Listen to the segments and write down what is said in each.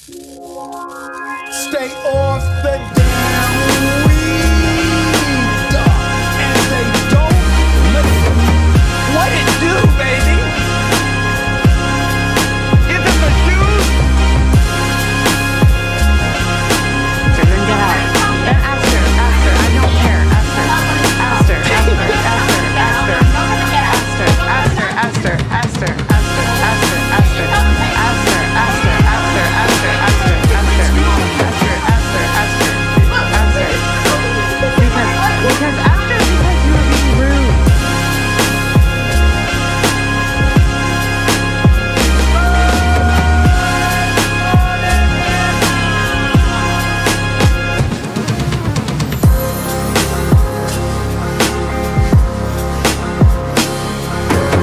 Stay off the damn weed, and they don't listen. What it do, baby? Is it the shoes? Then get out. Aster, I don't care. Aster. Because you were being rude.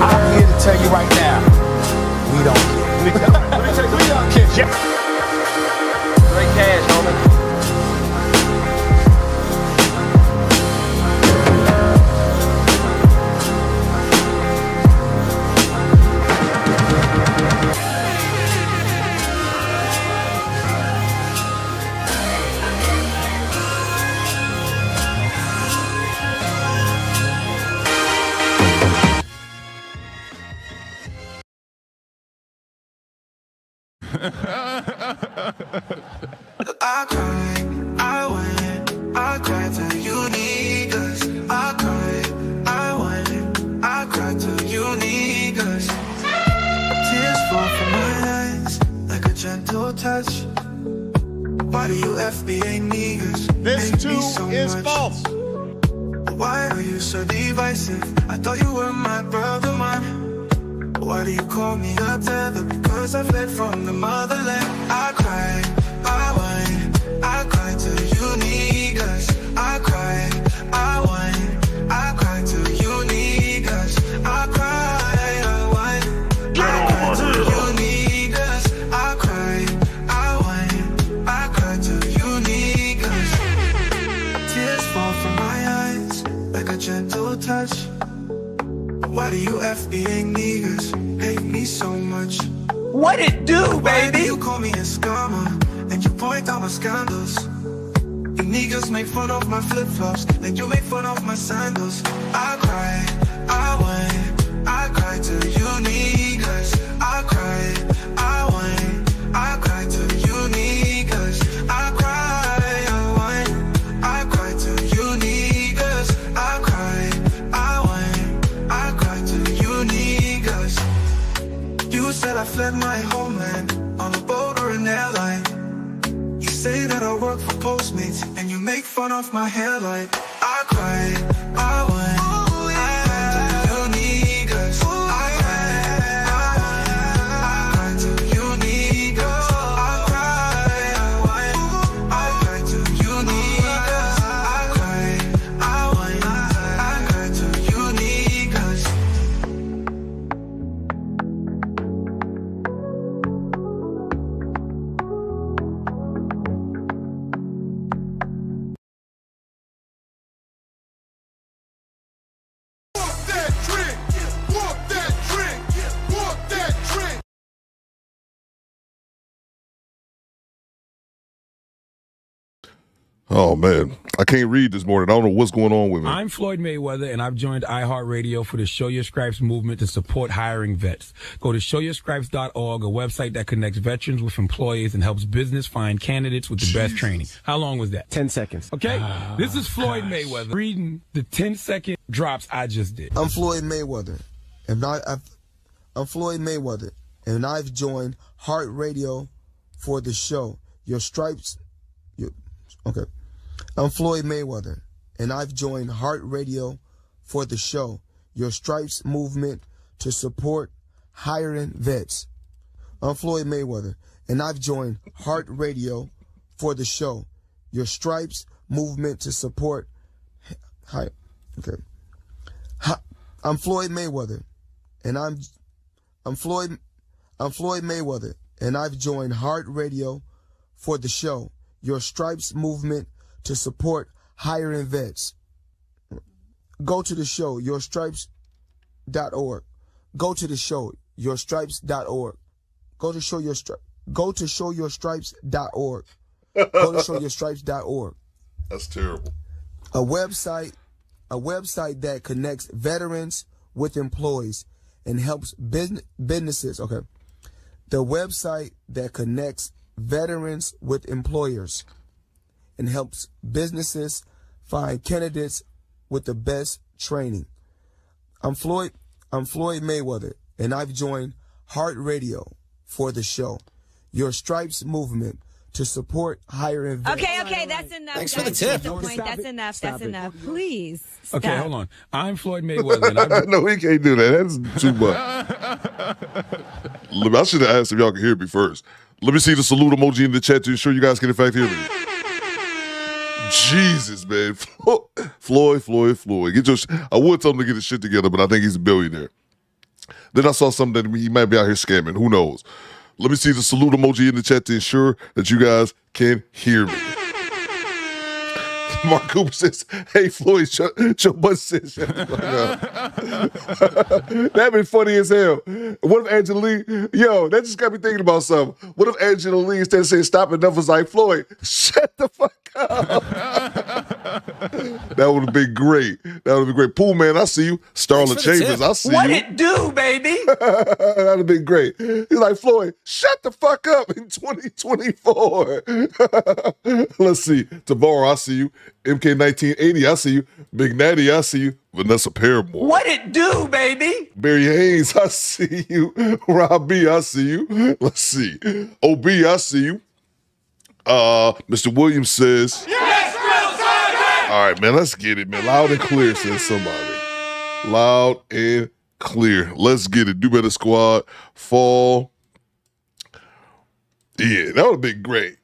I'm here to tell you right now, we don't care. We don't care. Great cash, homie. I cried, I went, I cried till you need us. I cried, I went, I cried till you need us. Tears fall from my eyes like a gentle touch. Why do you FBA niggas This hate too me so is much? false. Why are you so divisive? I thought you were my brother, man. Why do you call me a tether? Because I fled from the motherland. I cried, I whined, I cried till you need us. I cried, I whined, I cried till you need us. I cried, I whined, I cried till you need us. I cried, I whined, I cried till you need us. Tears fall from my eyes like a gentle touch. Why do you FBA niggas hate me so much? What it do, Why do baby? you call me a scammer and you point out my scandals? You niggas make fun of my flip-flops like you make fun of my sandals. I cried, I whined, I cried till you niggas. I cried, I whined, I cried till you niggas. I cried, I whined, I cried till you niggas. I cried, I whined, I cried till you niggas. You said I fled my homeland on a boat or an airline. You say that I work for Postmates and you make fun of my hairline. I cried, I went, I cried till you niggas. I cried, I cried till you niggas. I cried, I went, I cried till you niggas. I cried, I went, I cried till you niggas. Oh, man. I can't read this morning. I don't know what's going on with me. I'm Floyd Mayweather, and I've joined iHeartRadio for the Show Your Stripes movement to support hiring vets. Go to showyourstripes.org, a website that connects veterans with employees and helps business find candidates with the best training. How long was that? 10 seconds. Okay? This is Floyd Mayweather reading the 10-second drops I just did. I'm Floyd Mayweather, and I'm Floyd Mayweather, and I've joined Heart Radio for the show Your Stripes. Okay. I'm Floyd Mayweather, and I've joined Heart Radio for the show Your Stripes movement to support hiring vets. I'm Floyd Mayweather, and I've joined Heart Radio for the show Your Stripes movement to support. Okay. I'm Floyd Mayweather, and I'm Floyd Mayweather, and I've joined Heart Radio for the show Your Stripes movement to support hiring vets. Go to the show yourstripes.org. Go to the show yourstripes.org. Go to show your stripes. go to showyourstripes.org. Go to showyourstripes.org. That's terrible. A website that connects veterans with employees and helps businesses. Okay. The website that connects veterans with employers and helps businesses find candidates with the best training. I'm Floyd Mayweather, and I've joined Heart Radio for the show, Your Stripes movement, to support hiring vets. Okay, that's enough. Thanks for the tip. That's enough. That's enough. Please. Stop. Okay, hold on. I'm Floyd Mayweather. And I've No, he can't do that. That's too much. I should have asked if y'all can hear me first. Let me see the salute emoji in the chat to ensure you guys can in fact hear me. Jesus, man. Floyd. Get your I would tell him to get his shit together, but I think he's a billionaire. Then I saw something that he might be out here scamming. Who knows? Let me see the salute emoji in the chat to ensure that you guys can hear me. Mark Cooper says, hey, Floyd, Joe Budden says, shut the fuck up. That'd be funny as hell. What if Angela Lee, that just got me thinking about something. What if Angela Lee, instead of saying stop enough, was like, Floyd, shut the fuck up. That would have been great. Pool Man, I see you. Starla Chambers, I see What you. it do, baby? That would have been great. He's like, Floyd, shut the fuck up in 2024. Let's see. Tavares, I see you. MK1980, I see you. Big Natty, I see you. Vanessa Paramore. What it do, baby? Barry Haynes, I see you. Rob B, I see you. Let's see. OB, I see you. Mr. Williams says, yes, real time. All right, man, let's get it, man. Loud and clear, says somebody. Loud and clear. Let's get it. Do Better Squad. Fall. Yeah, that would have been great.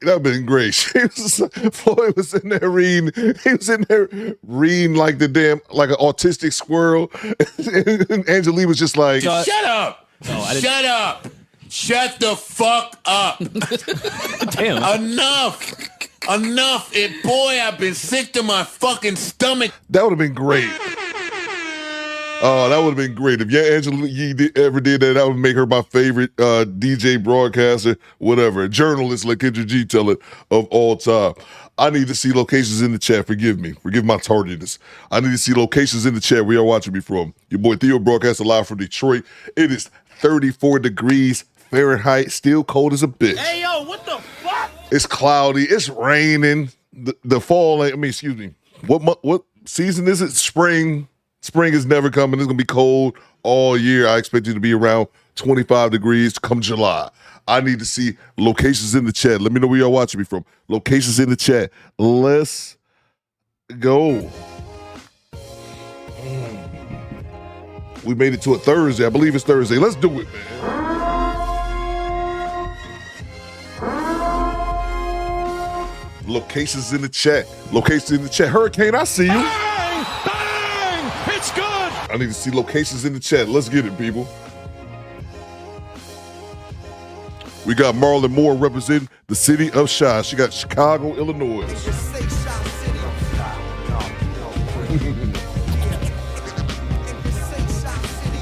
Floyd was in there reading. He was in there reading like an autistic squirrel. And Angela was just like, Shut up! Shut up! Shut the fuck up! Damn. Enough! Boy, I've been sick to my fucking stomach. That would have been great. Oh, that would have been great. If Angela Yee ever did that, that would make her my favorite DJ, broadcaster, whatever. A journalist, like Kendra G tell it, of all time. I need to see locations in the chat. Forgive me. Forgive my tardiness. I need to see locations in the chat where y'all watching me from. Your boy Theo broadcasting live from Detroit. It is 34 degrees Fahrenheit, still cold as a bitch. Hey, yo, what the fuck? It's cloudy. It's raining. The fall, excuse me. What season is it? Spring. Spring is never coming. It's going to be cold all year. I expect it to be around 25 degrees come July. I need to see locations in the chat. Let me know where y'all watching me from. Locations in the chat. Let's go. We made it to a Thursday. I believe it's Thursday. Let's do it, man. Locations in the chat. Hurricane, I see you. It's good. I need to see locations in the chat. Let's get it, people. We got Marlon Moore representing the city of Chi. She got Chicago, Illinois.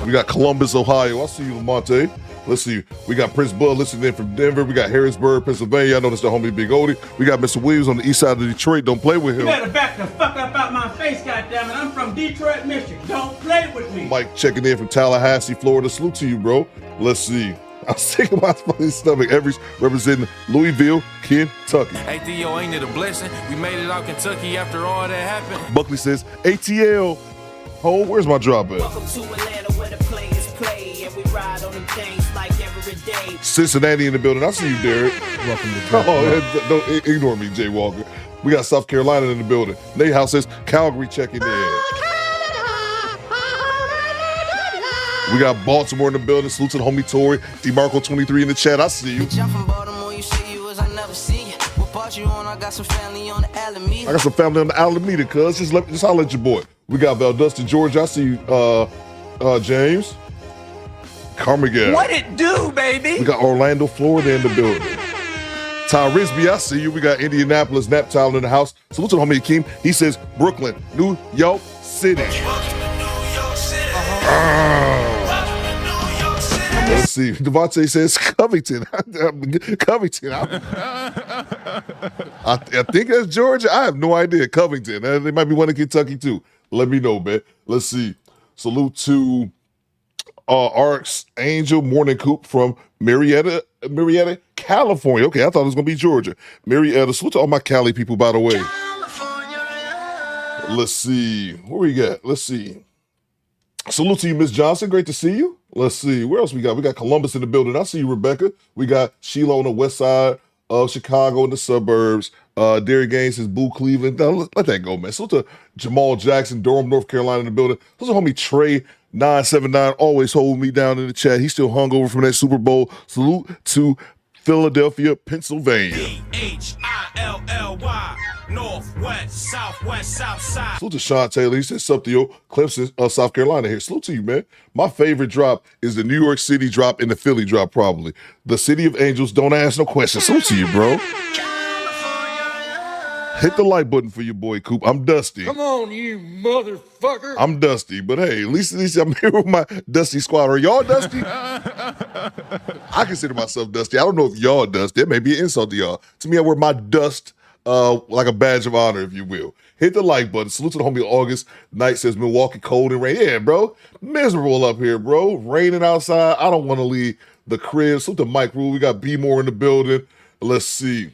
We got Columbus, Ohio. I see you, Lamonte. Let's see. We got Prince Bud listening in from Denver. We got Harrisburg, Pennsylvania. I know that's the homie Big Odie. We got Mr. Williams on the east side of Detroit. Don't play with him. You better back the fuck up out my face, goddammit. I'm from Detroit, Michigan. Don't play with me. Mike checking in from Tallahassee, Florida. Salute to you, bro. Let's see. I'm sick of my fucking stomach. Every representing Louisville, Kentucky. Hey Theo, ain't it a blessing? We made it out Kentucky after all that happened. Buckley says, ATL. Home, where's my drop at? Welcome to Atlanta where the players play and we ride on them things like every day. Cincinnati in the building. I see you, Derek. welcome to Don't ignore me, Jay Walker. We got South Carolina in the building. Nate House says, Calgary checking in. We got Baltimore in the building. Salute to the homie Tory. DeMarco23 in the chat. I see you. Jump from Baltimore, you see you as I never see you. What part you on? I got some family on the Alameda. I got some family on the Alameda, cuz. Just holler at your boy. We got Dustin, Georgia. I see you, James. Carmigale. What it do, baby? We got Orlando, Florida in the building. Ty Risby, I see you. We got Indianapolis, Naptown in the house. Salute to the homie Akeem. He says Brooklyn, New York City. Let's see. Devontae says Covington. Covington. I think that's Georgia. I have no idea. Covington. They might be one in Kentucky too. Let me know, man. Let's see. Salute to Archangel Morning Coop from Marietta, California. Okay, I thought it was going to be Georgia. Marietta. Salute to all my Cali people, by the way. Let's see. What we got? Let's see. Salute to you, Miss Johnson. Great to see you. Let's see. Where else we got? We got Columbus in the building. I see you, Rebecca. We got Sheila on the west side of Chicago in the suburbs. Derry Gaines says Boo Cleveland. Now, let that go, man. Salute to Jamal Jackson, Durham, North Carolina in the building. Salute to homie Trey 979, always holding me down in the chat. He's still hungover from that Super Bowl. Salute to Philadelphia, Pennsylvania. P-H-I-L-L-Y. Northwest, southwest, south side. Salute to Sean Taylor. He said, sup to you, Clemson, South Carolina here. Salute to you, man. My favorite drop is the New York City drop and the Philly drop, probably. The City of Angels, don't ask no questions. Salute to you, bro. Hit the like button for your boy, Coop. I'm Dusty. Come on, you motherfucker. I'm Dusty, but hey, at least I'm here with my Dusty squad. Are y'all Dusty? I consider myself Dusty. I don't know if y'all Dusty. That may be an insult to y'all. To me, I wear my dust like a badge of honor, if you will. Hit the like button. Salute to the homie August. Knight says Milwaukee cold and rain. Yeah, bro. Miserable up here, bro. Raining outside. I don't want to leave the crib. Salute to Mike Rule. We got B More in the building. Let's see.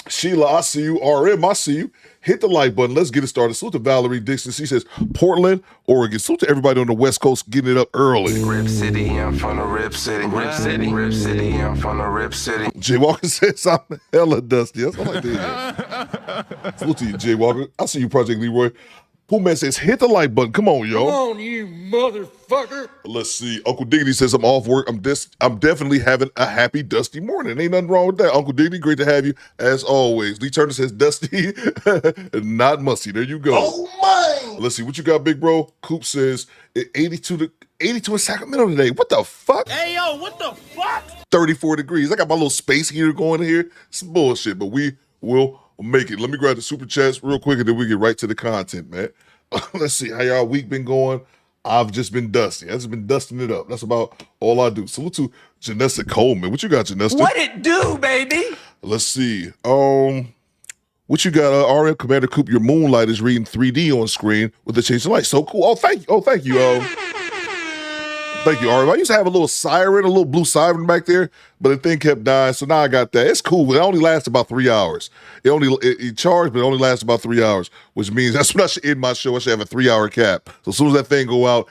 Sheila, I see you. RM, I see you. Hit the like button. Let's get it started. Salute to Valerie Dixon. She says Portland, Oregon. Salute to everybody on the West Coast getting it up early. Rip City, I'm from the Rip City. Rip City, Rip City, I'm from the Rip City. Jay Walker says I'm hella dusty. That's what I like to hear. Salute to you, Jay Walker. I see you, Project Leroy. Pool Man says, hit the like button. Come on, yo. Come on, you motherfucker. Let's see. Uncle Diggity says, I'm off work. I'm definitely having a happy, dusty morning. Ain't nothing wrong with that. Uncle Diggity, great to have you, as always. Lee Turner says, dusty, not musty. There you go. Oh, my. Let's see. What you got, big bro? Coop says, 82 in Sacramento today. What the fuck? Hey, yo, what the fuck? 34 degrees. I got my little space heater going here. Some bullshit, but we will make it. Let me grab the super chats real quick and then we get right to the content, man. Let's see how y'all week been going. I've just been dusty. I've just been dusting it up. That's about all I do. Salute to Janessa Coleman. What you got, Janessa? What it do, baby? Let's see. What you got, RM Commander Coop? Your moonlight is reading 3D on screen with the change of light. So cool. Oh, thank you. Thank you, RM. I used to have a little siren, a little blue siren back there, but the thing kept dying. So now I got that. It's cool, but it only lasts about 3 hours. It charged, but it only lasts about 3 hours, which means that's when I should end my show. I should have a 3-hour cap. So as soon as that thing go out,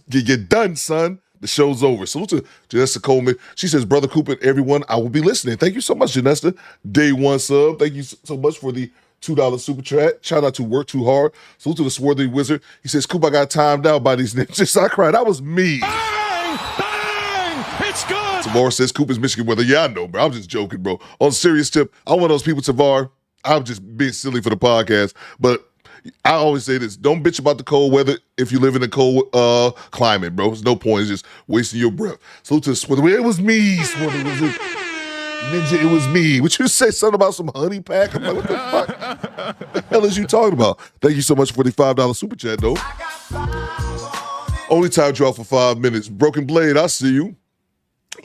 you're done, son. The show's over. Salute to Janessa Coleman. She says, Brother Coop and everyone, I will be listening. Thank you so much, Janessa. Day one sub. Thank you so much for the $2 super chat. Shout out to Work Too Hard. Salute to the Swarthy Wizard. He says, Coop, I got timed out by these ninjas. I cried. That was me. Bang! Bang! It's good! Tavar says, Coop is Michigan weather. Yeah, I know, bro. I'm just joking, bro. On a serious tip, I'm one of those people, Tavar. I'm just being silly for the podcast. But I always say this. Don't bitch about the cold weather if you live in a cold climate, bro. There's no point. It's just wasting your breath. Salute to Swarthy. It was me, Swarthy Wizard. Ninja, it was me. Would you say something about some honey pack? I'm like, what the fuck? What the hell is you talking about? Thank you so much for the $5 super chat, though. Only time draw for 5 minutes. Broken Blade, I see you.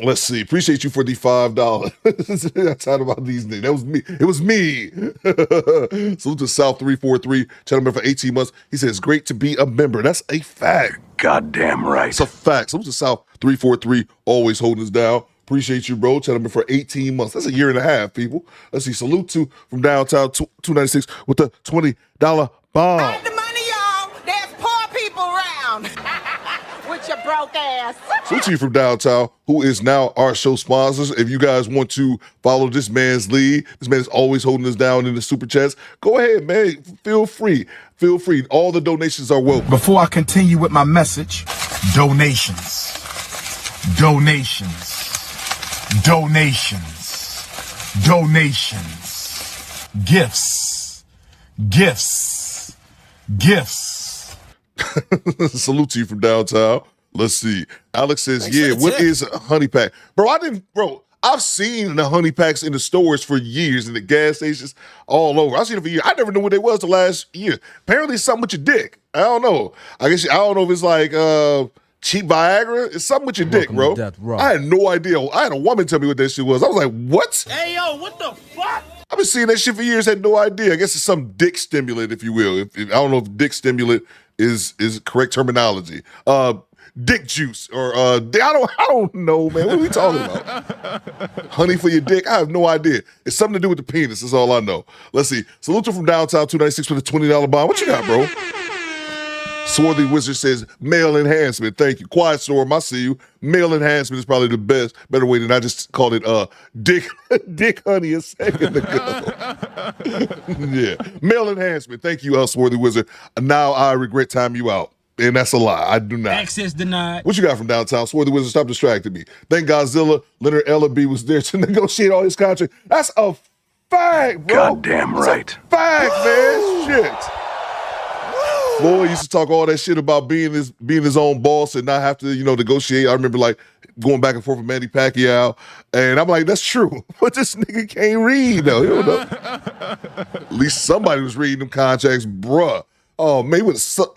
Let's see. Appreciate you for the $5. I'm tired about these niggas. That was me. It was me. Salute to South 343. Channel member for 18 months. He says, great to be a member. That's a fact. Goddamn right. It's a fact. Salute to South 343. Always holding us down. Appreciate you, bro. Channel member for 18 months. That's a year and a half, people. Let's see. Salute to from downtown 296 with the $20 bomb. Hide the money, y'all. There's poor people around. With your broke ass. Salute to you from downtown, who is now our show sponsors. If you guys want to follow this man's lead, this man is always holding us down in the super chats. Go ahead, man. Feel free. Feel free. All the donations are welcome. Before I continue with my message, donations. Donations. Donations. Donations. Gifts. Gifts. Gifts. Salute to you from downtown. Let's see. Alex says, what is a honey pack? I've seen the honey packs in the stores for years, in the gas stations, all over. I've seen it for years. I never knew what they was the last year. Apparently it's something with your dick. I don't know. I don't know if it's like cheap Viagra? It's something with your dick, bro. Death Row. I had no idea. I had a woman tell me what that shit was. I was like, what? Hey, yo, what the fuck? I've been seeing that shit for years, had no idea. I guess it's some dick stimulant, if you will. I don't know if dick stimulant is correct terminology. Dick juice or I don't know, man. What are we talking about? Honey for your dick? I have no idea. It's something to do with the penis. That's all I know. Let's see. Salute from downtown 296 for the $20 bond. What you got, bro? Swarthy Wizard says, male enhancement. Thank you. Quiet Storm, I see you. Male enhancement is probably the better way than I just called it dick honey a second ago. Yeah. Male enhancement. Thank you, Swarthy Wizard. Now I regret time you out. And that's a lie. I do not. Access denied. What you got from downtown? Swarthy Wizard, stop distracting me. Thank Godzilla, Leonard Ellaby was there to negotiate all his contract. That's a fact, bro. Goddamn right. That's a fact, man. Shit. Floyd used to talk all that shit about being his own boss and not have to, negotiate. I remember like going back and forth with Manny Pacquiao, and I'm like, that's true, but this nigga can't read though. You know? At least somebody was reading them contracts, bruh. Oh man, he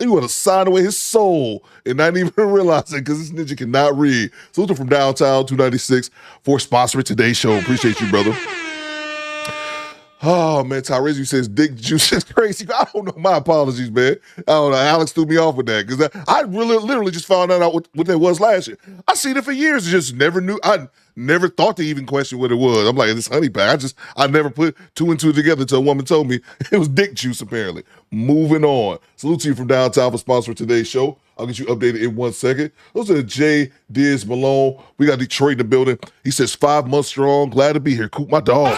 would have signed away his soul and not even realize it because this ninja cannot read. Salute from downtown 296 for sponsoring today's show. Appreciate you, brother. Oh, man, Tyrese says dick juice is crazy. I don't know. My apologies, man. I don't know. Alex threw me off with that because I really literally just found out what that was last year. I seen it for years. Just never knew. I never thought to even question what it was. I'm like, this honey pack. I never put two and two together until a woman told me it was dick juice, apparently. Moving on. Salute to you from downtown for sponsoring today's show. I'll get you updated in 1 second. Those are J. Diz Malone. We got Detroit in the building. He says 5 months strong. Glad to be here. Coop my dog.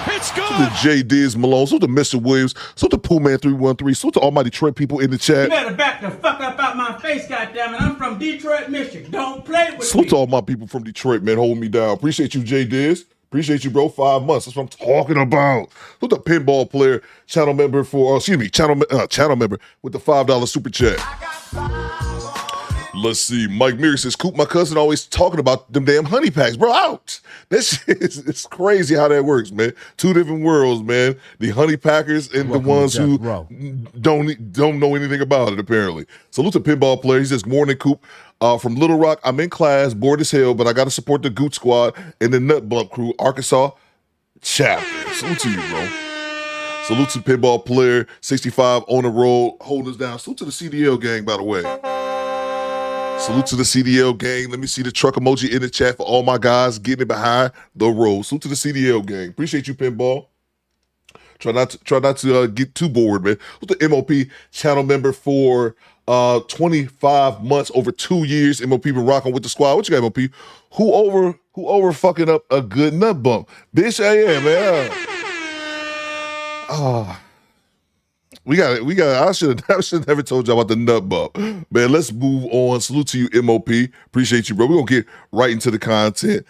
It's good. So to J. Diz Malone, so to Mr. Williams, so to Pooh Man 313, so to all my Detroit people in the You chat. better back the fuck up out my face, goddammit. I'm from Detroit, Michigan. Don't play with Salute me. to all my people from Detroit, man, holding me down. Appreciate you, J. Diz. Appreciate you, bro. 5 months. That's what I'm talking about. Salute to pinball player, channel member channel member with the $5 super chat. Let's see. Mike Meary says, Coop, my cousin always talking about them damn honey packs. Bro, out. That shit it's crazy how that works, man. 2 different worlds, man. The honey packers and the ones who don't know anything about it, apparently. Salute to pinball player. He says, morning, Coop. From Little Rock, I'm in class, bored as hell, but I got to support the Goot Squad and the Nut Bump crew, Arkansas chapter. Salute to you, bro. Salute to pinball player, 65 on the road, hold us down. Salute to the CDL gang, by the way. Salute to the CDL gang. Let me see the truck emoji in the chat for all my guys getting it behind the road. Salute to the CDL gang. Appreciate you, pinball. Try not to get too bored, man. Salute the MOP channel member for 25 months, over 2 years. MOP been rocking with the squad. What you got, MOP? Who over fucking up a good nut bump? Bitch, I am, man. We got it. I should have never told you about the nut bump. Man, let's move on. Salute to you, MOP. Appreciate you, bro. We're going to get right into the content.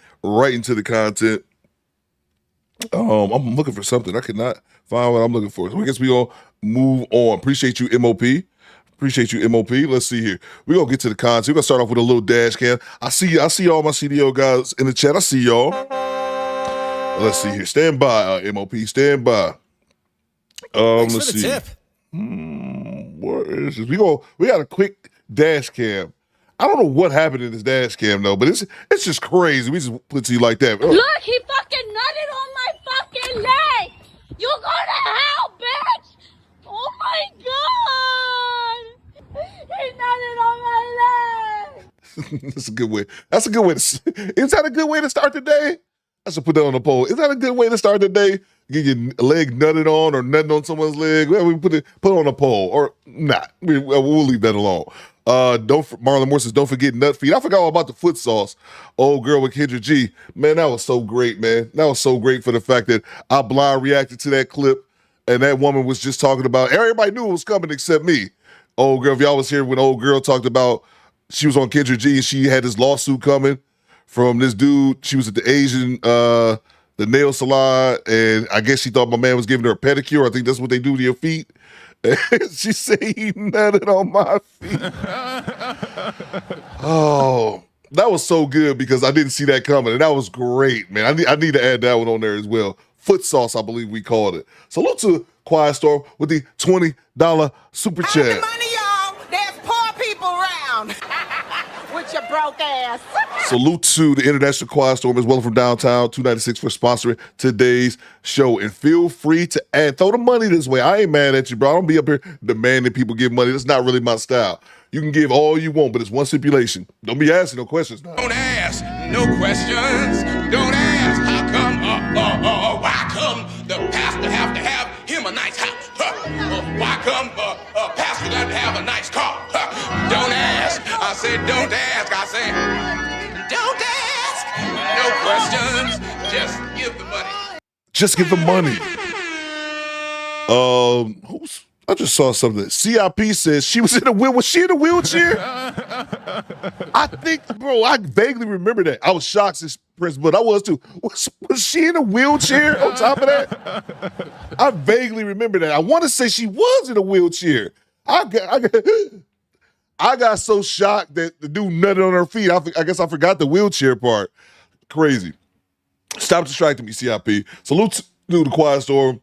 I'm looking for something. I could not find what I'm looking for. So I guess we're going to move on. Appreciate you, MOP. Let's see here. We're going to get to the content. We're going to start off with a little dash cam. I see all my CDO guys in the chat. I see y'all. Let's see here. Stand by, MOP. Stand by. Thanks let's for the see. tip. What is this? We got a quick dash cam. I don't know what happened in this dash cam though, but it's just crazy. We just put it to you like that. Look, he fucking nutted on my fucking leg. You go to hell, bitch. Oh my god. He nutted on my leg. That's a good way. Is that a good way to start the day? I should put that on the poll. Is that a good way to start the day? Get your leg nutted on or nutting on someone's leg? Well, we put it on a poll or not. We'll leave that alone. Marlon Moore says, don't forget nut feet. I forgot all about the foot sauce. Old girl with Kendra G. Man, that was so great, man. That was so great for the fact that I blind reacted to that clip and that woman was just talking about, everybody knew it was coming except me. Old girl, if y'all was here when old girl talked about, she was on Kendra G and she had this lawsuit coming from this dude. She was at the Asian, the nail salon, and I guess she thought my man was giving her a pedicure. I think that's what they do to your feet. And she said he nutted on my feet. Oh, that was so good because I didn't see that coming, and that was great, man. I need to add that one on there as well. Foot sauce, I believe we called it. Salute to Quiet Storm with the $20 super chat. Money, y'all. There's poor people around. broke ass. Salute to the International Quiet Storm as well from downtown 296 for sponsoring today's show. And feel free to throw the money this way. I ain't mad at you, bro. I don't be up here demanding people give money. That's not really my style. You can give all you want, but it's one stipulation. Don't be asking no questions now. Don't ask no questions. Don't ask how come, why come the pastor have to have him a nice house? Why come pastor got to have a nice car? Don't ask. I said don't ask. I said don't ask. No questions. Just give the money. Just give the money. I just saw something. CIP says she was in a wheel. Was she in a wheelchair? I think, bro, I vaguely remember that. I was shocked, since Prince, but I was too. Was she in a wheelchair on top of that? I vaguely remember that. I want to say she was in a wheelchair. I got so shocked that the dude nutted on her feet. I guess I forgot the wheelchair part. Crazy. Stop distracting me, CIP. Salute to the Quiet Storm.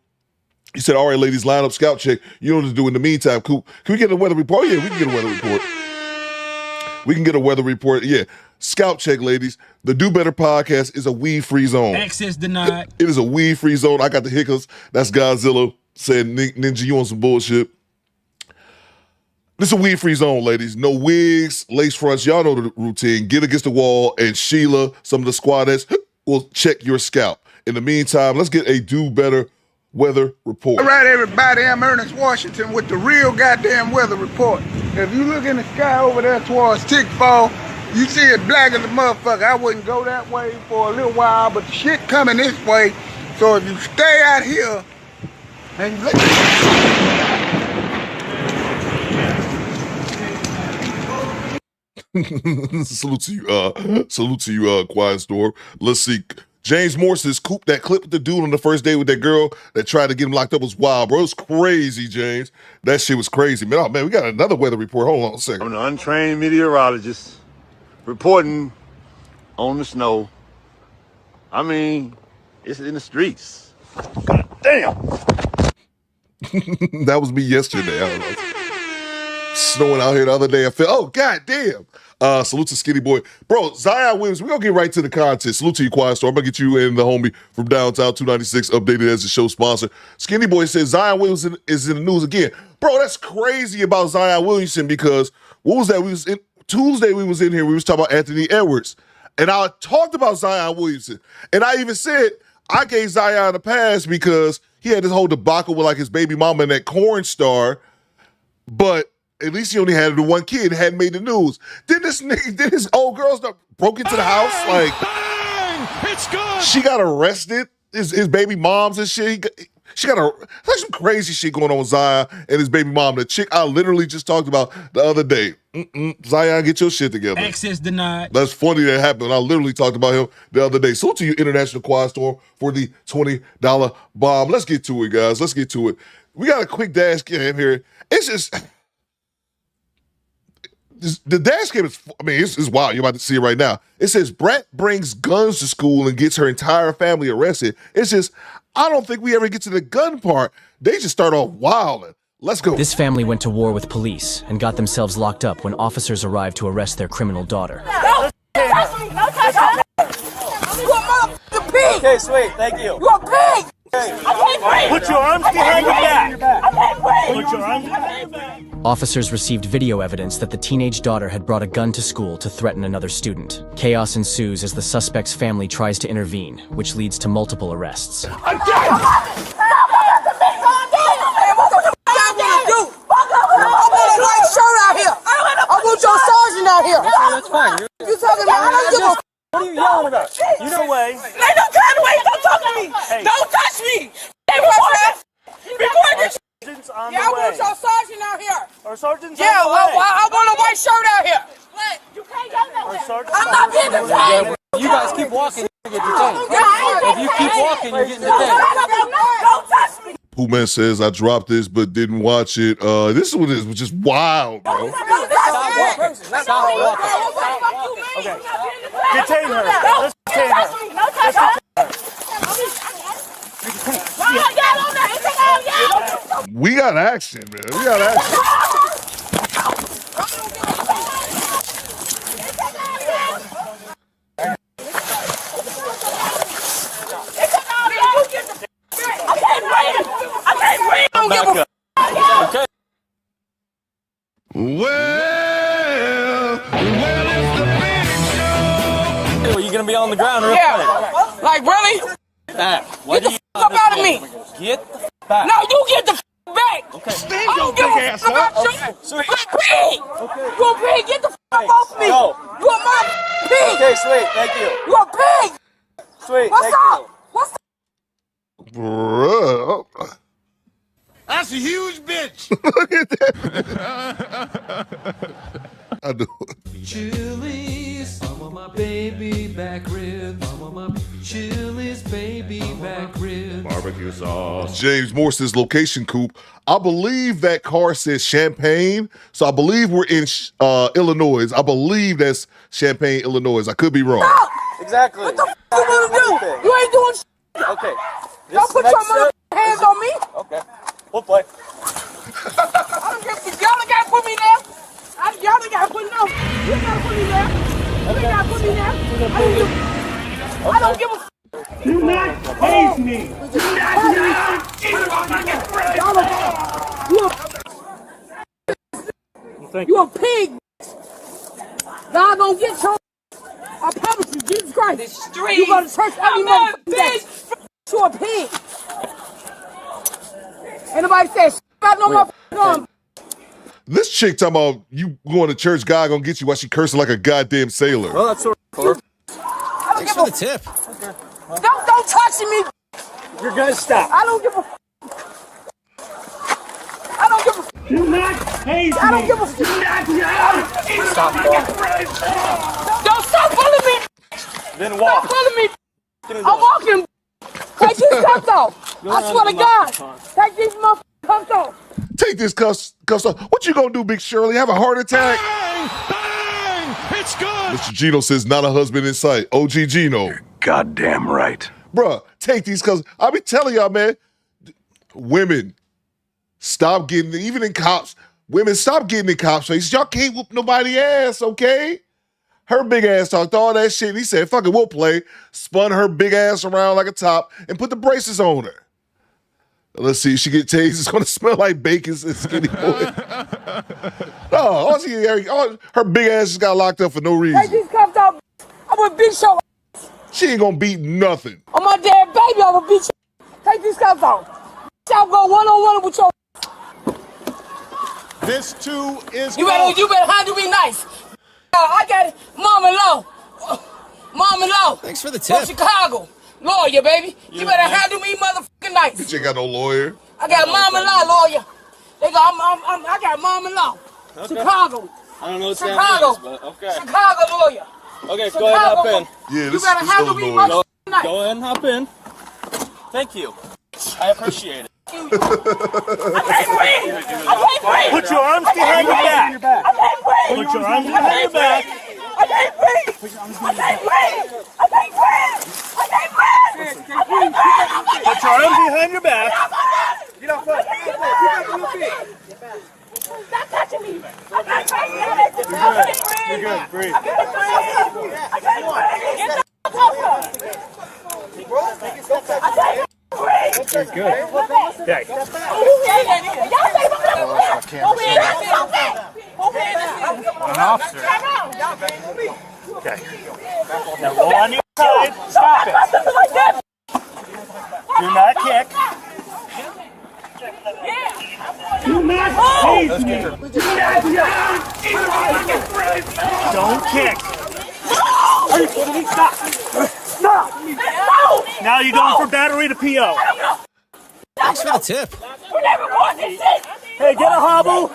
He said, all right, ladies, line up, scout check. You know what to do in the meantime. Cool. Can we get a weather report? Yeah, we can get a weather report. We can get a weather report. Yeah. Scout check, ladies. The Do Better podcast is a weed-free zone. Access denied. It is a weed-free zone. I got the hiccups. That's Godzilla saying, Ninja, you on some bullshit. This is a weed-free zone, ladies. No wigs, lace fronts. Y'all know the routine. Get against the wall, and Sheila, some of the squadettes, will check your scalp. In the meantime, let's get a Do Better weather report. All right, everybody, I'm Ernest Washington with the real goddamn weather report. If you look in the sky over there towards Tickfall, you see it black as a motherfucker. I wouldn't go that way for a little while, but the shit coming this way. So if you stay out here and salute to you, Quiet Storm. Let's see. James Moore says, Coop, that clip with the dude on the first day with that girl that tried to get him locked up was wild, bro. It was crazy, James. That shit was crazy, man. Oh, man, we got another weather report. Hold on a second. I'm an untrained meteorologist reporting on the snow. I mean, it's in the streets. God damn. That was me yesterday. I don't know. Snowing out here the other day. I felt, oh, god damn. Salute to Skinny Boy. Bro, Zion Williams, we're going to get right to the content. Salute to you, Quiet Storm. I'm going to get you and the homie from downtown 296 updated as the show sponsor. Skinny Boy says Zion Williamson is in the news again. Bro, that's crazy about Zion Williamson because what was that? Tuesday we was in here. We was talking about Anthony Edwards. And I talked about Zion Williamson. And I even said I gave Zion a pass because he had this whole debacle with like his baby mama and that corn star. But at least he only had the one kid and hadn't made the news. Then this old girl broke into the house. Like, it's good. She got arrested. His baby moms and shit. She got like some crazy shit going on with Zion and his baby mom. The chick I literally just talked about the other day. Zion, get your shit together. Access denied. That's funny that happened. I literally talked about him the other day. So to you, International Quiet Storm, for the $20 bomb. Let's get to it, guys. Let's get to it. We got a quick dash cam here. It's just... The dash cam is, I mean, it's wild. You're about to see it right now. It says Brett brings guns to school and gets her entire family arrested. It's just, I don't think we ever get to the gun part. They just start off wilding. Let's go. This family went to war with police and got themselves locked up when officers arrived to arrest their criminal daughter. Don't touch me! Don't touch me! You a motherfucking pig! Okay, sweet. Thank you. You a pig! I can't breathe! Put your arms behind your back. I can't breathe! Put your arms behind your back. Officers received video evidence that the teenage daughter had brought a gun to school to threaten another student. Chaos ensues as the suspect's family tries to intervene, which leads to multiple arrests. I want your sergeant out here. That's fine. You talking about? I don't give a. What are you yelling about? You know way. Hey, don't try to wait. Don't talk to me. Hey. Don't touch me. Before this. On Yeah, I want your sergeant out here. Our sergeant's yeah, on the way. I want a white shirt out here. What? You can't go nowhere. I'm not getting detained. You guys keep walking, you get detained. If you keep walking, you're getting detained. Don't touch me. Pooh Man says I dropped this but didn't watch it. This is what it is, which is wild, bro. Stop walking. Stop walking. Okay. Detain her. Let's detain her. We got action, man. We got action. on the ground real quick. Like, really? What Get the fuck up out of me. Get the back. No, you get the fuck back. Okay. I don't give a fuck about you. Sweet. You a pig. You a pig. Get the fuck off me. No. You a my pig. Okay, sweet. Thank you. You a pig. Sweet. What's thank up? You. What's up? Bruh. That's a huge bitch. Look at that. I do. Chili's, I want my baby back ribs. I want my Chili's baby back ribs. Barbecue sauce. James Moore says location coupe. I believe that car says Champaign, so I believe we're in Illinois. I believe that's Champaign, Illinois. I could be wrong. Stop. Exactly. What the fuck you gonna do? You ain't doing shit. Okay. Don't put your motherfucking hands on me. Okay. We'll play. I don't give a y'all ain't gotta put me there. Y'all ain't gotta put me there. You ain't gotta put me there. You ain't gotta put me there. I don't give a f. Do not tase me. Do not You a pig. God gonna get your. I promise you, Jesus Christ. You go to church every motherfucking day. You a pig. Ain't nobody said I know my gun. This chick talking about you going to church, God gonna get you while she cursing like a goddamn sailor. Well, that's sort of Thanks for the tip. Don't touch me. You're gonna stop. I don't give a. I don't give a. Do not tase me. I don't give a. Stop. Don't stop pulling me. Then walk. Stop pulling me. I'm walking. Take these cuffs off. I swear to God. Take these motherfucking cuffs off. Take this cuffs off. What you gonna do, Big Shirley? Have a heart attack? Bang! Bang! It's good. Mr. Gino says not a husband in sight. OG Gino. Goddamn right. Bruh, take these cuffs. I be telling y'all, man. Women, stop getting, even in cops, women, stop getting in cops' faces. Y'all can't whoop nobody ass, okay? Her big ass talked all that shit, and he said, fuck it, we'll play. Spun her big ass around like a top and put the braces on her. Let's see, she get tased. It's gonna smell like bacon and skinny boy. No, her big ass just got locked up for no reason. Take these cuffs off. I would beat your. She ain't gonna beat nothing. On my dead baby, I would beat you. Take these cuffs off. I'll go one-on-one with your. This too is. You better handle me nice. I got it. Mom and Low. Mom and Low. Thanks for the tip. From Chicago. Lawyer, baby. You better handle me motherfucking nice. Bitch ain't got no lawyer. I got Mom and Law lawyer. They go, I got Mom and Law. Okay. Chicago. I don't know what Chicago. that means, but okay. Chicago lawyer. Okay, Chicago. go ahead and hop in. Yeah, You this better is handle me Illinois. motherfucking nice. Go ahead and hop in. Thank you. I appreciate it. I can't breathe. I can't breathe. Put your arms behind your back. I can't breathe. Put your arms behind your back. I can't breathe. I can't breathe. I can't breathe. I can't breathe. Put your arms behind your back. Get off that. Stop touching me. I can't breathe. You're good. Breathe. I can't breathe. I can't breathe. Get the fuck off. You're good. Okay. An officer. Okay. Now roll on your side. Stop it. Do not kick. Do not tase me. Don't kick. Are you kidding me? Stop. Stop. Now you're going for battery to PO. Thanks for the tip. Hey, get a hobble.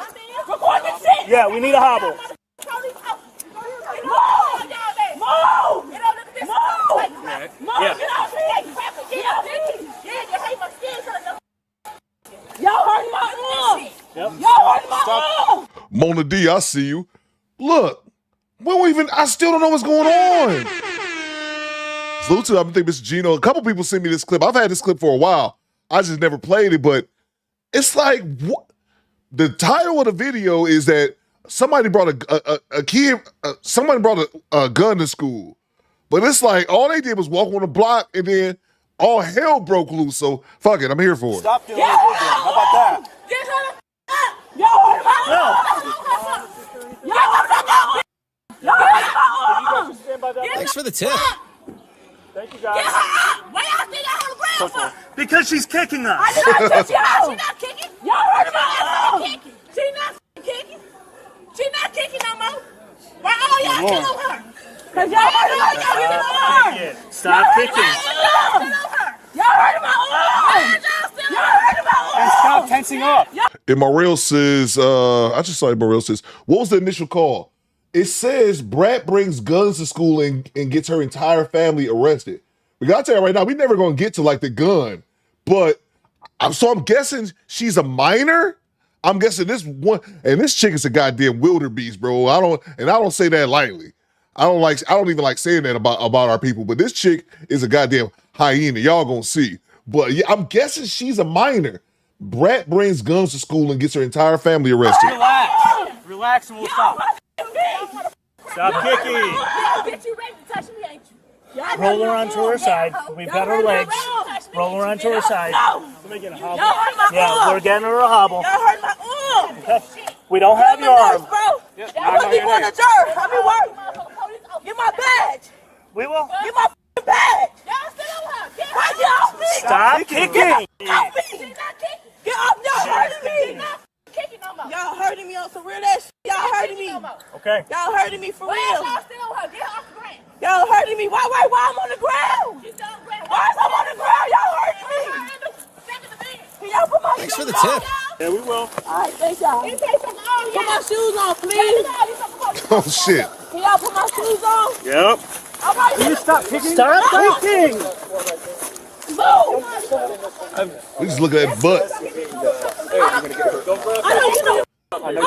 Yeah, we need a hobble. Y'all hurt my arm. Y'all hurt my arm. Mona D, I see you. Look, I still don't know what's going on. Salute to, I think Mr. Gino. A couple people sent me this clip. I've had this clip for a while. I just never played it, but it's like, what? The title of the video is that somebody brought a gun to school. But it's like, all they did was walk on the block and then all hell broke loose. So, fuck it, I'm here for it. Stop doing what you're doing. How about that? Get her the y'all hurt my arm. Y'all hurt my arm. Y'all hurt my arm. Thanks for the tip. Thank you, guys. Get her up! Why y'all still got her on the ground for? Because she's kicking us. I did not kick y'all. She not kicking. Y'all heard about her. She not kicking. She not kicking no more. Why all y'all kill on her? Cause y'all heard about y'all killing on her. Stop kicking. Y'all heard about her. Y'all heard about her. And stop tensing up. And Morel says, I just saw it. Morel says, what was the initial call? It says Brat brings guns to school and gets her entire family arrested. We gotta tell you right now, we never gonna get to like the gun, but I'm guessing she's a minor. I'm guessing this one, and this chick is a goddamn wildebeest, bro. I don't say that lightly. I don't even like saying that about our people, but this chick is a goddamn hyena. Y'all gonna see. But yeah, I'm guessing she's a minor. Brat brings guns to school and gets her entire family arrested. Relax. Relax and we'll stop. Stop kicking. Bitch, you ready to touch me, ain't you? Roll her onto her side. We've got her legs. Roll her onto her side. Let me get a hobble. Yeah, we're getting her a hobble. Y'all hurt my arm. Okay. We don't have your arm. Y'all put me on the jerk. I be working. Get my badge. We will. Get my badge. Y'all still on her. Get off me. Stop kicking. Get off me. Get off. Y'all hurting me. Y'all hurting me on some real ass shit. Y'all hurting me. Okay. Y'all hurting me for real. Y'all still on her. Get her off the ground. Y'all hurting me. Why I'm on the ground? Why is I'm on the ground? Y'all hurting me. Can y'all put my Thanks shoes for the on? tip. Yeah, we will. All right, thanks y'all. Put my shoes on, please. Oh shit. Can y'all put my shoes on? Yep. All right, Can you stop kicking? Stop kicking. Move. We just look at that butt. I know you know. I know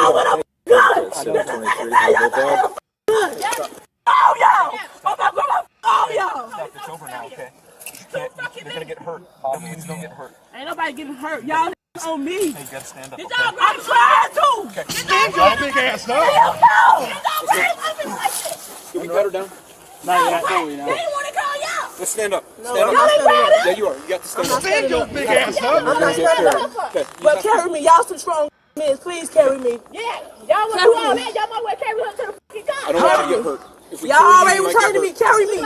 Oh, y'all. Oh, my God. Oh, y'all. It's over now, okay? You're gonna get hurt. Please don't get hurt. Ain't nobody getting hurt. Y'all on me. You gotta stand up. I'm trying to. Stand up, big ass, no? Hell no. Can we cut her down? Not yet. They didn't want to call y'all. Let's stand up. Stand up. Y'all ain't ready. Yeah, you are. You got to stand up. Stand your big ass up. I'm not standing up. But carry me. Y'all some strong men. Please carry me. Yeah. Y'all want to do all that. Y'all might want to carry her to the fucking car. I don't want you to get hurt. Y'all already returned to me. Carry me.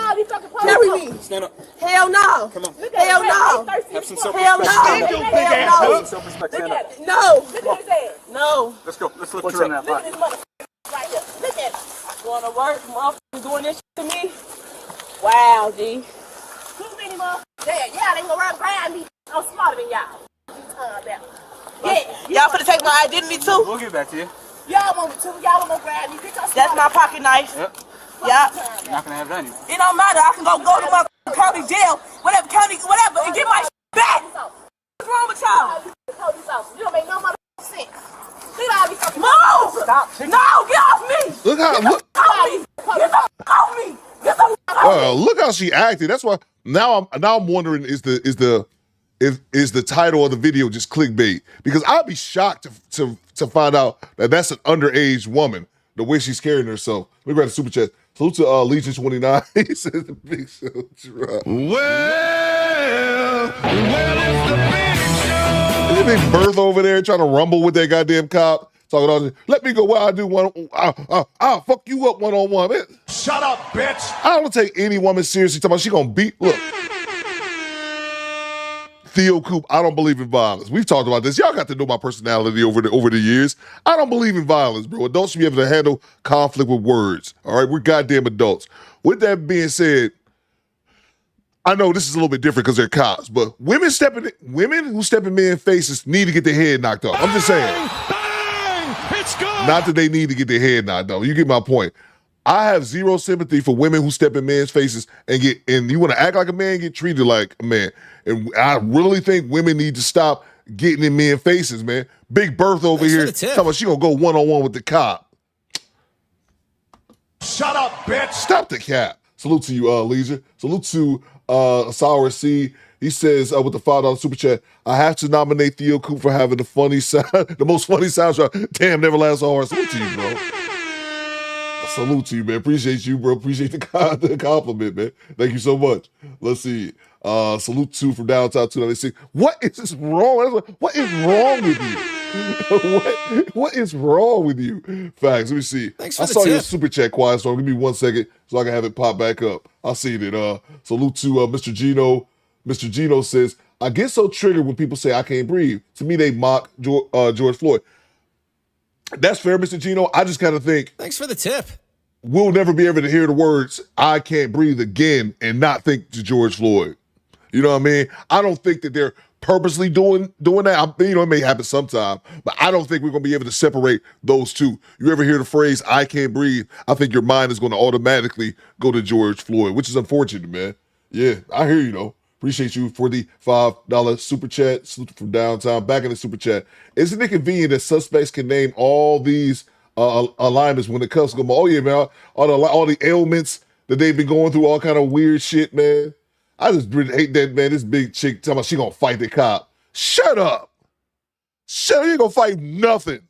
Carry me. Stand up. Hell no. Come on. Hell no. Have some self-respect. Hell no. Stand your big ass Hell up. Self-respect. Stand up. No. Look at his ass. No. Let's go. Let's lift her up. Look at this motherfucker right here. Look at it. Going to work. Motherfucker doing this shit to me. Wow, G. Too many motherfuckers there. Yeah, they gonna run grind me. I'm smarter than y'all. Yeah. Y'all finna take my identity too? We'll give it back to you. Y'all want me to. Y'all want to grab me. That's my pocket knife. Yep. Yeah. You're not gonna have it on you. It don't matter. I can go to my county jail, whatever county, whatever, and get my back. What's wrong with y'all? You don't make no motherfucking sense. Look at all these fucking move! Stop. No, get off me! Look how Get off me! Get the fuck off me! Look how she acted. That's why now I'm wondering is the title of the video just clickbait? Because I'd be shocked to find out that that's an underage woman, the way she's carrying herself. Let me grab the super chat. Salute to Legion 29. He says the big show drop. Well, it's the big show. Is it Big Bertha over there trying to rumble with that goddamn cop? Talking all this, let me go where I do one. I'll fuck you up one-on-one. Man. Shut up, bitch. I don't take any woman seriously. Talking about she gonna beat. Look. Theo Coop, I don't believe in violence. We've talked about this. Y'all got to know my personality over the years. I don't believe in violence, bro. Adults should be able to handle conflict with words. All right, we're goddamn adults. With that being said, I know this is a little bit different because they're cops, but women who step in men's faces need to get their head knocked off. I'm just saying. Bang! It's good. Not that they need to get their head knocked off. You get my point. I have zero sympathy for women who step in men's faces and you want to act like a man, get treated like a man. And I really think women need to stop getting in men's faces, man. Big Bertha over here talking about she gonna go one-on-one with the cop. Shut up, bitch. Stop the cap. Salute to you, Leisure. Salute to Sour C. He says with the $5 super chat, I have to nominate Theo Coop for having the most funny soundtrack. Damn, never lasts so hard. Salute to you, bro. Salute to you, man. Appreciate you, bro. Appreciate the compliment, man. Thank you so much. Let's see. Salute to from Downtown 296. What is this wrong? What is wrong with you? What is wrong with you? Facts. Let me see. Thanks for I the saw your tip. super chat, Quiet Storm. Give me 1 second so I can have it pop back up. I seen it. Salute to Mr. Gino. Mr. Gino says, I get so triggered when people say I can't breathe. To me, they mock George Floyd. That's fair, Mr. Gino. I just kind of think, Thanks for the tip. we'll never be able to hear the words I can't breathe again and not think to George Floyd. You know what I mean? I don't think that they're purposely doing that. It may happen sometime, but I don't think we're going to be able to separate those two. You ever hear the phrase I can't breathe? I think your mind is going to automatically go to George Floyd, which is unfortunate, man. Yeah, I hear you, though. Appreciate you for the $5 super chat. Salute from downtown. Back in the super chat. Isn't it convenient that suspects can name all these alignments when the cuffs go? Oh yeah, man. All the ailments that they've been going through, all kind of weird shit, man. I just really hate that, man. This big chick talking about she gonna fight the cop. Shut up. Shut up. You ain't gonna fight nothing.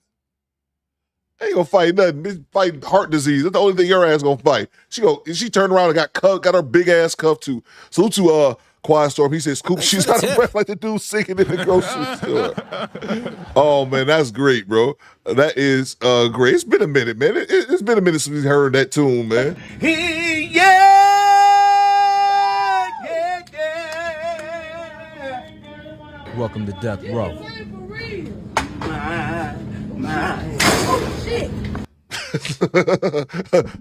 Ain't gonna fight nothing. Bitch fighting heart disease. That's the only thing your ass gonna fight. She turned around and got her big ass cuff too. Salute to Quiet Storm. He says, Scoop, she's out of breath like the dude singing in the grocery store. Oh man, that's great, bro. That is great. It's been a minute, man. It's been a minute since we heard that tune, man. Welcome to Death Row.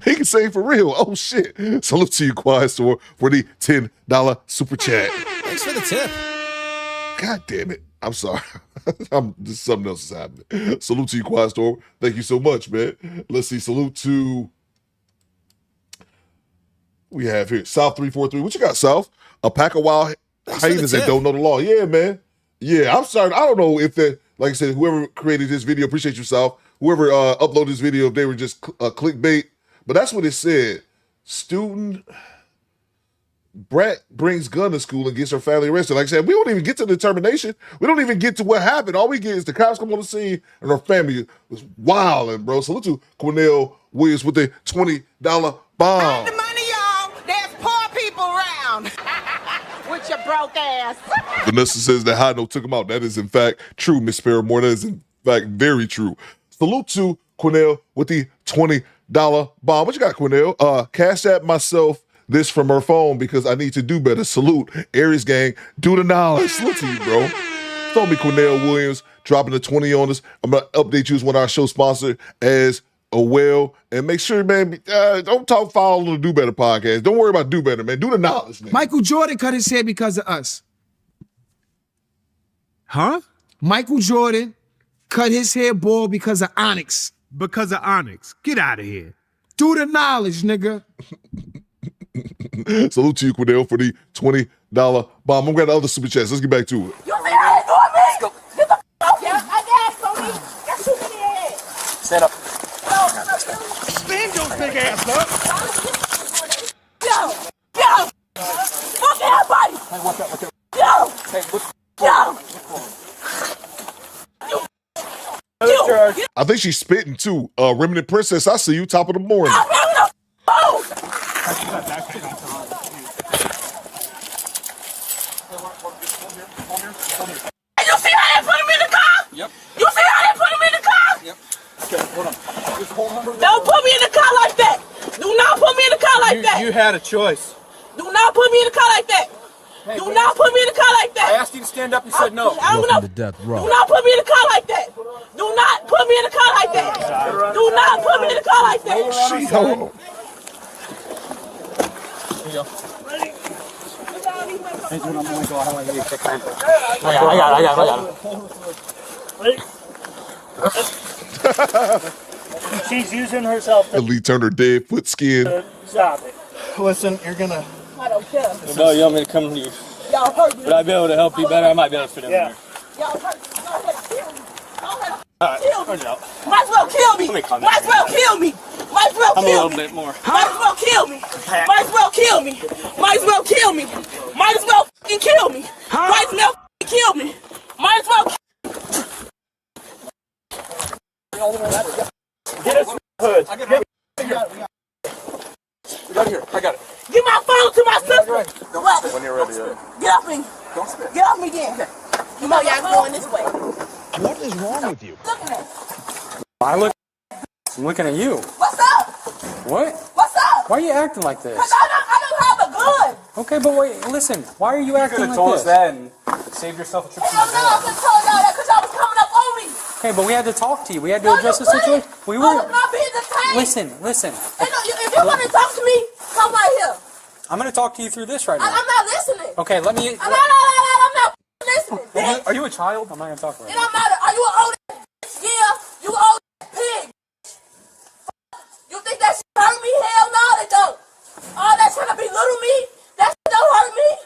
He can sing for real. Oh shit. Salute to you, Quiet Storm, for the $10 super chat. Thanks for the tip. God damn it. I'm sorry. Something else is happening. Salute to you, Quiet Storm. Thank you so much, man. Let's see. Salute to we have here South 343. What you got, South? A pack of wild hyenas that don't know the law. Yeah, man. Yeah, I'm sorry. I don't know if that, like I said, whoever created this video, appreciate you, South. Whoever uploaded this video, if they were just clickbait. But that's what it said. Student brat brings gun to school and gets her family arrested. Like I said, we don't even get to the determination. We don't even get to what happened. All we get is the cops come on the scene and her family was wilding, bro. Salute to Cornell Williams with the $20 bomb. The money, y'all. There's poor people around. With your broke ass. Vanessa says that High Note took him out. That is, in fact, true, Miss Paramore. That is, in fact, very true. Salute to Cornell with the $20 bomb. What you got, Cornell? Cash App myself this from her phone because I need to do better. Salute, Aries gang. Do the knowledge. Salute to you, bro. Told me Cornell Williams dropping the 20 on us. I'm going to update you as one of our show sponsors as well. And make sure, man, don't talk foul on the Do Better podcast. Don't worry about Do Better, man. Do the knowledge, man. Michael Jordan cut his hair because of us. Huh? Michael Jordan cut his hair bald because of Onyx. Because of Onyx. Get out of here. Do the knowledge, nigga. Salute to you, Cornell, for the $20 bomb. I'm going to grab the other super chats. Let's get back to it. You see how they doing me? Get the f*** off me. I gas on me. Got shooting in your head. Stand up. Stand your big ass up. Yo. Fuck everybody. Hey, watch out. Yo. Hey, Yo. I think she's spitting too. Remnant Princess, I see you top of the morning. You see how they put him in the car? Yep. You see how they put him in the car? Yep. Okay, hold on. Just hold on. Don't put me in the car like that. Do not put me in the car like that. You had a choice. Do not put me in the car like that. Hey, do not put me in the car like that. I asked you to stand up. You said no. Welcome to Death Row. Do not put me in the car like that. Do not put me in the car like that. Do not put me in the car like that. Here you go. Hey, dude, I'm gonna go. I don't want you to kick my I got it. She's using herself to Lee Turner dead foot skin. stop it. Listen, you're gonna. I don't care. No, you want me to come to you? Y'all hurt me. Would I be able to help you better? I might be able to fit in there. Y'all hurt me. Y'all had to kill me. Y'all had to Alright, kill me. turn it out. Might as well kill me. Let me calm Might as well kill me. Might as well I'm a kill little me. bit more. Might as well kill me. Might as well kill me. Might as well kill me. Might as well fucking kill me. Might as well fucking kill me. Might as well. Get us hood. I got here. I got it. Give my phone to my sister. What? When you're ready. Get off me. Get off me then. You know y'all going this way. What is wrong wrong with you? Looking at. I'm looking at you. What's up? What? What's up? Why are you acting like this? Cause I don't have a gun. Okay, but wait, listen. Why are you acting like this? You could have told us that and saved yourself a trip to the I could have told y'all that because y'all was coming up on me. Okay, but we had to talk to you. We had to address the situation. We were. I was not being detained. Listen. If you want to talk to me, come right here. I'm going to talk to you through this right now. I'm not listening. Okay, let me. I'm not listening. Are you a child? I'm not going to talk right It now. don't matter. Are you an old bitch? Yeah, you an old pig. You think that shit hurt me? Hell no, they don't. All that trying to belittle me, that shit don't hurt me.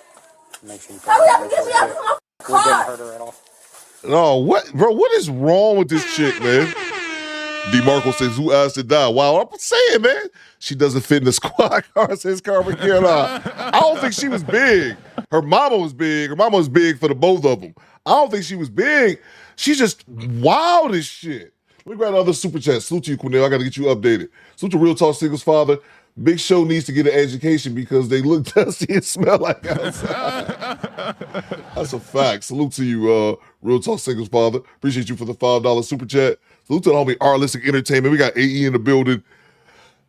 Make sure you Hurry up and get me out of my We didn't car. hurt her at all. No, what, bro? What is wrong with this chick, man? DeMarco says, "Who asked to die?" Wow, I'm saying, man, she doesn't fit in the squad car. Says Carmen Carolina. I don't think she was big. Her mama was big. Her mama was big for the both of them. I don't think she was big. She's just wild as shit. We got another super chat. Salute to you, Cornell. I got to get you updated. Salute to Real Talk Singles father. Big Show needs to get an education because they look dusty and smell like outside. That's a fact. Salute to you, Real Talk Singles father. Appreciate you for the $5 super chat. Salute to the homie Arlistic Entertainment. We got AE in the building.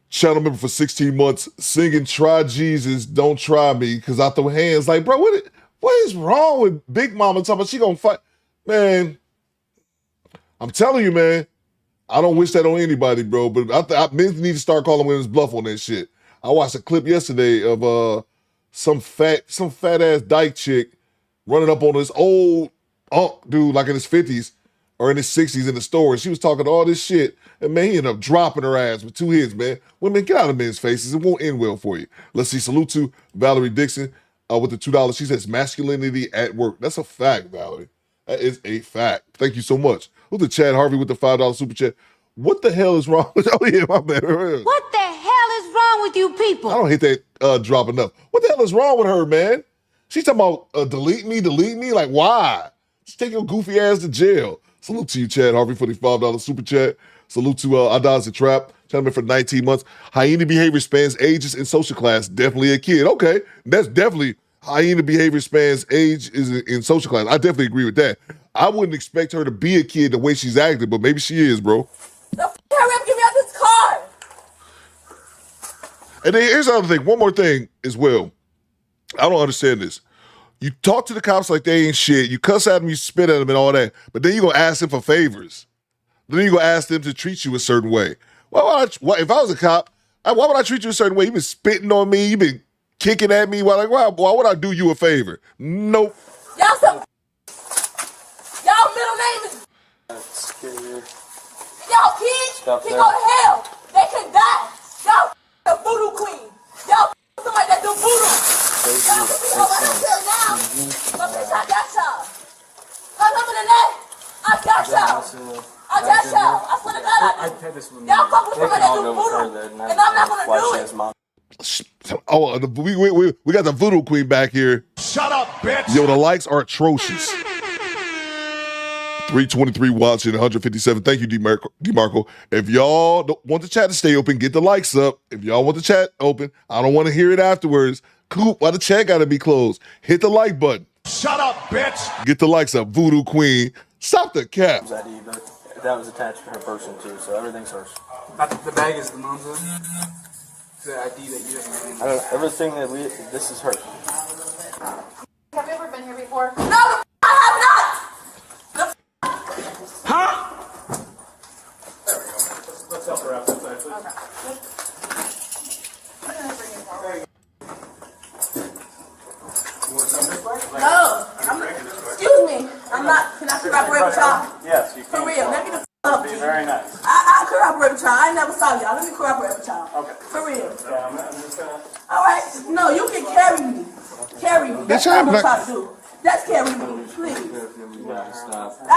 Channel member for 16 months singing "Try Jesus, Don't Try Me" because I throw hands like, bro, what is wrong with Big Mama talking about she gonna fight? Man, I'm telling you, man, I don't wish that on anybody, bro, but I men need to start calling women's bluff on that shit. I watched a clip yesterday of some fat ass dyke chick running up on this old dude like in his 50s or in his 60s in the store, and she was talking all this shit, and man, he ended up dropping her ass with 2 hits, man. Women, get out of men's faces. It won't end well for you. Let's see. Salute to Valerie Dixon with the $2. She says, "Masculinity at work." That's a fact, Valerie. That is a fact. Thank you so much. With the Chad Harvey with the $5 super chat. What the hell is wrong with? Oh yeah, my bad. What the hell is wrong with you people? I don't hit that drop enough. What the hell is wrong with her, man? She's talking about delete me. Like, why? Just take your goofy ass to jail. Salute to you, Chad Harvey, for the $5 super chat. Salute to Adaz the Trap, gentleman for 19 months. Hyena behavior spans ages and social class. Definitely a kid. Okay, that's definitely hyena behavior spans age is in social class. I definitely agree with that. I wouldn't expect her to be a kid the way she's acting, but maybe she is, bro. Hurry up, get me out this car. And then here's the other thing. One more thing as well. I don't understand this. You talk to the cops like they ain't shit. You cuss at them, you spit at them and all that. But then you're going to ask them for favors. Then you're going to ask them to treat you a certain way. If I was a cop, why would I treat you a certain way? You've been spitting on me. You've been kicking at me. Why would I do you a favor? Nope. Y'all middle name is... Y'all kids can go to hell. They can die. Y'all the voodoo queen. Y'all somebody that do voodoo. Y'all can be over until now. But bitch, I got y'all. Cause other than that, I got y'all. I swear to God, I do. Y'all fuck with somebody that do voodoo. And I'm not gonna do it. Oh, we got the voodoo queen back here. Shut up, bitch. Yo, the likes are atrocious. 323 watching, 157. Thank you, DeMarco. If y'all don't want the chat to stay open, get the likes up. If y'all want the chat open, I don't want to hear it afterwards. Coop, why the chat got to be closed? Hit the like button. Shut up, bitch. Get the likes up. Voodoo Queen. Stop the cap. That was attached to her person too, so everything's hers. The bag is the mom's one. The ID that you have. Everything that this is hers. Have you ever been here before? No, I have not. Huh? Let's help her out. No, excuse me. I'm not. Can I cooperate with y'all? Yes, you can. For real. Let me the up. Be very nice. I cooperate with y'all. I never saw y'all. Let me cooperate with y'all. Okay. For real. Yeah, I'm just gonna. All right. No, you can carry me. Carry me. That's what I'm trying to do. Just carry me, please. I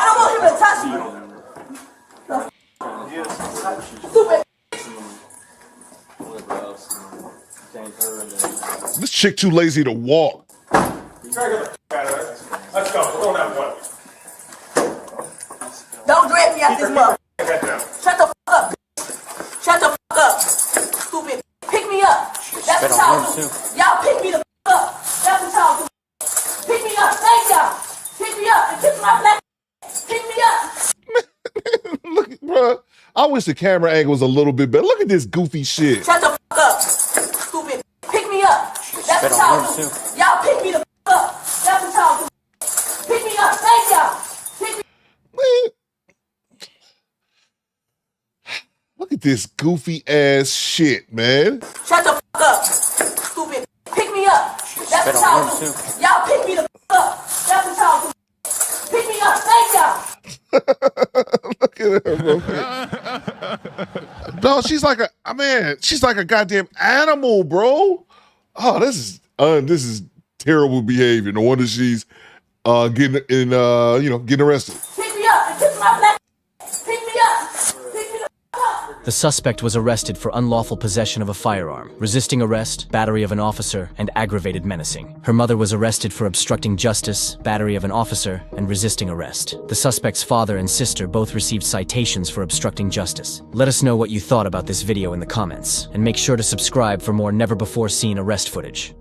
don't want him to touch me. Stupid. This chick too lazy to walk. Let's go. We're going that way. Don't drag me out this mug. Shut the fuck up. Shut the fuck up. Stupid. Pick me up. That's what y'all do. Y'all pick me the fuck up. That's what y'all do. Pick me up. Thank y'all. Pick me up and kiss my black. Pick me up. bruh. I wish the camera angle was a little bit better. Look at this goofy shit. Shut the fuck up, stupid. Pick me up. That's what y'all do. Y'all pick me the fuck up. That's what y'all do. Pick me up. Thank y'all. Pick me. Man. Look at this goofy ass shit, man. Shut the fuck up, stupid. Pick me up. That's what y'all do. Y'all pick me the fuck up. That's what y'all do. Pick me up. Thank y'all. Look at her, bro. No, she's like a goddamn animal, bro. Oh, this is terrible behavior. No wonder she's getting arrested. Pick me up and kiss my black. Pick me up. Pick me the fuck up. The suspect was arrested for unlawful possession of a firearm, resisting arrest, battery of an officer, and aggravated menacing. Her mother was arrested for obstructing justice, battery of an officer, and resisting arrest. The suspect's father and sister both received citations for obstructing justice. Let us know what you thought about this video in the comments, and make sure to subscribe for more never-before-seen arrest footage.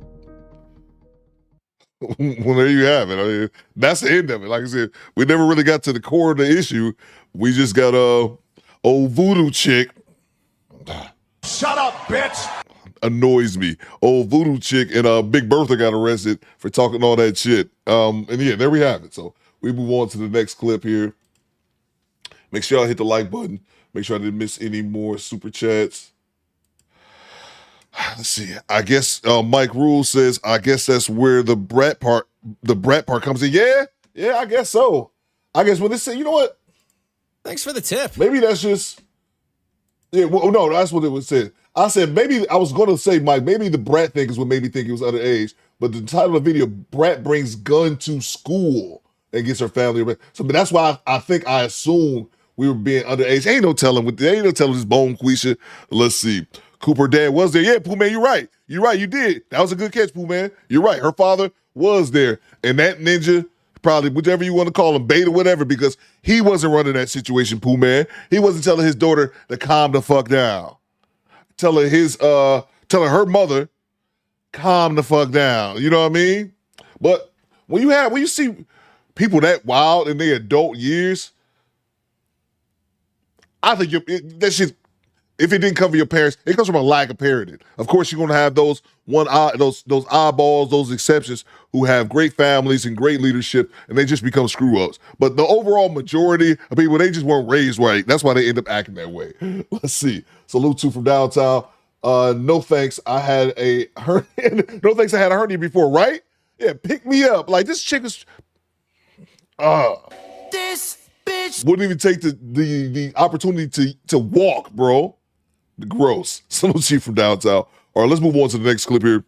Well, there you have it. I mean, that's the end of it. Like I said, we never really got to the core of the issue. We just got old voodoo chick. Shut up, bitch. Annoys me. Old voodoo chick and Big Bertha got arrested for talking all that shit. And yeah, there we have it. So we move on to the next clip here. Make sure y'all hit the like button. Make sure I didn't miss any more super chats. Let's see. I guess Mike Rule says, I guess that's where the brat part comes in. Yeah, I guess so. I guess when they say, you know what? Thanks for the tip. Maybe that's just, yeah, well, no, that's what it was said. I said, maybe, I was going to say, Mike, maybe the brat thing is what made me think he was underage, but the title of the video, Brat Brings Gun to School and Gets Her Family arrested. So, but that's why I assumed we were being underage. Ain't no telling this bone Quisha. Let's see. Cooper dad was there. Yeah, Pooh Man, you're right. You're right, you did. That was a good catch, Pooh Man. You're right. Her father was there. And that ninja, probably whichever you want to call him, beta, whatever, because he wasn't running that situation, Pooh Man. He wasn't telling his daughter to calm the fuck down. Telling her mother, calm the fuck down. You know what I mean? But when you see people that wild in their adult years, I think that shit, if it didn't come from your parents, it comes from a lack of parenting. Of course, you're gonna have those eyeballs, those exceptions who have great families and great leadership, and they just become screw-ups. But the overall majority of people, they just weren't raised right. That's why they end up acting that way. Let's see. Salute to from downtown. No thanks. I had a hernia. No thanks. I had a hernia before, right? Yeah, pick me up. Like this chick is. This bitch wouldn't even take the opportunity to walk, bro. Gross. Salute to you from downtown. All right, let's move on to the next clip here.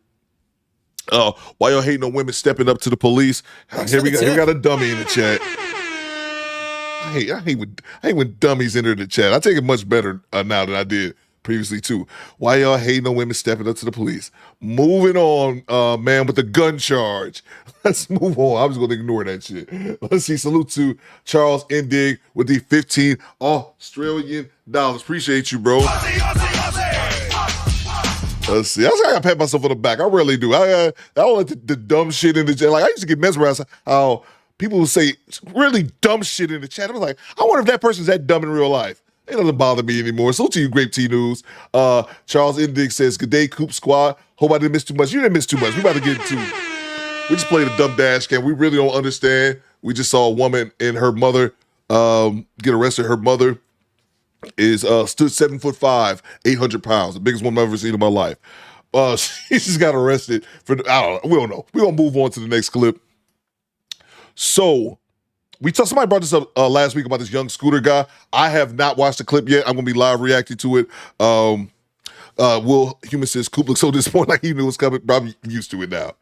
Why y'all hating on women stepping up to the police? Here we got a dummy in the chat. I hate when dummies enter the chat. I take it much better now than I did previously too. Why y'all hating on women stepping up to the police? Moving on, man, with the gun charge. Let's move on. I'm just gonna ignore that shit. Let's see. Salute to Charles Indig with the 15 Australian dollars. Appreciate you, bro. Let's see. I gotta pat myself on the back. I really do. I don't let the dumb shit in the chat. Like I used to get mesmerized how people would say really dumb shit in the chat. I was like, I wonder if that person's that dumb in real life. It doesn't bother me anymore. So to you, Grape Tea News. Charles Indig says, good day, Coop Squad. Hope I didn't miss too much. You didn't miss too much. We about to get into. We just played a dumb dash cam. We really don't understand. We just saw a woman and her mother get arrested. Her mother is stood 7'5", 800 pounds, the biggest woman I've ever seen in my life. She just got arrested for, I don't know. We don't know. We're going to move on to the next clip. So, somebody brought this up last week about this young scooter guy. I have not watched the clip yet. I'm going to be live reacting to it. Will Human says, Coop looks so disappointed like he knew it was coming. Probably used to it now.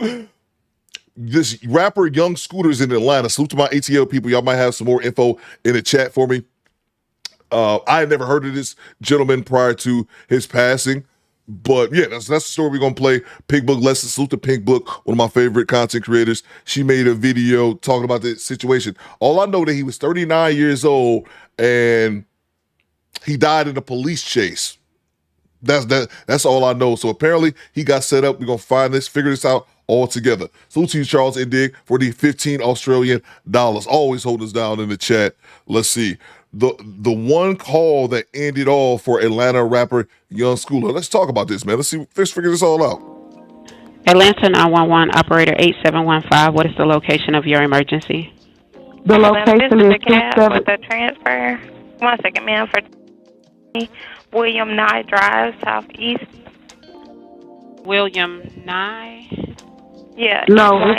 This rapper Young Scooter's in Atlanta. Salute to my ATL people. Y'all might have some more info in the chat for me. I had never heard of this gentleman prior to his passing. But yeah, that's the story we're going to play. Pink Book Lesson. Salute to Pink Book, one of my favorite content creators. She made a video talking about the situation. All I know that he was 39 years old and he died in a police chase. That's all I know. So apparently he got set up. We're gonna figure this out all together. Salute to you, Charles Indig, for the 15 Australian dollars. Always hold us down in the chat. Let's see. The one call that ended all for Atlanta rapper Young Schooler. Let's talk about this, man. Let's figure this all out. Atlanta 911 operator 8715. What is the location of your emergency? The location is the cab with the transfer. 1 second, ma'am. For William Nye Drive, Southeast. William Nye. Yeah. No,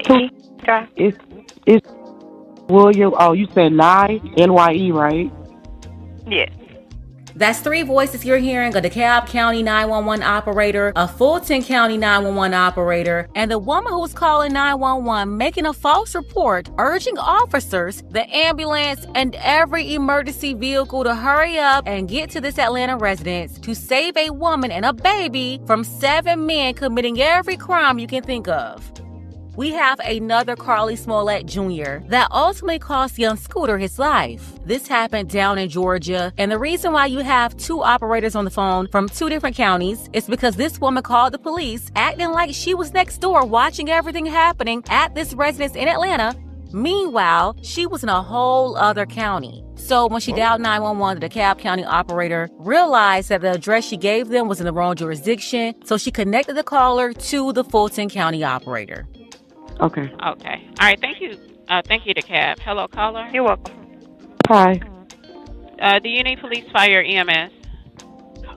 it's William. Oh, you said Nye, NYE, right? Yes. That's 3 voices you're hearing: a DeKalb County 911 operator, a Fulton County 911 operator, and the woman who was calling 911 making a false report, urging officers, the ambulance, and every emergency vehicle to hurry up and get to this Atlanta residence to save a woman and a baby from 7 men committing every crime you can think of. We have another Carly Smollett Jr. that ultimately cost young Scooter his life. This happened down in Georgia, and the reason why you have 2 operators on the phone from 2 different counties is because this woman called the police acting like she was next door watching everything happening at this residence in Atlanta. Meanwhile, she was in a whole other county. So when she dialed 911, the DeKalb County operator realized that the address she gave them was in the wrong jurisdiction, so she connected the caller to the Fulton County operator. Okay. Okay. All right. Thank you. Thank you, DeKalb. Hello, caller. You're welcome. Hi. Do you need police, fire, EMS?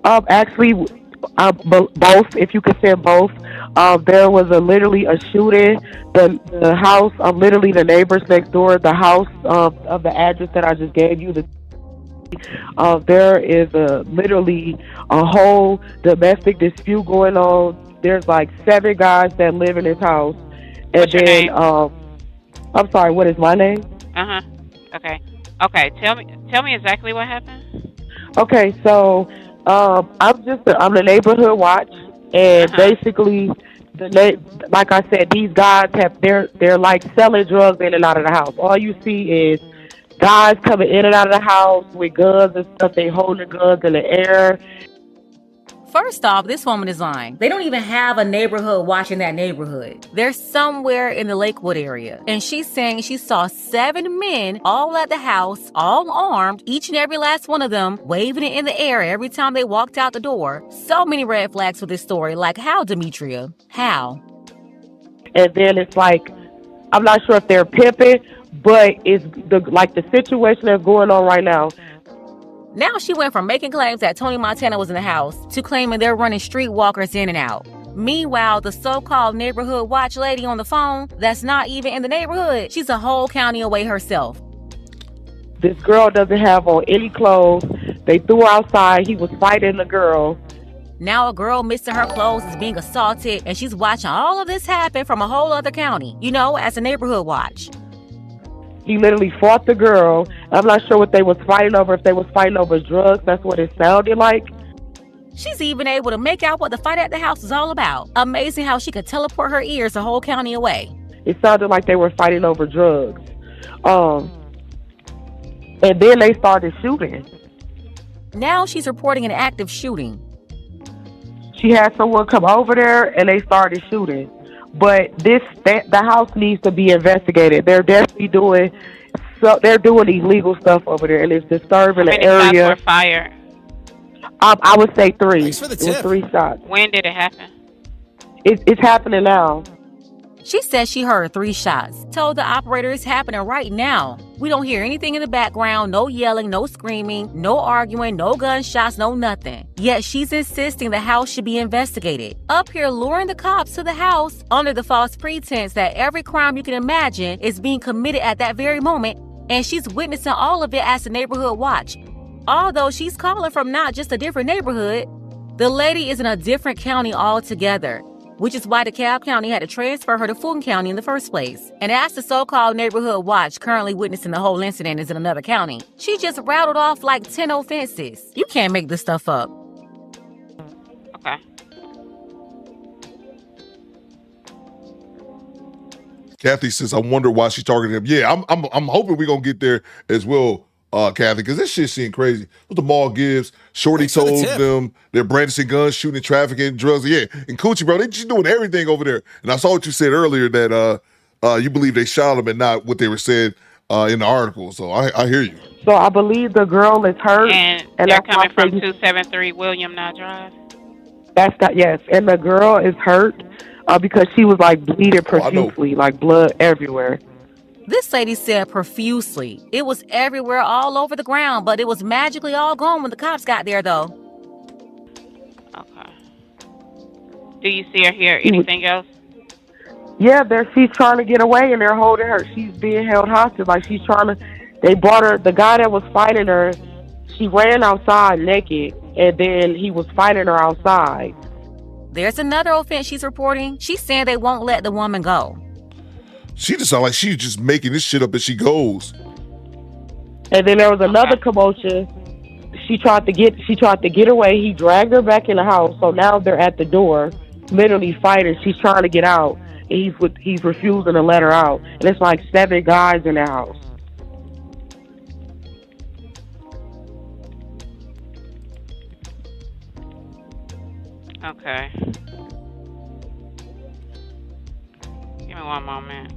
Actually, both. If you could say both. There was literally a shooting. The house, literally the neighbors next door, the house of the address that I just gave you. There is literally a whole domestic dispute going on. There's like 7 guys that live in this house. What's your name? I'm sorry, what is my name? Okay. Okay. Tell me exactly what happened. Okay, so I'm the neighborhood watch, and basically, like I said, these guys they're like selling drugs in and out of the house. All you see is guys coming in and out of the house with guns and stuff. They holding guns in the air. First off, this woman is lying. They don't even have a neighborhood watch in that neighborhood. They're somewhere in the Lakewood area. And she's saying she saw 7 men all at the house, all armed, each and every last one of them waving it in the air every time they walked out the door. So many red flags for this story. Like, how, Demetria? How? And then it's like, I'm not sure if they're pimping, but it's the situation that's going on right now. Now she went from making claims that Tony Montana was in the house to claiming they're running streetwalkers in and out. Meanwhile, the so-called neighborhood watch lady on the phone that's not even in the neighborhood, she's a whole county away herself. This girl doesn't have on any clothes. They threw her outside. He was fighting the girl. Now a girl missing her clothes is being assaulted, and she's watching all of this happen from a whole other county, as a neighborhood watch. He literally fought the girl. I'm not sure what they was fighting over, if they was fighting over drugs. That's what it sounded like. She's even able to make out what the fight at the house is all about. Amazing how she could teleport her ears a whole county away. It sounded like they were fighting over drugs. And then they started shooting. Now she's reporting an active shooting. She had someone come over there and they started shooting. But the house needs to be investigated. They're definitely doing illegal stuff over there, and it's disturbing the area. How many shots were fired? I would say 3. Thanks for the tip. It was 3 shots. When did it happen? It's happening now. She says she heard 3 shots. Told the operator it's happening right now. We don't hear anything in the background, no yelling, no screaming, no arguing, no gunshots, no nothing. Yet she's insisting the house should be investigated. Up here luring the cops to the house under the false pretense that every crime you can imagine is being committed at that very moment, and she's witnessing all of it as a neighborhood watch. Although she's calling from not just a different neighborhood, the lady is in a different county altogether, which is why DeKalb County had to transfer her to Fulton County in the first place. And as the so-called neighborhood watch currently witnessing the whole incident is in another county, she just rattled off like 10 offenses. You can't make this stuff up. Okay. Kathy says, I wonder why she targeted him. Yeah, I'm hoping we're gonna get there as well. Kathy, because this shit seemed crazy. What the mall gives, Shorty told them they're brandishing guns, shooting, trafficking, drugs. Yeah, and Coochie, bro, they just doing everything over there. And I saw what you said earlier that you believe they shot him and not what they were saying in the article. So I hear you. So I believe the girl is hurt. And they're that's coming why I from say- 273 William Knott Drive. Yes. And the girl is hurt because she was like bleeding profusely, like blood everywhere. This lady said profusely. It was everywhere, all over the ground, but it was magically all gone when the cops got there, though. Okay. Do you see or hear anything else? Yeah, she's trying to get away and they're holding her. She's being held hostage. Like she's trying to. They brought her. The guy that was fighting her, she ran outside naked, and then he was fighting her outside. There's another offense she's reporting. She's saying they won't let the woman go. She just sound like she's just making this shit up as she goes. And then there was another commotion. She tried to get away. He dragged her back in the house. So now they're at the door, literally fighting. She's trying to get out, and he's refusing to let her out. And it's like 7 guys in the house. Okay. Give me one moment.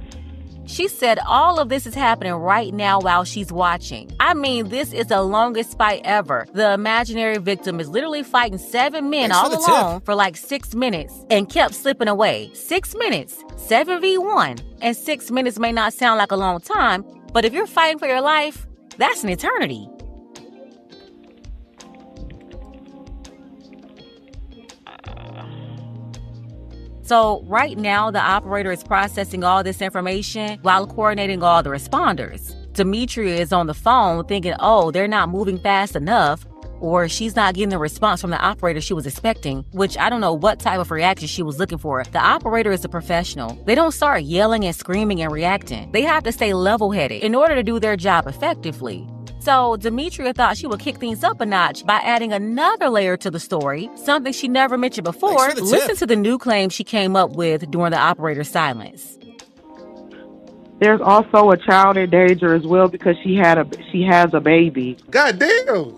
She said all of this is happening right now while she's watching. I mean, this is the longest fight ever. The imaginary victim is literally fighting 7 men all alone for like 6 minutes and kept slipping away. 6 minutes, 7v1. And 6 minutes may not sound like a long time, but if you're fighting for your life, that's an eternity. So right now, the operator is processing all this information while coordinating all the responders. Demetria is on the phone thinking, oh, they're not moving fast enough, or she's not getting the response from the operator she was expecting, which I don't know what type of reaction she was looking for. The operator is a professional. They don't start yelling and screaming and reacting. They have to stay level-headed in order to do their job effectively. So Demetria thought she would kick things up a notch by adding another layer to the story, something she never mentioned before. Listen to the new claim she came up with during the operator's silence. There's also a child in danger as well because she has a baby. God damn.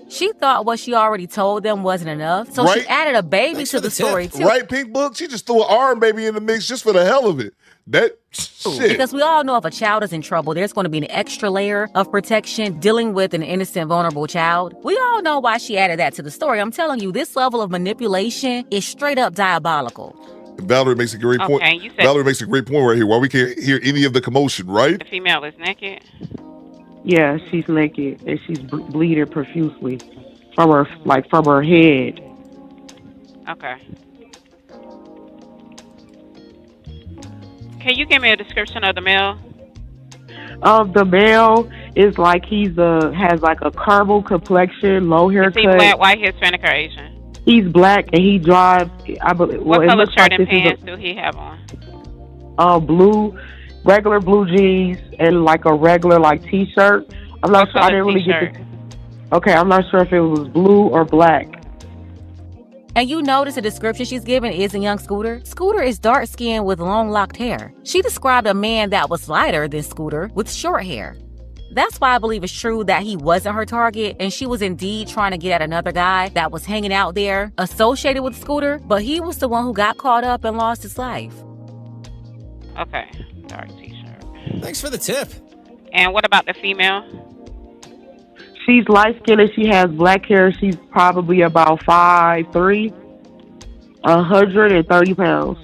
She thought what she already told them wasn't enough, so she added a baby to the story too. Right, Pink Book? She just threw an arm baby in the mix just for the hell of it. That shit. Because we all know if a child is in trouble, there's going to be an extra layer of protection dealing with an innocent, vulnerable child. We all know why she added that to the story. I'm telling you, this level of manipulation is straight up diabolical. Valerie makes a great point. You said Valerie makes a great point right here. Why we can't hear any of the commotion, right? the female is naked. Yeah, she's naked and she's bleeding profusely from her head. Okay. Can you give me a description of the male? The male is like has like a caramel complexion, low haircut. Is he black, white, Hispanic, or Asian? He's black and he drives. I believe. What color looks shirt like and this pants do he have on? Regular blue jeans and like a regular t-shirt. I'm not sure. I didn't really get the. Okay, I'm not sure if it was blue or black. And you notice the description she's given isn't young Scooter. Scooter is dark-skinned with long locked hair. She described a man that was lighter than Scooter with short hair. That's why I believe it's true that he wasn't her target and she was indeed trying to get at another guy that was hanging out there associated with Scooter, but he was the one who got caught up and lost his life. Okay, dark t-shirt. Thanks for the tip. And what about the female? She's light-skinned and she has black hair. She's probably about 5'3", 130 pounds.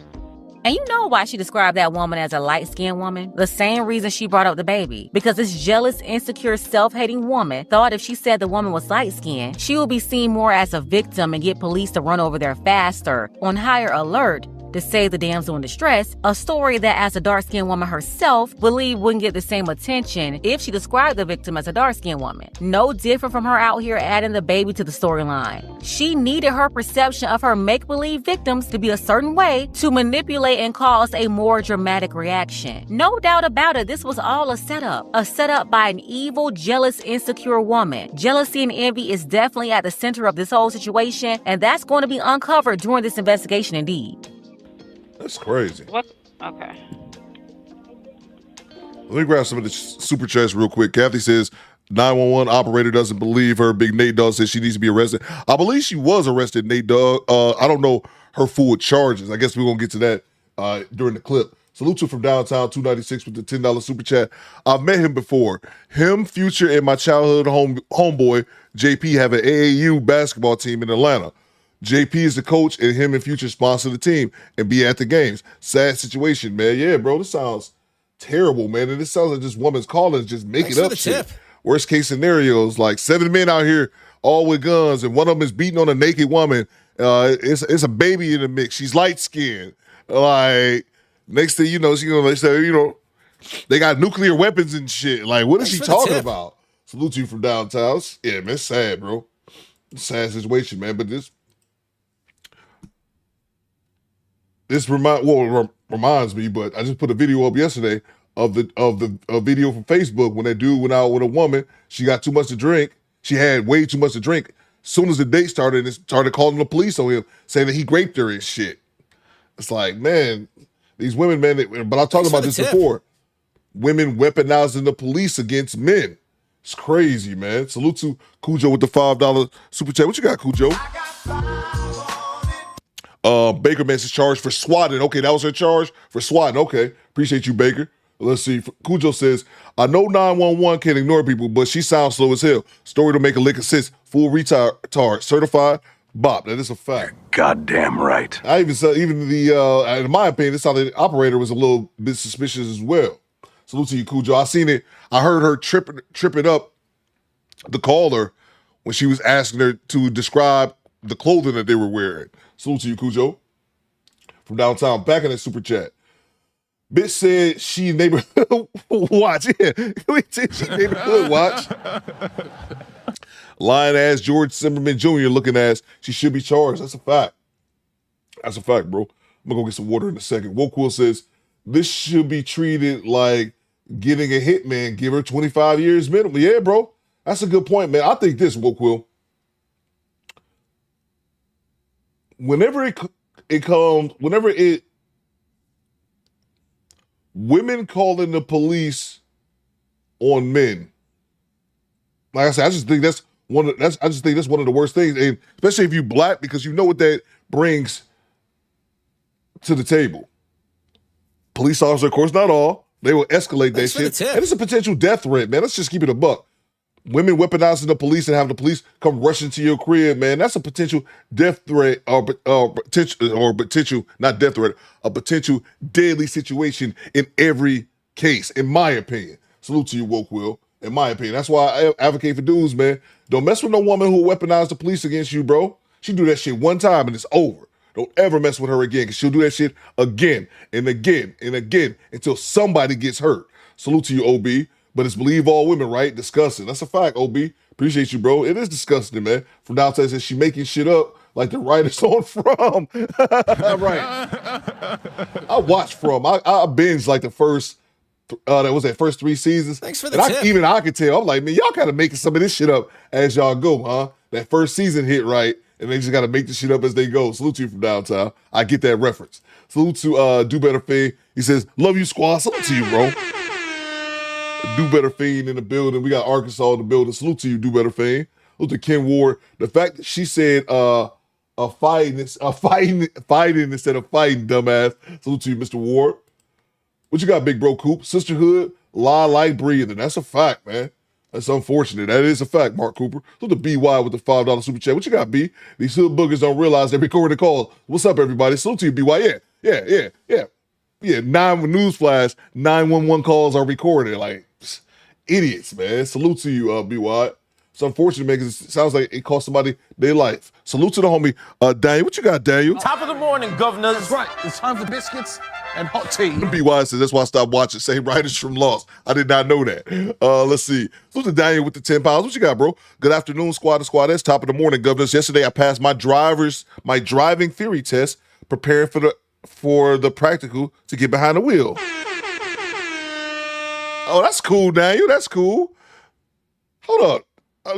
And you know why she described that woman as a light-skinned woman? The same reason she brought up the baby. Because this jealous, insecure, self-hating woman thought if she said the woman was light-skinned, she would be seen more as a victim and get police to run over there faster, on higher alert, to save the damsel in distress, a story that as a dark-skinned woman herself believed wouldn't get the same attention if she described the victim as a dark-skinned woman. No different from her out here adding the baby to the storyline. She needed her perception of her make-believe victims to be a certain way to manipulate and cause a more dramatic reaction. No doubt about it, this was all a setup by an evil, jealous, insecure woman. Jealousy and envy is definitely at the center of this whole situation, and that's going to be uncovered during this investigation indeed. That's crazy. What? Okay. Let me grab some of the super chats real quick. Kathy says, 911 operator doesn't believe her. Big Nate Dogg says she needs to be arrested. I believe she was arrested, Nate Dogg. I don't know her full charges. I guess we're going to get to that during the clip. Salute to from downtown, 296 with the $10 super chat. I've met him before. Him, Future, and my childhood homeboy, JP, have an AAU basketball team in Atlanta. JP is the coach, and him and Future sponsor the team and be at the games. Sad situation, man. Yeah, bro, this sounds terrible, man. And this sounds like this woman's calling, just making up shit. Worst case scenarios, like 7 men out here, all with guns, and one of them is beating on a naked woman. It's a baby in the mix. She's light skinned. Like, next thing you know, they say, they got nuclear weapons and shit. Like, what is she talking about? Salute to you from downtown. Yeah, man, it's sad, bro. Sad situation, man. But this reminds me, but I just put a video up yesterday of the video from Facebook when that dude went out with a woman. She got too much to drink. She had way too much to drink. As soon as the date started, it started calling the police on him, saying that he raped her and shit. It's like, man, these women, man. But I talked about this before. Women weaponizing the police against men. It's crazy, man. Salute to Cujo with the $5 super chat. What you got, Cujo? Baker Man is charged for swatting. Okay, that was her charge for swatting. Okay, appreciate you, Baker. Let's see. Cujo says, I know 911 can't ignore people, but she sounds slow as hell. Story don't make a lick of sense. Full retard. Certified bop. That is a fact. Goddamn right. I even said, in my opinion, this sounded the operator was a little bit suspicious as well. Salute to you, Cujo. I seen it. I heard her tripping up the caller when she was asking her to describe the clothing that they were wearing. Salute to you, Cujo. From downtown, back in that super chat. Bitch said she neighborhood watch. Yeah, she neighborhood watch. Lying ass George Zimmerman Jr. looking ass. She should be charged. That's a fact. That's a fact, bro. I'm gonna go get some water in a second. Wokewill says this should be treated like getting a hitman. Give her 25 years minimum. Yeah, bro. That's a good point, man. I think this, Wokewill. Whenever women calling the police on men, like I said, I just think that's one of the worst things, and especially if you black, because you know what that brings to the table. Police officers, of course, not all. They will escalate that shit, and it's a potential death threat, man. Let's just keep it a buck. Women weaponizing the police and having the police come rushing to your crib, man, that's a potential death threat or potential, not death threat, a potential deadly situation in every case, in my opinion. Salute to you, Wokewill, in my opinion. That's why I advocate for dudes, man. Don't mess with no woman who will weaponize the police against you, bro. She do that shit one time and it's over. Don't ever mess with her again, because she'll do that shit again and again and again until somebody gets hurt. Salute to you, OB. But it's believe all women, right? Disgusting. That's a fact, OB. Appreciate you, bro. It is disgusting, man. From downtown, says she making shit up like the writers on From. Right. I watched From. I binged like the first, first 3 seasons. Thanks for the tip. Even I could tell. I'm like, man, y'all kind of making some of this shit up as y'all go, huh? That first season hit right, and they just got to make the shit up as they go. Salute to you from downtown. I get that reference. Salute to Do Better Fame. He says, love you, squad. Salute to you, bro. Do Better Fiend in the building. We got Arkansas in the building. Salute to you, Do Better Fiend. Salute to Ken Ward. The fact that she said fighting instead of fighting, dumbass. Salute to you, Mr. Ward. What you got, big bro Coop? Sisterhood, lie like breathing. That's a fact, man. That's unfortunate. That is a fact, Mark Cooper. Salute to BY with the $5 super chat. What you got, B? These hood boogers don't realize they're recording the calls. What's up, everybody? Salute to you, BY. Yeah. Newsflash, 911 calls are recorded. Like, idiots, man. Salute to you, BY. It's unfortunate, man, because it sounds like it cost somebody their life. Salute to the homie, Daniel. What you got, Daniel? Top of the morning, governor. That's right. It's time for biscuits and hot tea. BY says, that's why I stopped watching. Same writers from Lost. I did not know that. Let's see. Salute to Daniel with the 10 pounds. What you got, bro? Good afternoon, squad and squad. That's top of the morning, governors. Yesterday, I passed my driving theory test, preparing for the practical to get behind the wheel. Oh, that's cool, Daniel. That's cool. Hold up. I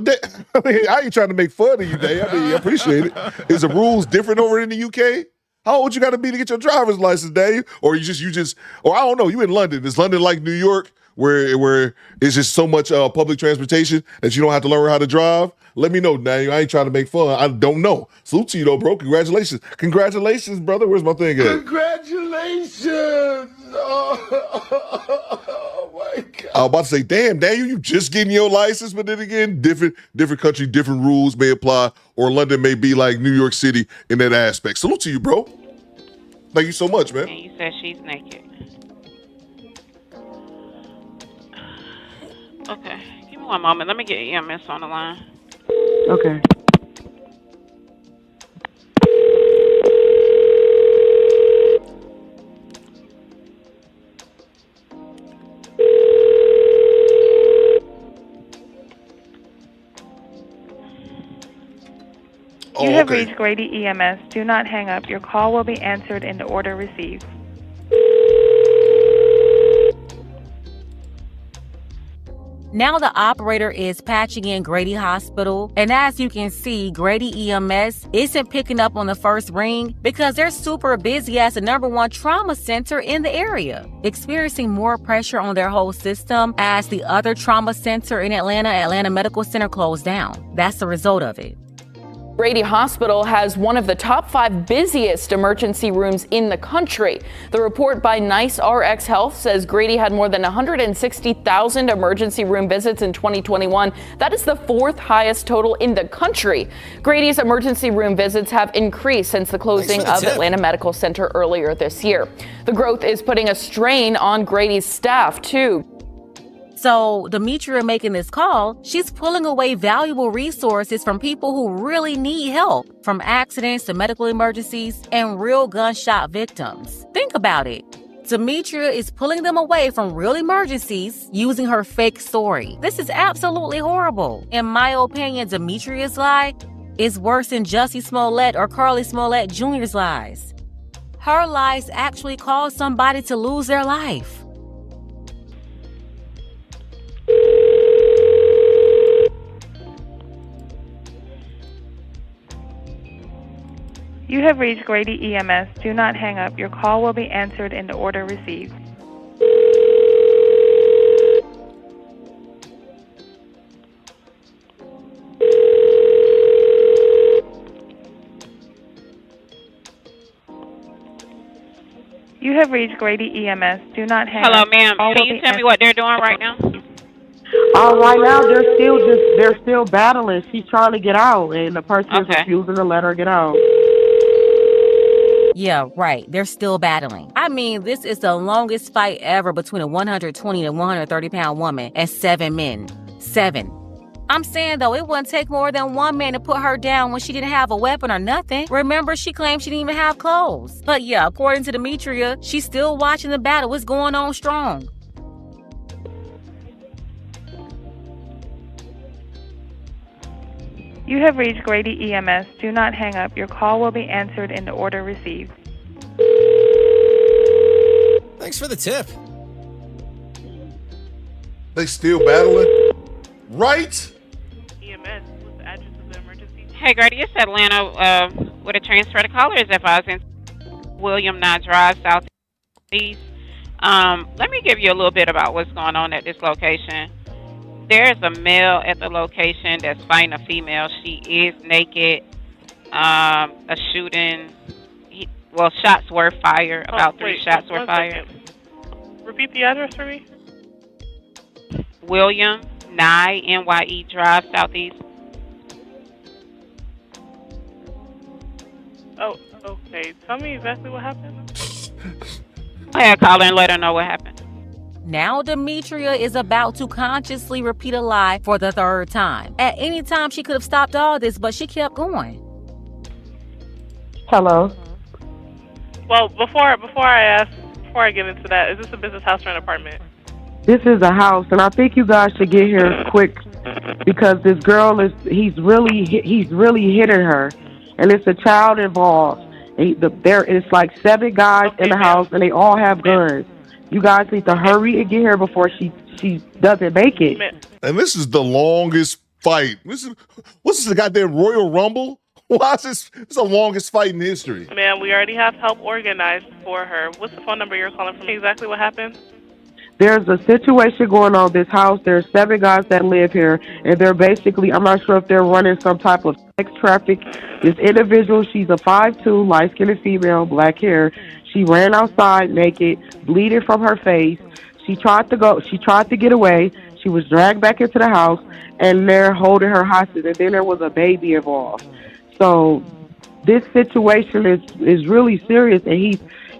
ain't trying to make fun of you, Daniel. I appreciate it. Is the rules different over in the UK? How old you got to be to get your driver's license, Daniel? Or you just, or I don't know. You in London? Is London like New York, where it's just so much public transportation that you don't have to learn how to drive, let me know, Daniel. I ain't trying to make fun. I don't know. Salute to you, though, bro. Congratulations. Congratulations, brother. Where's my thing at? Congratulations! Oh my God! I was about to say, damn, Daniel, you just getting your license, but then again, different country, different rules may apply, or London may be like New York City in that aspect. Salute to you, bro. Thank you so much, man. And you said she's naked. Okay, give me one moment. Let me get EMS on the line. Okay. You have reached Grady EMS. Do not hang up. Your call will be answered in the order received. Now the operator is patching in Grady Hospital, and as you can see, Grady EMS isn't picking up on the first ring because they're super busy as the #1 trauma center in the area, experiencing more pressure on their whole system as the other trauma center in Atlanta Medical Center, closed down. That's the result of it. Grady Hospital has one of the top 5 busiest emergency rooms in the country. The report by Nice RX Health says Grady had more than 160,000 emergency room visits in 2021. That is the 4th highest total in the country. Grady's emergency room visits have increased since the closing of Atlanta Medical Center earlier this year. The growth is putting a strain on Grady's staff, too. So Demetria making this call, she's pulling away valuable resources from people who really need help, from accidents to medical emergencies and real gunshot victims. Think about it. Demetria is pulling them away from real emergencies using her fake story. This is absolutely horrible. In my opinion, Demetria's lie is worse than Jussie Smollett or Carly Smollett Jr.'s lies. Her lies actually cause somebody to lose their life. You have reached Grady EMS. Do not hang up. Your call will be answered in the order received. You have reached Grady EMS. Do not hang Hello, up. ma'am. Can you tell me what they're doing right now? Right now they're still battling. She's trying to get out, and the person is refusing to let her get out. Yeah, right. They're still battling. I mean, this is the longest fight ever between a 120 to 130-pound woman and 7 men. 7. I'm saying, though, it wouldn't take more than 1 man to put her down when she didn't have a weapon or nothing. Remember, she claimed she didn't even have clothes. But yeah, according to Demetria, she's still watching the battle. It's going on strong. You have reached Grady EMS. Do not hang up. Your call will be answered in the order received. Thanks for the tip. They still battling? Right? EMS, what's the address of the emergency? Hey, Grady, it's Atlanta with a transfer. The caller is advising William Nye Drive, Southeast. Let me give you a little bit about what's going on at this location. There's a male at the location that's fighting a female. She is naked. A shooting. Shots were fired. About 3 shots were fired. Repeat the address for me. William Nye, NYE Drive, Southeast. Oh, okay. Tell me exactly what happened. I had to call her and let her know what happened. Now Demetria is about to consciously repeat a lie for the 3rd time. At any time, she could have stopped all this, but she kept going. Hello. Well, before I get into that, is this a business house or an apartment? This is a house, and I think you guys should get here quick because this girl he's really hitting her, and it's a child involved. It's like 7 guys in the house, and they all have guns. You guys need to hurry and get here before she doesn't make it. And this is the longest fight. What's this, the goddamn Royal Rumble? Why is this? It's the longest fight in history. Ma'am, we already have help organized for her. What's the phone number you're calling from? Exactly what happened? There's a situation going on in this house. There's 7 guys that live here, and they're basically, I'm not sure if they're running some type of sex traffic. This individual, she's a 5'2", light-skinned female, black hair. She ran outside naked, bleeding from her face. She tried to get away. She was dragged back into the house, and they're holding her hostage, and then there was a baby involved. So this situation is really serious, and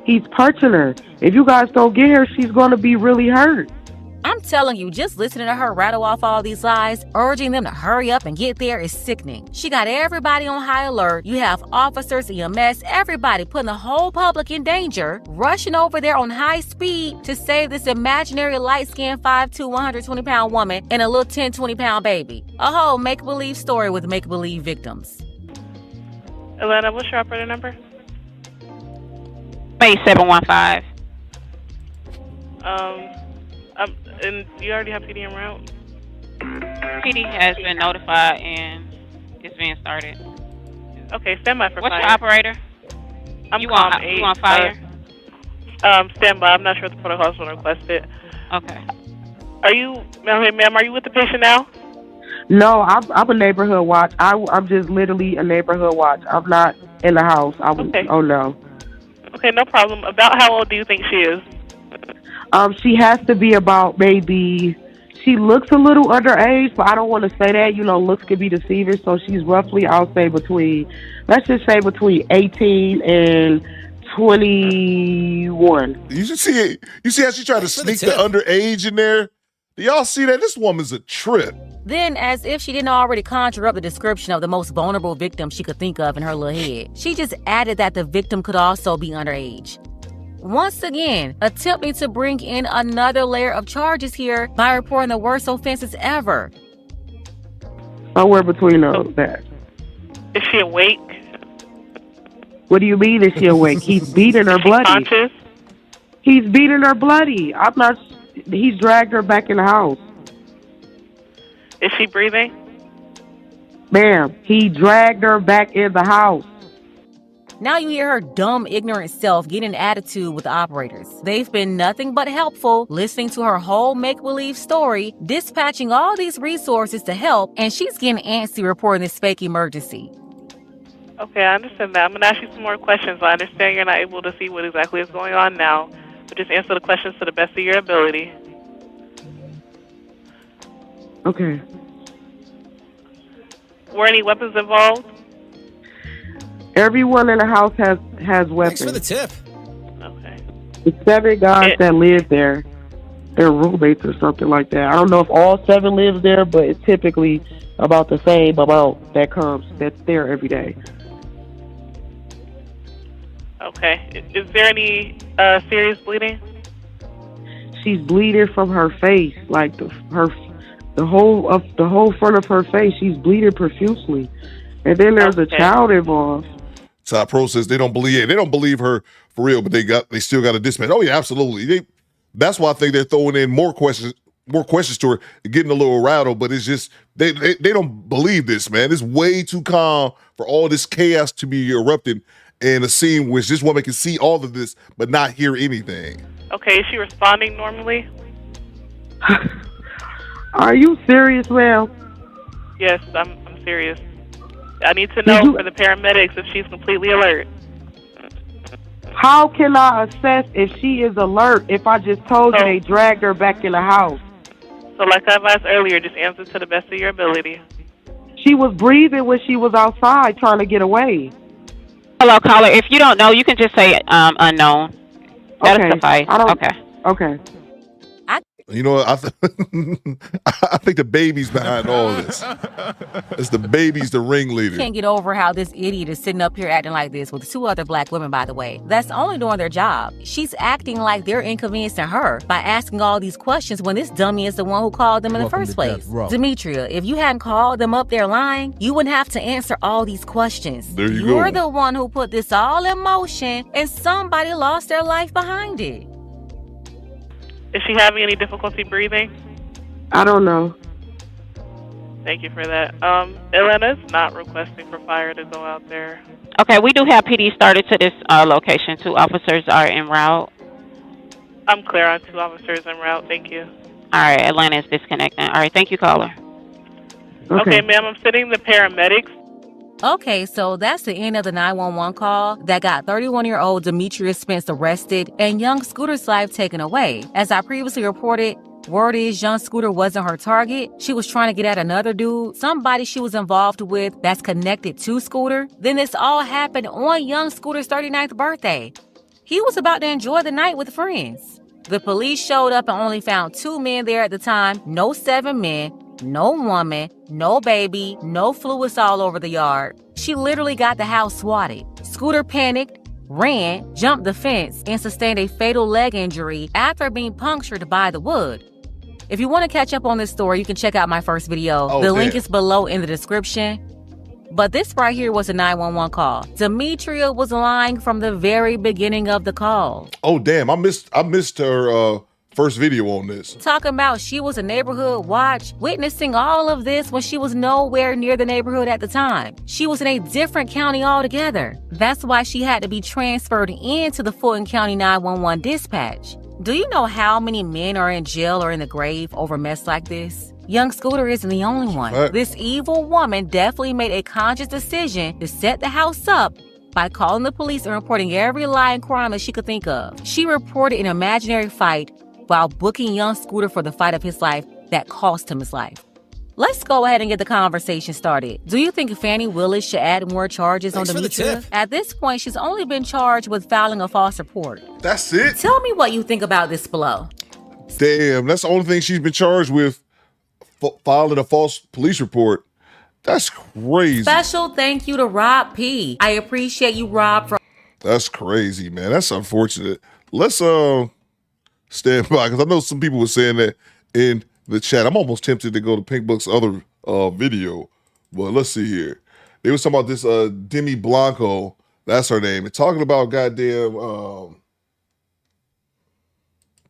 he's punching her. If you guys don't get her, she's going to be really hurt. I'm telling you, just listening to her rattle off all these lies, urging them to hurry up and get there is sickening. She got everybody on high alert. You have officers, EMS, everybody putting the whole public in danger, rushing over there on high speed to save this imaginary light-skinned 5'2", 120-pound woman and a little 10, 20-pound baby. A whole make-believe story with make-believe victims. Atlanta, what's your operator number? 8715. And you already have PD en route? PD has been notified and it's being started. Okay, stand by for What's fire. your operator? You on fire? Stand by. I'm not sure if the protocol's been requested. Okay. Are you, ma'am, are you with the patient now? No, I'm a neighborhood watch. I'm just literally a neighborhood watch. I'm not in the house. Okay. Oh, no. Okay, no problem. About how old do you think she is? She has to be about she looks a little underage, but I don't want to say that. You know, looks can be deceiving. So she's roughly, I'll say let's just say between 18 and 21. You see how she tried to sneak the underage in there? Do y'all see that? This woman's a trip. Then, as if she didn't already conjure up the description of the most vulnerable victim she could think of in her little head, she just added that the victim could also be underage. Once again, attempting to bring in another layer of charges here by reporting the worst offenses ever. Somewhere between that. Is she awake? What do you mean, is she awake? He's beating her bloody. Conscious? He's beating her bloody. He's dragged her back in the house. Is she breathing? Ma'am, he dragged her back in the house. Now you hear her dumb, ignorant self getting an attitude with the operators. They've been nothing but helpful, listening to her whole make-believe story, dispatching all these resources to help, and she's getting antsy reporting this fake emergency. Okay, I understand that. I'm going to ask you some more questions. I understand you're not able to see what exactly is going on now, but just answer the questions to the best of your ability. Okay. Were any weapons involved? Everyone in the house has weapons. Thanks for the tip. Okay. The 7 guys that live there, they're roommates or something like that. I don't know if all 7 lives there, but it's typically about the same amount that's there every day. Okay. Is there any serious bleeding? She's bleeding from her face, like the whole front of her face. She's bleeding profusely, and then there's a child involved. Top Pro says they don't believe her for real, but they still got to dispatch. Oh yeah, absolutely. That's why I think they're throwing in more questions to her, getting a little rattled. But it's just they don't believe this, man. It's way too calm for all this chaos to be erupting in a scene which this woman can see all of this but not hear anything. Okay, is she responding normally? Are you serious, ma'am? Yes, I'm serious. I need to know for the paramedics if she's completely alert. How can I assess if she is alert if I just told you they dragged her back in the house? So like I advised earlier, just answer to the best of your ability. She was breathing when she was outside trying to get away. Hello, caller. If you don't know, you can just say unknown. That'll suffice. Okay. You know what? I think the baby's behind all this. It's the baby's the ringleader. Can't get over how this idiot is sitting up here acting like this with 2 other black women, by the way. That's only doing their job. She's acting like they're inconveniencing her by asking all these questions when this dummy is the one who called them in the first place. Demetria, if you hadn't called them up there lying, you wouldn't have to answer all these questions. There you go. You're the one who put this all in motion, and somebody lost their life behind it. Is she having any difficulty breathing? I don't know. Thank you for that. Atlanta's not requesting for fire to go out there. Okay, we do have PD started to this location. 2 officers are en route. I'm clear on 2 officers en route. Thank you. All right, Atlanta is disconnecting. All right, thank you, caller. Okay, ma'am, I'm sending the paramedics. Okay, so that's the end of the 911 call that got 31-year-old Demetrius Spence arrested and young Scooter's life taken away. As I previously reported, word is young Scooter wasn't her target. She was trying to get at another dude, somebody she was involved with that's connected to Scooter. Then this all happened on young Scooter's 39th birthday. He was about to enjoy the night with friends. The police showed up and only found 2 men there at the time, no 7 men, no woman, no baby, no fluids all over the yard. She literally got the house swatted. Scooter panicked, ran, jumped the fence, and sustained a fatal leg injury after being punctured by the wood. If you want to catch up on this story, you can check out my first video. The link is below in the description. But this right here was a 911 call. Demetria was lying from the very beginning of the call. Oh damn, I missed her first video on this. Talking about she was a neighborhood watch, witnessing all of this when she was nowhere near the neighborhood at the time. She was in a different county altogether. That's why she had to be transferred into the Fulton County 911 dispatch. Do you know how many men are in jail or in the grave over mess like this? Young Scooter isn't the only one. This evil woman definitely made a conscious decision to set the house up by calling the police and reporting every lie and crime that she could think of. She reported an imaginary fight while booking young Scooter for the fight of his life that cost him his life. Let's go ahead and get the conversation started. Do you think Fannie Willis should add more charges on Demetria? At this point, she's only been charged with filing a false report. That's it? Tell me what you think about this below. Damn, that's the only thing she's been charged with, filing a false police report. That's crazy. Special thank you to Rob P. I appreciate you, Rob. That's crazy, man. That's unfortunate. Let's stand by, because I know some people were saying that in the chat. I'm almost tempted to go to Pink Book's other video, but let's see here. They was talking about this Demi Blanco, that's her name, and talking about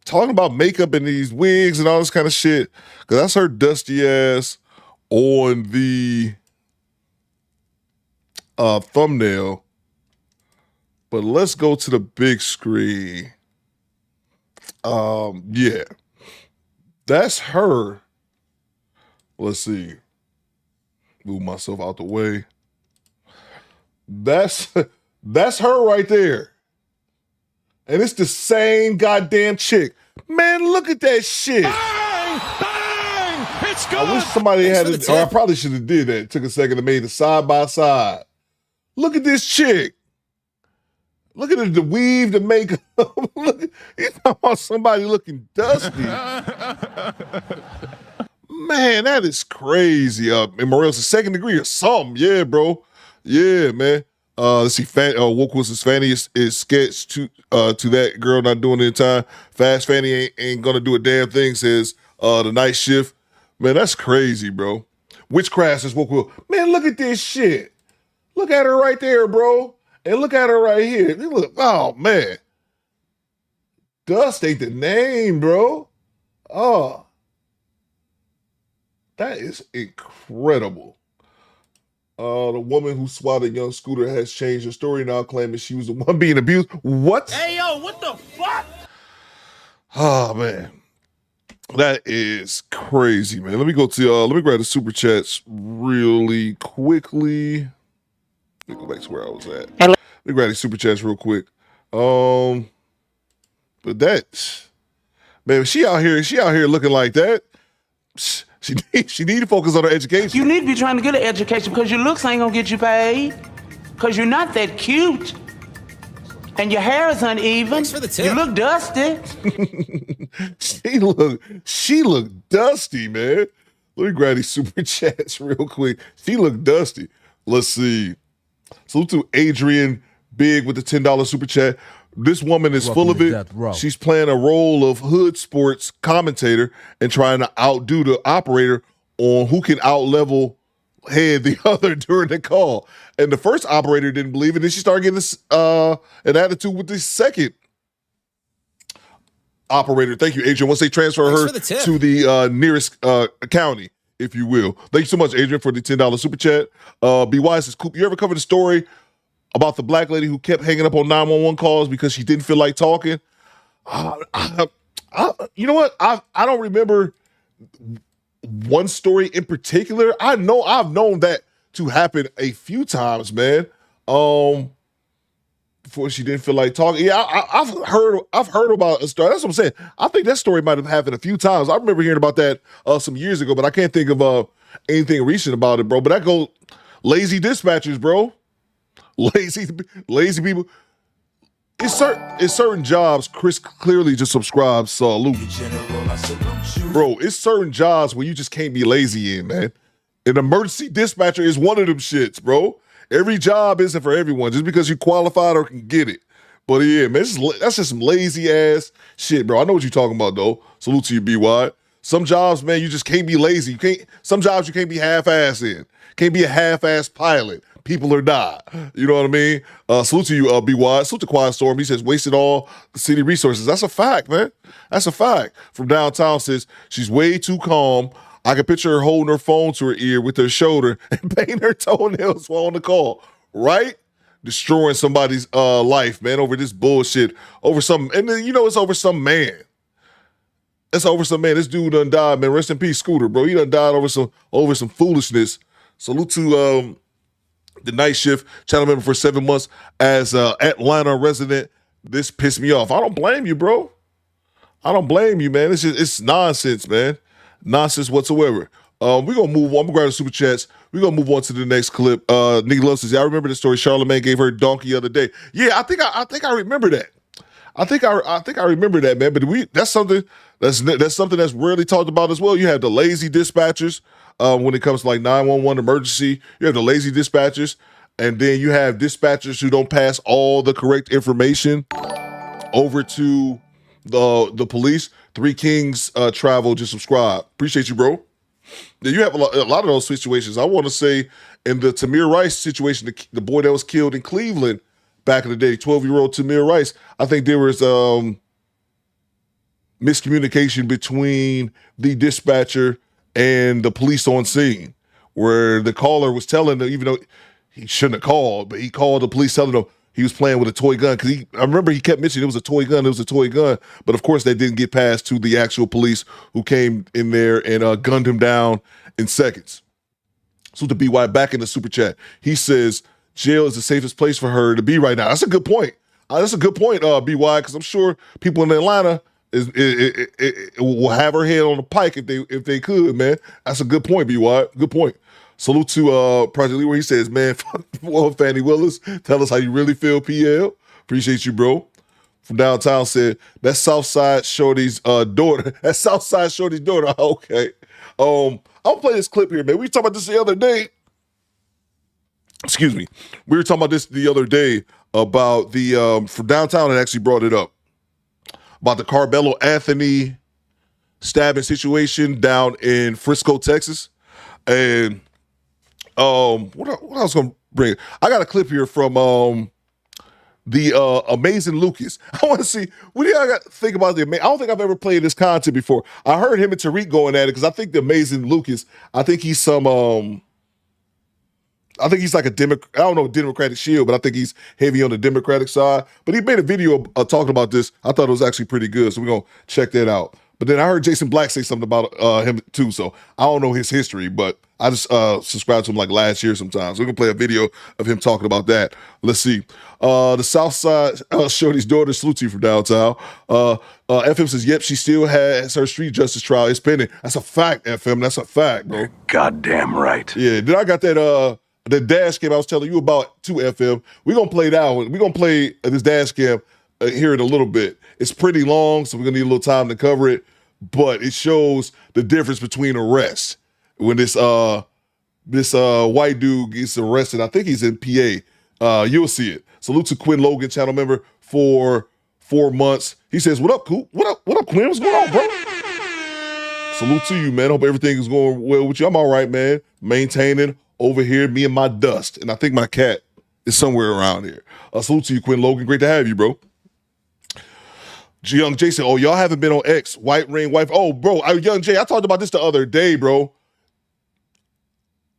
talking about makeup and these wigs and all this kind of shit, because that's her dusty ass on the thumbnail. But let's go to the big screen. Yeah, that's her. Let's see. Move myself out the way. That's her right there. And it's the same goddamn chick. Man, look at that shit. Bang! Bang! It's good. I wish somebody had it, or I probably should have did that. Took a second to make it side by side. Look at this chick. Look at the weave, the makeup. Look, you talking about somebody looking dusty. Man, that is crazy. And Morel's a second degree or something. Yeah, bro. Yeah, man. Let's see. Woke was Fanny is sketched to that girl not doing it in time. Fast Fanny ain't gonna do a damn thing, says the night shift. Man, that's crazy, bro. Witchcraft is Woke. Man, look at this shit. Look at her right there, bro. And look at her right here. Look, oh man. Dust ain't the name, bro. Oh. That is incredible. The woman who swatted young Scooter has changed her story now, claiming she was the one being abused. What? Hey, yo, what the fuck? Oh, man. That is crazy, man. Let me go to, let me grab the super chats really quickly. Let me go back to where I was at. Let me grab the super chats real quick. But that, man, she out here looking like that. She need to focus on her education. You need to be trying to get an education because your looks ain't gonna get you paid. Because you're not that cute. And your hair is uneven. Thanks for the tip. You look dusty. She look dusty, man. Let me grab these super chats real quick. She look dusty. Let's see. Salute to Adrian Big with the $10 super chat. This woman is full of it. She's playing a role of hood sports commentator and trying to outdo the operator on who can out-level head the other during the call. And the first operator didn't believe it. Then she started getting this, an attitude with the second operator. Thank you, Adrian. Once they transfer her to the nearest county, if you will. Thank you so much, Adrian, for the $10 super chat. Be Wise says, Coop, you ever covered the story about the black lady who kept hanging up on 911 calls because she didn't feel like talking? You know what? I don't remember one story in particular. I've known that to happen a few times, man. Before she didn't feel like talking. Yeah, I've heard about a story. That's what I'm saying. I think that story might have happened a few times. I remember hearing about that some years ago, but I can't think of anything recent about it, bro. But that goes lazy dispatchers, bro. Lazy people. It's certain jobs. Chris clearly just subscribes. Salute. Bro, it's certain jobs where you just can't be lazy in, man. An emergency dispatcher is one of them shits, bro. Every job isn't for everyone just because you qualified or can get it. But yeah, man, that's just some lazy ass shit, bro. I know what you're talking about, though. Salute to you, B-Wide. Some jobs, man, you just can't be lazy. Some jobs you can't be half-ass in. Can't be a half-ass pilot. People are not. You know what I mean? Salute to you, B-Wide. Salute to Quiet Storm. He says, wasted all the city resources. That's a fact, man. That's a fact. From downtown says, she's way too calm. I can picture her holding her phone to her ear with her shoulder and painting her toenails while on the call. Right? Destroying somebody's life, man, over this bullshit. Over some, and then, it's over some man. It's over some man. This dude done died, man. Rest in peace, Scooter, bro. He done died over some foolishness. Salute to the night shift channel member for 7 months as Atlanta resident. This pissed me off. I don't blame you, bro. I don't blame you, man. It's nonsense, man. Nonsense whatsoever. We're gonna move on. I'm gonna grab the super chats. We're gonna move on to the next clip. Nick Love says, I remember the story Charlamagne gave her a donkey the other day. Yeah, I think I remember that. I think I remember that, man. But that's something that's rarely talked about as well. You have the lazy dispatchers when it comes to like 911 emergency. You have the lazy dispatchers, and then you have dispatchers who don't pass all the correct information over to the police. Three Kings Travel, just subscribe. Appreciate you, bro. Yeah, you have a lot of those situations. I want to say in the Tamir Rice situation, the boy that was killed in Cleveland back in the day, 12-year-old Tamir Rice, I think there was miscommunication between the dispatcher and the police on scene, where the caller was telling them, even though he shouldn't have called, but he called the police telling them he was playing with a toy gun, because I remember he kept mentioning it was a toy gun, but of course that didn't get past to the actual police who came in there and gunned him down in seconds. So to BY back in the super chat, he says jail is the safest place for her to be right now. That's a good point. That's a good point, BY, because I'm sure people in Atlanta will have her head on the pike if they could, man. That's a good point, BY. Good point. Salute to Project Lee, where he says, man, well, Fannie Willis, tell us how you really feel, PL. Appreciate you, bro. From downtown said, that's Southside Shorty's daughter. That's Southside Shorty's daughter. Okay. I'll play this clip here, man. We were talking about this the other day. Excuse me. We were talking about this the other day about the, from downtown, it actually brought it up, about the Carmelo Anthony stabbing situation down in Frisco, Texas. And what I was gonna bring? I got a clip here from the Amazing Lucas. I want to see what do y'all think about the. I don't think I've ever played this content before. I heard him and Tariq going at it because I think the Amazing Lucas. I think he's some. I think he's like a Democrat. I don't know Democratic Shield, but I think he's heavy on the Democratic side. But he made a video talking about this. I thought it was actually pretty good, so we're gonna check that out. But then I heard Jason Black say something about him too, so I don't know his history, but I just subscribed to him like last year sometimes. We're going to play a video of him talking about that. Let's see. The Southside Shorty's daughter, salute to you from downtown. FM says, yep, she still has her street justice trial. It's pending. That's a fact, FM. That's a fact, bro. Goddamn right. Yeah, then I got that the dash cam I was telling you about too, FM. We're going to play that one. We're going to play this dash cam here in a little bit. It's pretty long, so we're going to need a little time to cover it, but it shows the difference between arrests. When this white dude gets arrested, I think he's in PA. You'll see it. Salute to Quinn Logan, channel member for 4 months. He says, what up, Coop? What up, Quinn? What's going on, bro? Salute to you, man. Hope everything is going well with you. I'm all right, man. Maintaining over here, me and my dust. And I think my cat is somewhere around here. Salute to you, Quinn Logan. Great to have you, bro. Young Jay said, oh, y'all haven't been on X. White ring, wife. Oh, bro, Young Jay, I talked about this the other day, bro.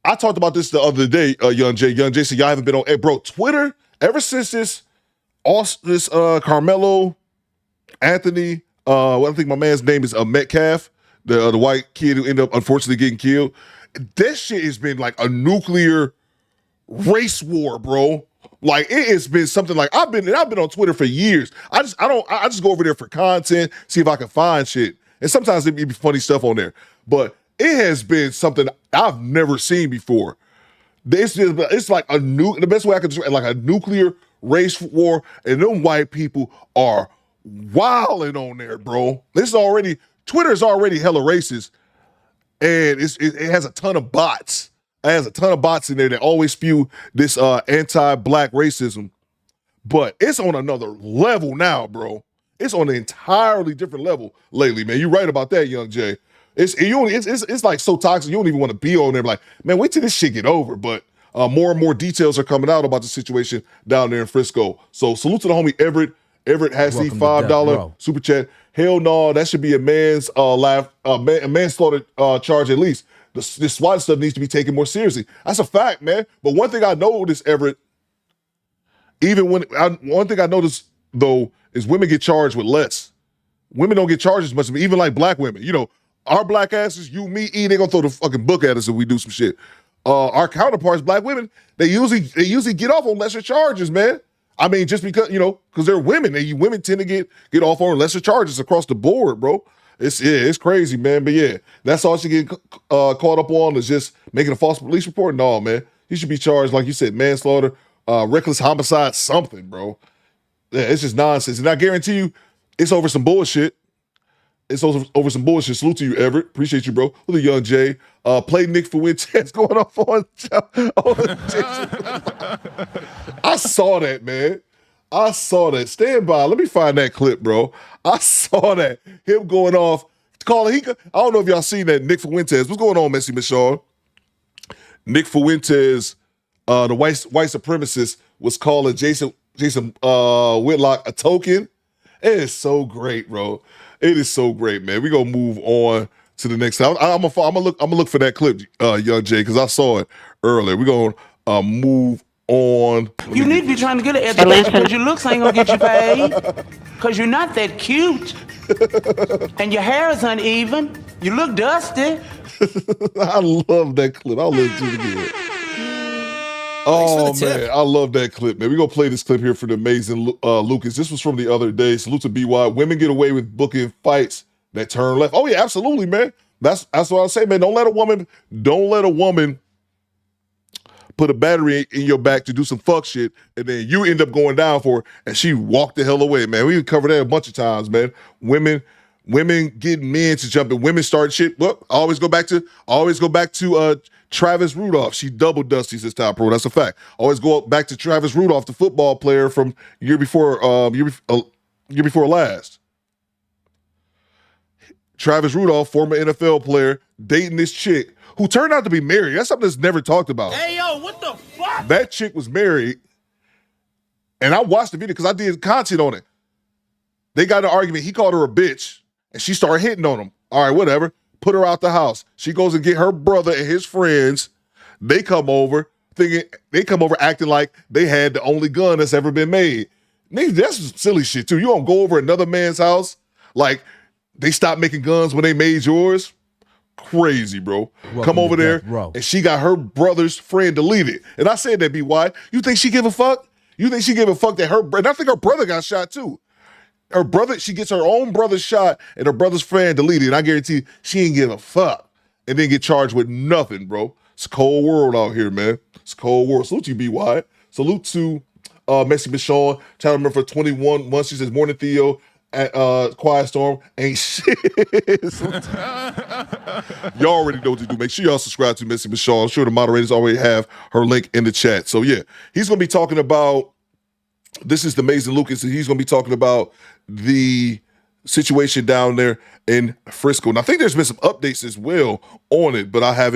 I talked about this the other day, Young Jay. Young Jay said, y'all haven't been on X. Bro, Twitter, ever since this Carmelo Anthony, I think my man's name is Metcalf, the white kid who ended up unfortunately getting killed. That shit has been like a nuclear race war, bro. Like it has been something like I've been on Twitter for years. I just go over there for content, see if I can find shit. And sometimes it be funny stuff on there. But it has been something I've never seen before. It's like the best way I could describe, like a nuclear race war, and them white people are wilding on there, bro. Twitter is already hella racist, and it has a ton of bots. It has a ton of bots in there that always spew this anti-black racism. But it's on another level now, bro. It's on an entirely different level lately, man. You're right about that, Young Jay. It's like so toxic. You don't even want to be on there. Like, man, wait till this shit get over. But more and more details are coming out about the situation down there in Frisco. So salute to the homie Everett. Everett has the $5 super chat. Hell no, that should be a manslaughter charge at least. This SWAT stuff needs to be taken more seriously. That's a fact, man. But one thing I noticed, Everett, one thing I noticed though is women get charged with less. Women don't get charged as much, even like black women. You know, our black asses, you, me, E, they gonna throw the fucking book at us if we do some shit. Our counterparts, black women, they usually get off on lesser charges, man. I mean, just because, because they're women. Women tend to get off on lesser charges across the board, bro. It's crazy, man. But yeah, that's all she get caught up on is just making a false police report. No, man. He should be charged, like you said, manslaughter, reckless homicide, something, bro. Yeah, it's just nonsense. And I guarantee you, it's over some bullshit. It's over some bullshit. Salute to you, Everett. Appreciate you, bro. Look at Young Jay. Play Nick Fuentes going off on I saw that, man. I saw that. Stand by. Let me find that clip, bro. I saw that. Him going off. I don't know if y'all seen that. Nick Fuentes. What's going on, Messi Michon? Nick Fuentes, the white supremacist, was calling Jason Whitlock a token. It is so great, bro. It is so great, man. We're gonna move on to the next time. I'm gonna look for that clip, Young Jay, because I saw it earlier. We're gonna move on. You need to be trying to get an education because your looks ain't gonna get you paid. Because you're not that cute. And your hair is uneven. You look dusty. I love that clip. I'll listen to it again. Oh, man. I love that clip, man. We're going to play this clip here for the amazing Lucas. This was from the other day. Salute to BY. Women get away with booking fights that turn left. Oh, yeah, absolutely, man. That's what I say, man. Don't let a woman put a battery in your back to do some fuck shit, and then you end up going down for it, and she walked the hell away, man. We covered that a bunch of times, man. Women get men to jump in. Women start shit. Look, I always go back to Travis Rudolph. She double dusties this time, pro. That's a fact. Always go back to Travis Rudolph, the football player from year before last. Travis Rudolph, former NFL player, dating this chick who turned out to be married. That's something that's never talked about. Hey, yo, what the fuck? That chick was married, and I watched the video because I did content on it. They got in an argument. He called her a bitch, and she started hitting on him. All right, whatever. Put her out the house. She goes and get her brother and his friends. They come over acting like they had the only gun that's ever been made. Nigga, that's some silly shit too. You don't go over another man's house like they stopped making guns when they made yours. Crazy, bro. Come over there, and she got her brother's friend deleted. And I said that, BY. You think she give a fuck? You think she give a fuck that and I think her brother got shot too. Her brother, she gets her own brother shot and her brother's friend deleted. And I guarantee she ain't give a fuck and then get charged with nothing, bro. It's a cold world out here, man. It's a cold world. Salute to you, BY. Salute to Messi Michon, channel member for 21 months. She says, morning, Theo. At Quiet Storm ain't shit. Y'all already know what to do. Make sure y'all subscribe to Messi Michon. I'm sure the moderators already have her link in the chat. So yeah, he's gonna be talking about, this is the amazing Lucas, and he's gonna be talking about the situation down there in Frisco. And I think there's been some updates as well on it, but I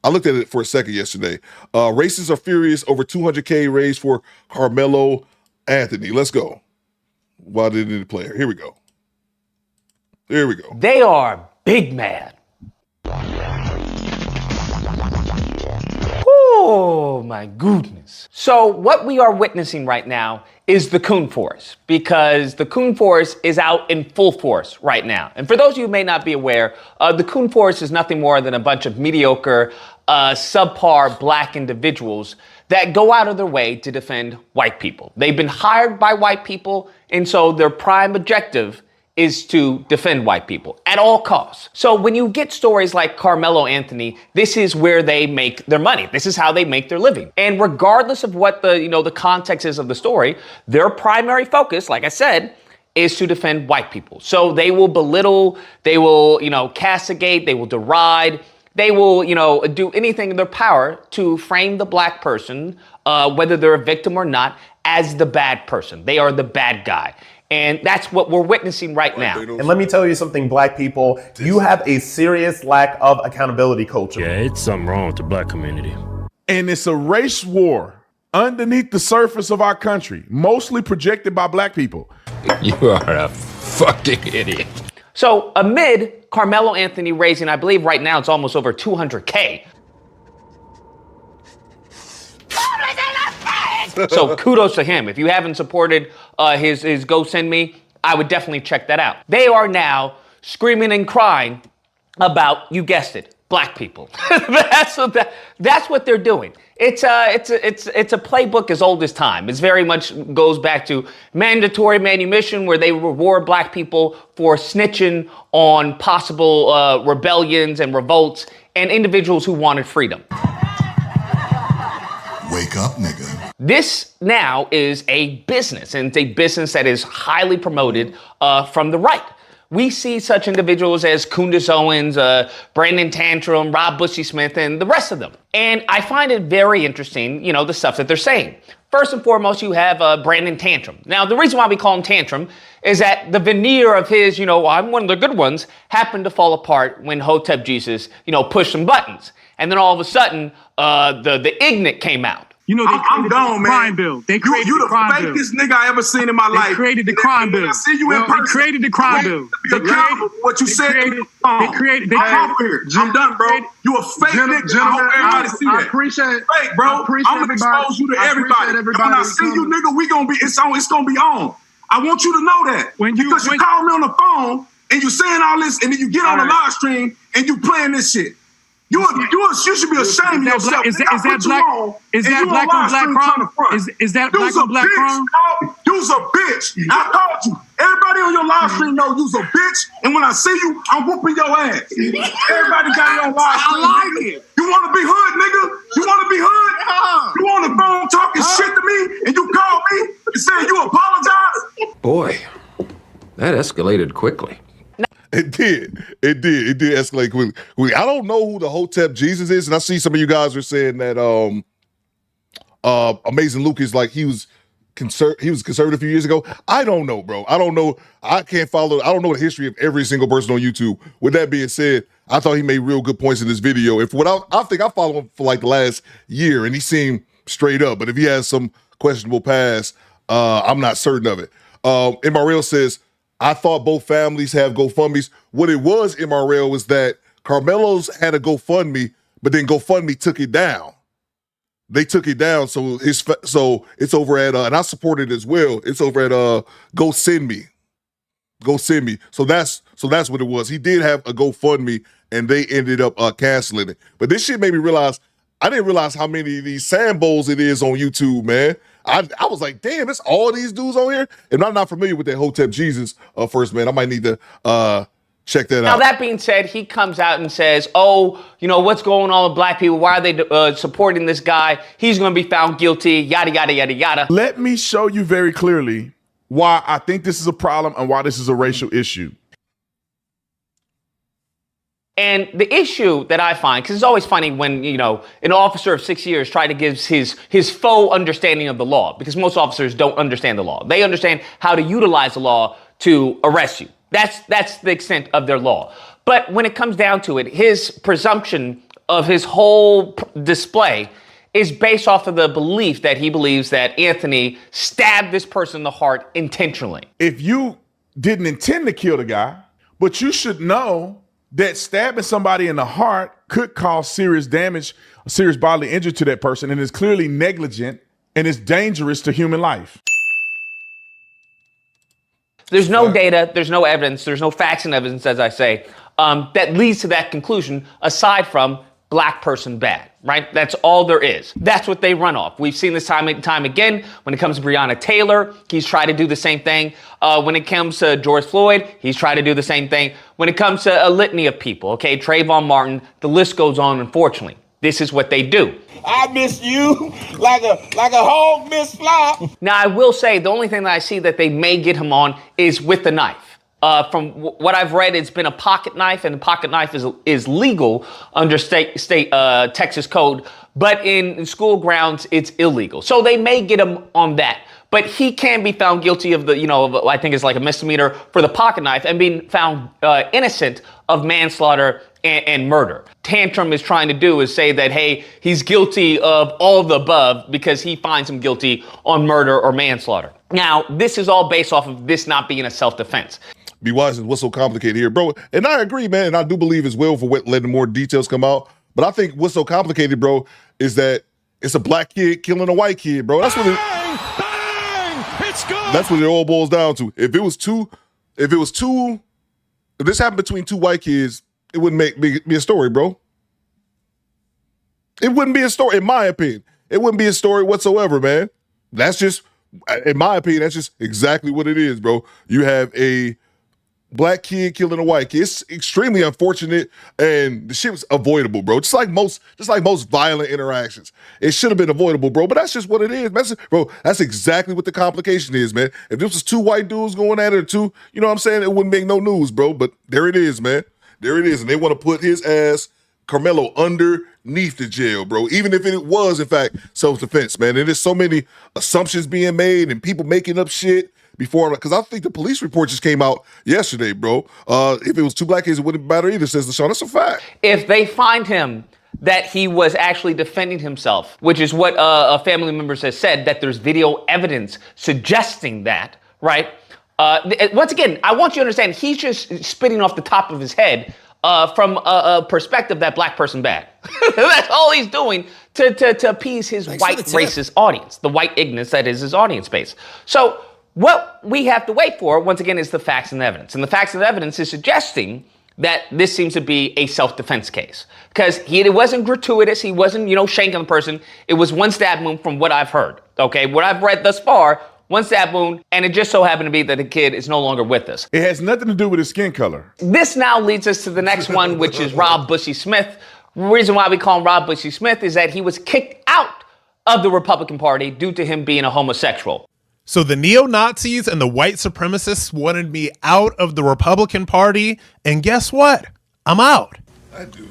looked at it for a second yesterday. Racists are furious over $200K raised for Carmelo Anthony. Let's go. Why didn't it play? Here we go. They are big mad. Oh my goodness. So what we are witnessing right now is the coon force, because the coon force is out in full force right now. And for those of you who may not be aware, the coon force is nothing more than a bunch of mediocre, subpar black individuals that go out of their way to defend white people. They've been hired by white people, and so their prime objective is to defend white people at all costs. So when you get stories like Carmelo Anthony, this is where they make their money. This is how they make their living. And regardless of what the context is of the story, their primary focus, like I said, is to defend white people. So they will belittle, they will, castigate, they will deride, they will, do anything in their power to frame the black person, whether they're a victim or not, as the bad person. They are the bad guy. And that's what we're witnessing right now. And let me tell you something, black people, you have a serious lack of accountability culture. Yeah, it's something wrong with the black community. And it's a race war underneath the surface of our country, mostly projected by black people. You are a fucking idiot. So amid Carmelo Anthony raising, I believe right now it's almost over $200K. So kudos to him. If you haven't supported his Go Send Me, I would definitely check that out. They are now screaming and crying about, you guessed it, black people. That's what they're doing. It's a playbook as old as time. It's very much goes back to mandatory manumission, where they reward black people for snitching on possible rebellions and revolts and individuals who wanted freedom. Wake up, nigga. This now is a business, and it's a business that is highly promoted from the right. We see such individuals as Candace Owens, Brandon Tantrum, Rob Bushy Smith, and the rest of them. And I find it very interesting, the stuff that they're saying. First and foremost, you have Brandon Tantrum. Now, the reason why we call him Tantrum is that the veneer of his, I'm one of the good ones, happened to fall apart when Hotep Jesus, pushed some buttons. And then all of a sudden, the ignorant came out. I'm gone, man. Crime bill. They created you the fakest nigga I ever seen in my life. They created the crime bill. I see you in person. They created the crime bill. What you said. They created. I'm done, bro. You a fake nigga. I hope everybody see that. I appreciate fake, bro. I'm gonna expose you to everybody. And when I see you, nigga, we gonna be. It's gonna be on. I want you to know that because you call me on the phone and you saying all this, and then you get on the live stream and you playing this shit. You should be ashamed of yourself. Is that black on black crime? Is that black on black crime? You's a bitch. I told you. Everybody on your live stream know you's a bitch. And when I see you, I'm whooping your ass. Everybody got it on live stream. I like it. You want to be hood, nigga? You want to be hood? You on the phone talking shit to me, and you call me and say you apologize? Boy, that escalated quickly. It did escalate quickly. I don't know who the Hotep Jesus is, and I see some of you guys are saying that Amazing Luke is like he was conservative a few years ago. I don't know, bro. I don't know. I don't know the history of every single person on YouTube. With that being said, I thought he made real good points in this video. I think I follow him for like the last year, and he seemed straight up. But if he has some questionable past, I'm not certain of it. MRL says, I thought both families have GoFundMes. What it was, MRL, was that Carmelo's had a GoFundMe, but then GoFundMe took it down. They took it down, so it's over at, and I support it as well. It's over at Go Send Me. Go Send Me. So that's what it was. He did have a GoFundMe, and they ended up canceling it. But this shit made me realize, I didn't realize how many of these Sambos it is on YouTube, man. I was like, damn, it's all these dudes on here? And I'm not familiar with that Hotep Jesus first, man. I might need to check that out. Now, that being said, he comes out and says, what's going on with black people? Why are they supporting this guy? He's going to be found guilty, yada, yada, yada, yada. Let me show you very clearly why I think this is a problem and why this is a racial issue. And the issue that I find, because it's always funny when, an officer of 6 years try to give his faux understanding of the law, because most officers don't understand the law. They understand how to utilize the law to arrest you. That's the extent of their law. But when it comes down to it, his presumption of his whole display is based off of the belief that he believes that Anthony stabbed this person in the heart intentionally. If you didn't intend to kill the guy, but you should know that stabbing somebody in the heart could cause serious damage, serious bodily injury to that person, and is clearly negligent and is dangerous to human life. There's no data, there's no evidence, there's no facts and evidence, as I say, that leads to that conclusion aside from black person bad, right? That's all there is. That's what they run off. We've seen this time and time again. When it comes to Breonna Taylor, he's tried to do the same thing. When it comes to George Floyd, he's tried to do the same thing. When it comes to a litany of people, okay, Trayvon Martin, the list goes on, unfortunately. This is what they do. I miss you like a hog miss fly. Now, I will say the only thing that I see that they may get him on is with the knife. From what I've read, it's been a pocket knife, and a pocket knife is legal under state Texas code, but in school grounds, it's illegal. So they may get him on that. But he can be found guilty of I think it's like a misdemeanor for the pocket knife and being found innocent of manslaughter and murder. Tantrum is trying to do is say that, hey, he's guilty of all of the above because he finds him guilty on murder or manslaughter. Now, this is all based off of this not being a self-defense. Be wise is what's so complicated here, bro. And I agree, man. And I do believe as well for letting more details come out. But I think what's so complicated, bro, is that it's a black kid killing a white kid, bro. That's what That's what it all boils down to. If this happened between two white kids, it wouldn't be a story, bro. It wouldn't be a story, in my opinion. It wouldn't be a story whatsoever, man. That's just, in my opinion, that's just exactly what it is, bro. You have a black kid killing a white kid. It's extremely unfortunate, and the shit was avoidable, bro. Just like most violent interactions. It should have been avoidable, bro. But that's just what it is, man. That's exactly what the complication is, man. If this was two white dudes going at it, or two, you know what I'm saying, it wouldn't make no news, bro. But there it is, man. There it is. And they want to put his ass, Carmelo, underneath the jail, bro. Even if it was, in fact, self-defense, man. And there's so many assumptions being made and people making up shit before, because I think the police report just came out yesterday, bro. If it was two black kids, it wouldn't matter either, says LaShawn. That's a fact. If they find him that he was actually defending himself, which is what a family member has said, that there's video evidence suggesting that, right? Once again, I want you to understand, he's just spitting off the top of his head from a perspective that black person bad. That's all he's doing to appease his white racist audience, the white ignorance that is his audience base. So what we have to wait for, once again, is the facts and evidence. And the facts and evidence is suggesting that this seems to be a self-defense case. Because it wasn't gratuitous. He wasn't, shanking the person. It was one stab wound from what I've heard. Okay, what I've read thus far, one stab wound, and it just so happened to be that the kid is no longer with us. It has nothing to do with his skin color. This now leads us to the next one, which is Rob Bushy Smith. The reason why we call him Rob Bushy Smith is that he was kicked out of the Republican Party due to him being a homosexual. So the neo-Nazis and the white supremacists wanted me out of the Republican Party, and guess what? I'm out. I do.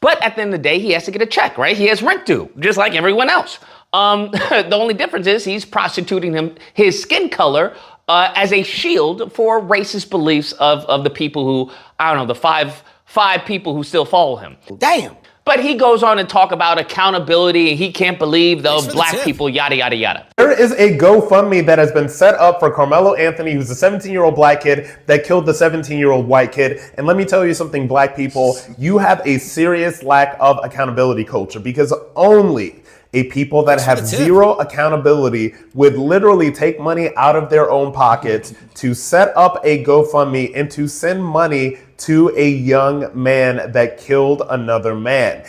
But at the end of the day, he has to get a check, right? He has rent due, just like everyone else. The only difference is he's prostituting his skin color as a shield for racist beliefs of the people who, the five people who still follow him. Damn. But he goes on and talk about accountability, and he can't believe those black people, yada, yada, yada. There is a GoFundMe that has been set up for Carmelo Anthony, who's a 17-year-old black kid that killed the 17-year-old white kid. And let me tell you something, black people, you have a serious lack of accountability culture, because only a people that have zero accountability would literally take money out of their own pockets to set up a GoFundMe and to send money to a young man that killed another man.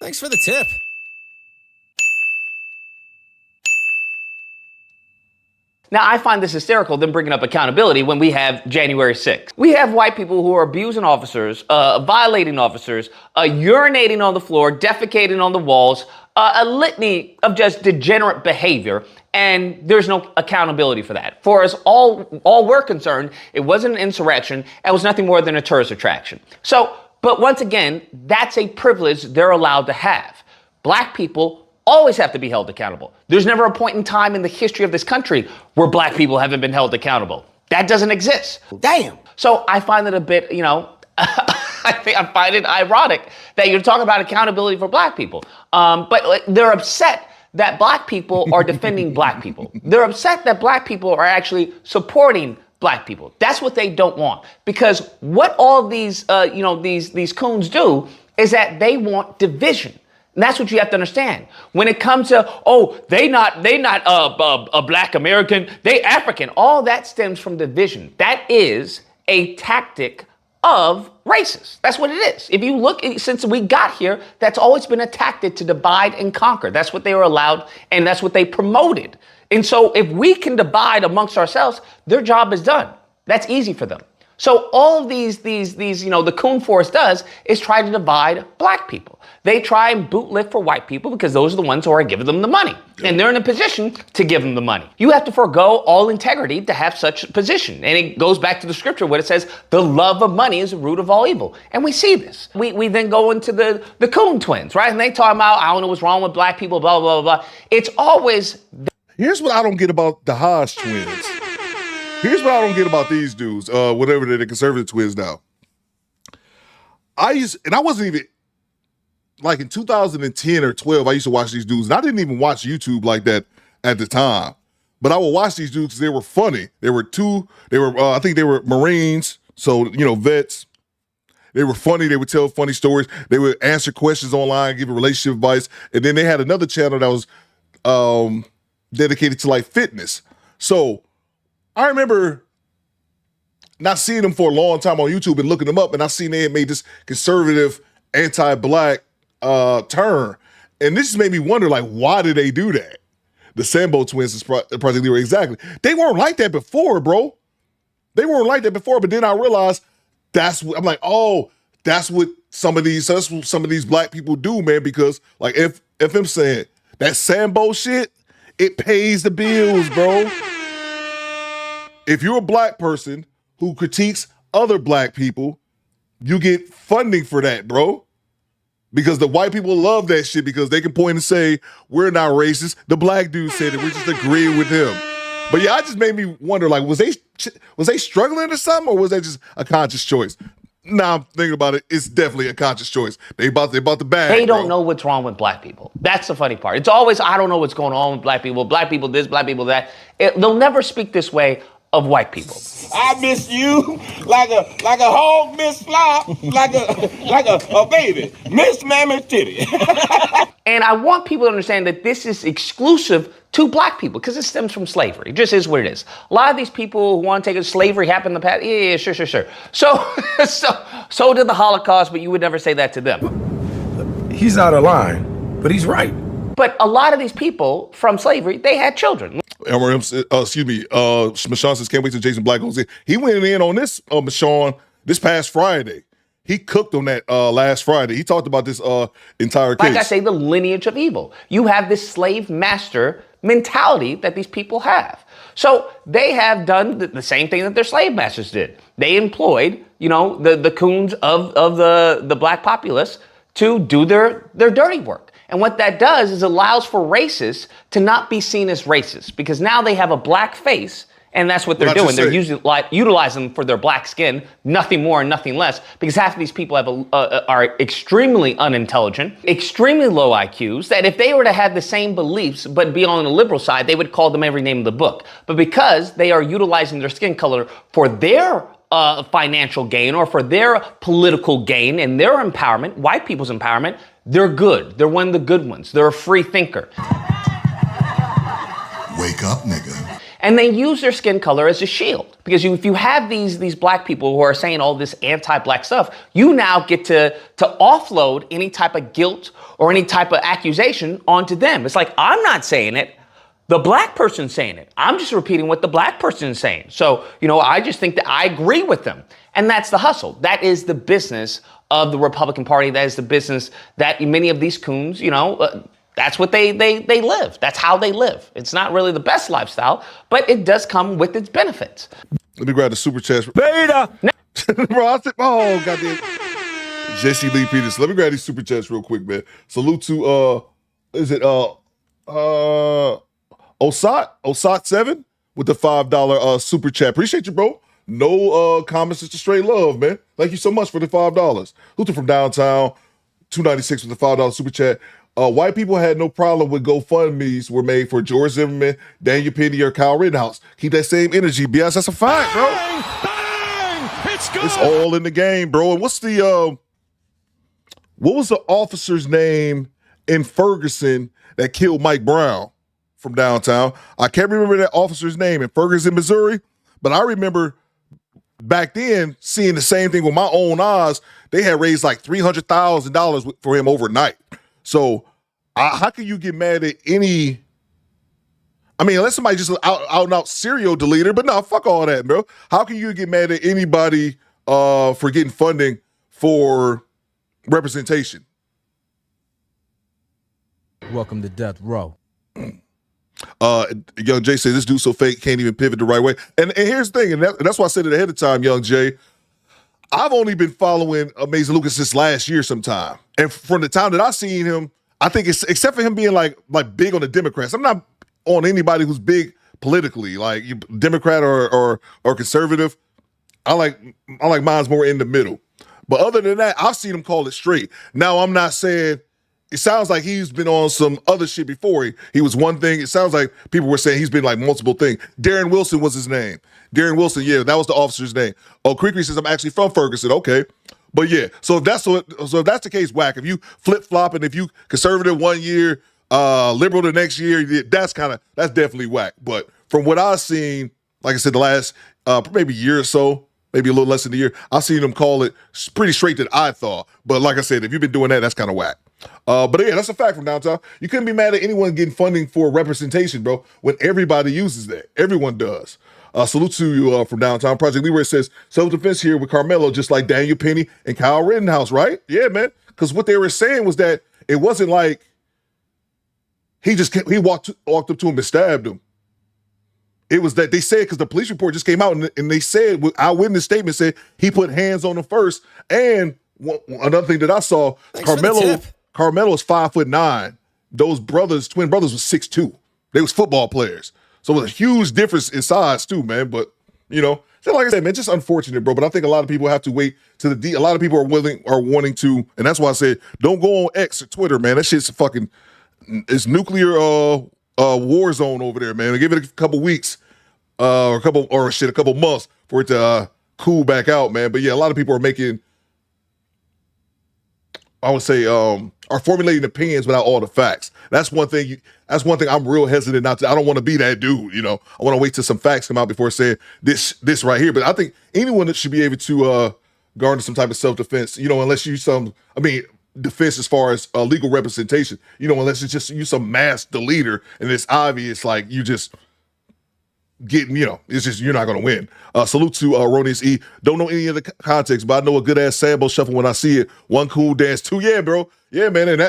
Thanks for the tip. Now, I find this hysterical, them bringing up accountability when we have January 6th. We have white people who are abusing officers, violating officers, urinating on the floor, defecating on the walls, a litany of just degenerate behavior, and there's no accountability for that. For us all we're concerned, it wasn't an insurrection, it was nothing more than a tourist attraction. So, but once again, that's a privilege they're allowed to have. Black people always have to be held accountable. There's never a point in time in the history of this country where black people haven't been held accountable. That doesn't exist. Damn. So I find it a bit, I find it ironic that you're talking about accountability for black people. But they're upset that black people are defending black people. They're upset that black people are actually supporting black people. That's what they don't want. Because what all these, these coons do is that they want division. And that's what you have to understand. When it comes to, they not a black American, they African. All that stems from division. That is a tactic of racists. That's what it is. If you look, since we got here, that's always been a tactic to divide and conquer. That's what they were allowed, and that's what they promoted. And so if we can divide amongst ourselves, their job is done. That's easy for them. So all of these, the coon force does is try to divide black people. They try and bootlick for white people because those are the ones who are giving them the money. And they're in a position to give them the money. You have to forego all integrity to have such a position. And it goes back to the scripture where it says, the love of money is the root of all evil. And we see this. We then go into the coon twins, right? And they talk about, I don't know what's wrong with black people, blah, blah, blah, blah. It's always... Here's what I don't get about the Hodge twins. Here's what I don't get about these dudes, whatever they're the conservative twins now. I wasn't even, like in 2010 or 12, I used to watch these dudes, and I didn't even watch YouTube like that at the time. But I would watch these dudes because they were funny. I think they were Marines, so, vets. They were funny. They would tell funny stories. They would answer questions online, give relationship advice. And then they had another channel that was dedicated to like fitness. So I remember not seeing them for a long time on YouTube and looking them up, and I seen they had made this conservative, anti-black turn. And this just made me wonder, like, why did they do that? The Sambo twins is Project Leroy, exactly. They weren't like that before, bro. They weren't like that before, but then I realized that's what some of these black people do, man, because like if I'm saying that Sambo shit, it pays the bills, bro. If you're a black person who critiques other black people, you get funding for that, bro. Because the white people love that shit because they can point and say, we're not racist. The black dude said it. We just agree with him. But yeah, it just made me wonder, like, was they struggling or something, or was that just a conscious choice? Nah, I'm thinking about it. It's definitely a conscious choice. They about the bag. They don't know what's wrong with black people. That's the funny part. It's always, I don't know what's going on with black people this, black people that. They'll never speak this way of white people. I miss you like a hog miss fly, like a baby miss mammy titty. And I want people to understand that this is exclusive to black people because it stems from slavery. It just is what it is. A lot of these people who want to take slavery happened in the past. Yeah, sure. So did the Holocaust, but you would never say that to them. He's out of line, but he's right. But a lot of these people from slavery, they had children. Michonne says, can't wait till Jason Black goes in. He went in on this, Michonne, this past Friday. He cooked on that last Friday. He talked about this entire case. Like I say, the lineage of evil. You have this slave master mentality that these people have. So they have done the same thing that their slave masters did. They employed, the coons of the black populace to do their dirty work. And what that does is allows for racists to not be seen as racist because now they have a black face, and that's what they're doing. They're utilizing them for their black skin, nothing more and nothing less, because half of these people are extremely unintelligent, extremely low IQs, that if they were to have the same beliefs but be on the liberal side, they would call them every name in the book. But because they are utilizing their skin color for their financial gain or for their political gain and their empowerment, white people's empowerment, they're good. They're one of the good ones. They're a free thinker. Wake up, nigga. And they use their skin color as a shield. Because if you have these black people who are saying all this anti-black stuff, you now get to offload any type of guilt or any type of accusation onto them. It's like, I'm not saying it. The black person's saying it. I'm just repeating what the black person is saying. So, I just think that I agree with them. And that's the hustle. That is the business of the Republican Party. That is the business that many of these coons, that's what they live. That's how they live. It's not really the best lifestyle, but it does come with its benefits. Let me grab the super chat. Beta! Oh, goddamn. Jesse Lee Peters. Let me grab these super chats real quick, man. Salute to, Osat7 with the $5 super chat. Appreciate you, bro. No comments, just straight love, man. Thank you so much for the $5. Luther from downtown, 296 with the $5 super chat. White people had no problem with GoFundMe's were made for George Zimmerman, Daniel Penny, or Kyle Rittenhouse. Keep that same energy, BS. That's a fact, bro. It's all in the game, bro. And what was the officer's name in Ferguson that killed Mike Brown from downtown? I can't remember that officer's name in Ferguson, Missouri, but I remember back then seeing the same thing with my own eyes. They had raised like $300,000 for him overnight. So how can you get mad at any? I mean, unless somebody just out and out serial deleter, but no, fuck all that, bro. How can you get mad at anybody for getting funding for representation? Welcome to Death Row. Young Jay said this dude so fake can't even pivot the right way. And here's the thing, and that's why I said it ahead of time, Young Jay. I've only been following Amazing Lucas since last year sometime. And from the time that I seen him, I think it's except for him being like big on the Democrats. I'm not on anybody who's big politically, like Democrat or conservative. I like mine's more in the middle. But other than that, I've seen him call it straight. Now I'm not saying it sounds like he's been on some other shit before. He was one thing. It sounds like people were saying he's been like multiple things. Darren Wilson was his name. Darren Wilson, yeah, that was the officer's name. Oh, Creekery says I'm actually from Ferguson. Okay. But yeah, so if that's the case, whack. If you flip-flop and if you conservative 1 year, liberal the next year, that's definitely whack. But from what I've seen, like I said, the last maybe year or so, maybe a little less than a year, I've seen them call it pretty straight that I thought. But like I said, if you've been doing that, that's kind of whack. But yeah, that's a fact from downtown. You couldn't be mad at anyone getting funding for representation, bro, when everybody uses that. Everyone does. Salute to you from downtown. Project Leroy says, self-defense here with Carmelo, just like Daniel Penny and Kyle Rittenhouse, right? Yeah, man. Because what they were saying was that it wasn't like he walked up to him and stabbed him. It was that they said, because the police report just came out and they said, eyewitness statement said he put hands on him first. And another thing that I saw, Carmelo is 5'9". Those twin brothers was 6'2". They was football players. So it was a huge difference in size too, man. But, just like I said, man, just unfortunate, bro. But I think a lot of people have to wait to a lot of people are wanting to, and that's why I said, don't go on X or Twitter, man. That shit's it's nuclear war zone over there, man. Give it a couple weeks, a couple months for it to cool back out, man. But yeah, a lot of people are making, I would say, are formulating opinions without all the facts. That's one thing. That's one thing I'm real hesitant not to. I don't want to be that dude. I want to wait till some facts come out before saying this right here. But I think anyone that should be able to garner some type of self-defense. Unless you defense as far as legal representation. Unless it's just you some mass deleter and it's obvious like you just getting. It's just you're not going to win. Salute to Ronius E. Don't know any of the context, but I know a good ass sambo shuffle when I see it. One cool dance, two. Yeah, bro. Yeah, man, and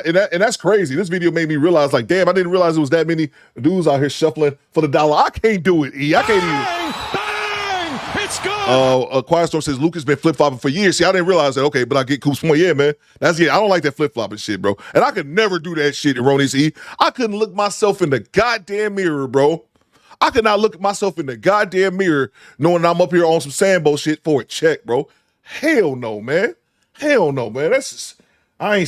that's crazy. This video made me realize, like, damn, I didn't realize there was that many dudes out here shuffling for the dollar. I can't do it, E. I can't even. It's good. Quiet Storm says Lucas been flip flopping for years. See, I didn't realize that. Okay, but I get Coop's point. Yeah, man, I don't like that flip flopping shit, bro. And I could never do that shit, Erroneous E. I couldn't look myself in the goddamn mirror, bro. I could not look at myself in the goddamn mirror knowing I'm up here on some Sambo shit for a check, bro. Hell no, man. Hell no, man. That's just. I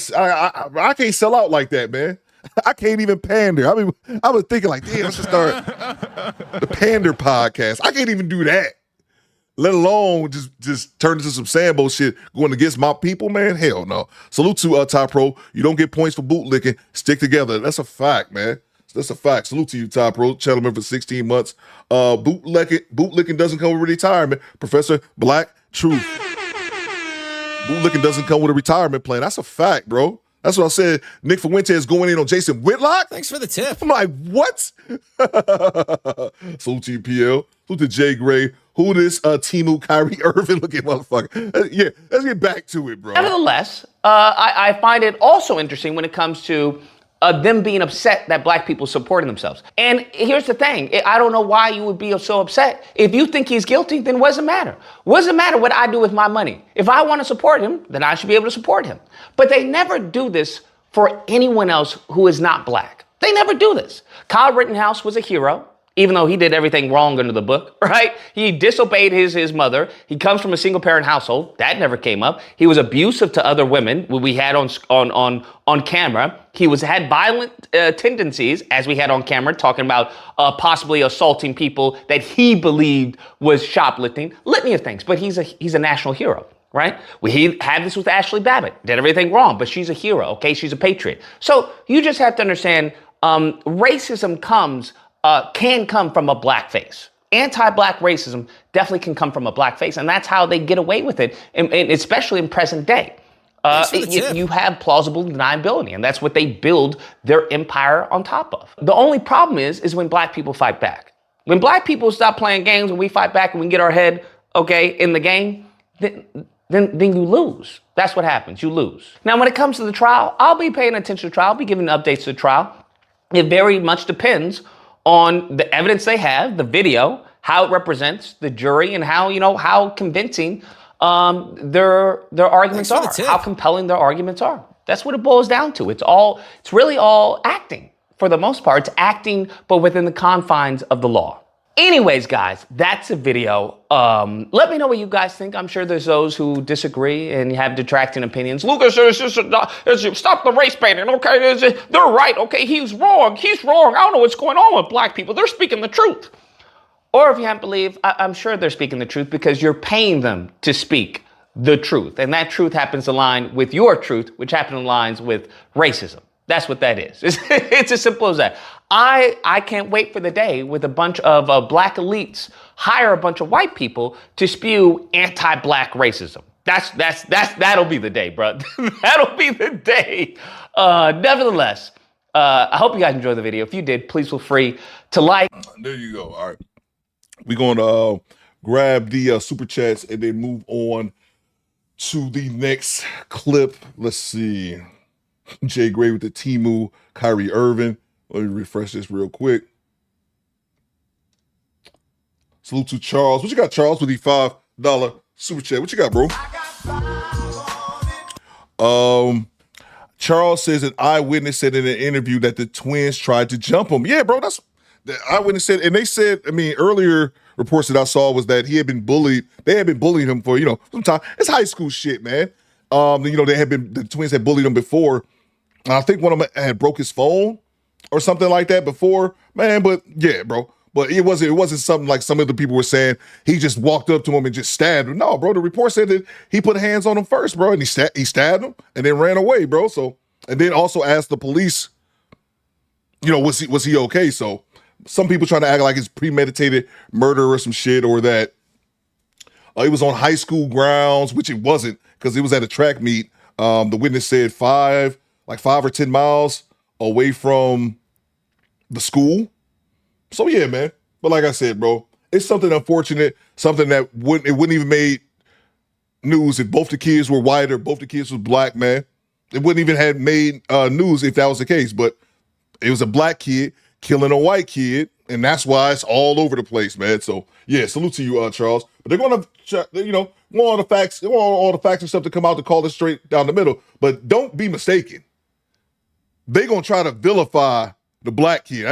can't sell out like that, man. I can't even pander. I was thinking like, damn, I should start the pander podcast. I can't even do that. Let alone just turn into some Sambo shit going against my people, man. Hell no. Salute to Ty Pro. You don't get points for bootlicking. Stick together. That's a fact, man. That's a fact. Salute to you, Ty Pro. Channel member for 16 months. Bootlicking doesn't come with retirement. Professor Black Truth. Bootlicking doesn't come with a retirement plan. That's a fact, bro. That's what I said. Nick Fuentes going in on Jason Whitlock. Thanks for the tip. I'm like, what? Salute to you, PL. Salute to Jay Gray. Who this Timu Kyrie Irving looking motherfucker? Yeah, let's get back to it, bro. Nevertheless, I find it also interesting when it comes to them being upset that black people supporting themselves. And here's the thing. I don't know why you would be so upset. If you think he's guilty, then what does it matter? What does it matter what I do with my money? If I want to support him, then I should be able to support him. But they never do this for anyone else who is not black. They never do this. Kyle Rittenhouse was a hero. even though he did everything wrong under the book, right? He disobeyed his mother. He comes from a single parent household. That never came up. He was abusive to other women, we had on camera. He had violent tendencies, as we had on camera, talking about possibly assaulting people that he believed was shoplifting, litany of things. But he's a national hero, right? He had this with Ashley Babbitt, did everything wrong, but she's a hero, okay? She's a patriot. So you just have to understand, racism can come from a black face. Anti-black racism definitely can come from a black face, and that's how they get away with it, and especially in present day. You have plausible deniability, and that's what they build their empire on top of. The only problem is when black people fight back. When black people stop playing games and we fight back and we get our head, okay, in the game, then you lose. That's what happens. You lose. Now, when it comes to the trial, I'll be paying attention to the trial. I'll be giving updates to the trial. It very much depends on the evidence they have, the video, how it represents the jury, and how convincing their arguments are, how compelling their arguments are. That's what it boils down to. It's really all acting. For the most part, it's acting, but within the confines of the law. Anyways, guys, that's a video. Let me know what you guys think. I'm sure there's those who disagree and have detracting opinions. Lucas, stop the race baiting, okay? They're right, okay? He's wrong. I don't know what's going on with black people. They're speaking the truth. Or if you haven't believed, I'm sure they're speaking the truth because you're paying them to speak the truth. And that truth happens to align with your truth, which happens to align with racism. That's what that is. It's as simple as that. I can't wait for the day with a bunch of black elites hire a bunch of white people to spew anti-black racism. That'll be the day, bro. That'll be the day. Nevertheless, I hope you guys enjoyed the video. If you did, please feel free to like. There you go. All right. We're going to grab the super chats and then move on to the next clip. Let's see. Jay Gray with the Timu, Kyrie Irving. Let me refresh this real quick. Salute to Charles. What you got, Charles, with the $5 super chat? What you got, bro? Charles says an eyewitness said in an interview that the twins tried to jump him. Yeah, bro, that's the eyewitness said, and they said, earlier reports that I saw was that he had been bullied. They had been bullying him for, some time. It's high school shit, man. The twins had bullied him before. And I think one of them had broke his phone or something like that before, man. But yeah, bro. But it wasn't something like some of the people were saying. He just walked up to him and just stabbed him. No, bro. The report said that he put hands on him first, bro, and he stabbed him and then ran away, bro. So, and then also asked the police, was he okay? So some people trying to act like it's premeditated murder or some shit, or that it was on high school grounds, which it wasn't, because it was at a track meet. The witness said 5 or 10 miles away from the school. So yeah, man. But like I said, bro, it's something unfortunate, something that wouldn't even made news if both the kids were white or both the kids was black, man. It wouldn't even have made news if that was the case. But it was a black kid killing a white kid, and that's why it's all over the place, man. So yeah, salute to you, Charles. But they're going to, want all the facts, they want all the facts and stuff to come out to call it straight down the middle. But don't be mistaken. They're going to try to vilify the black kid.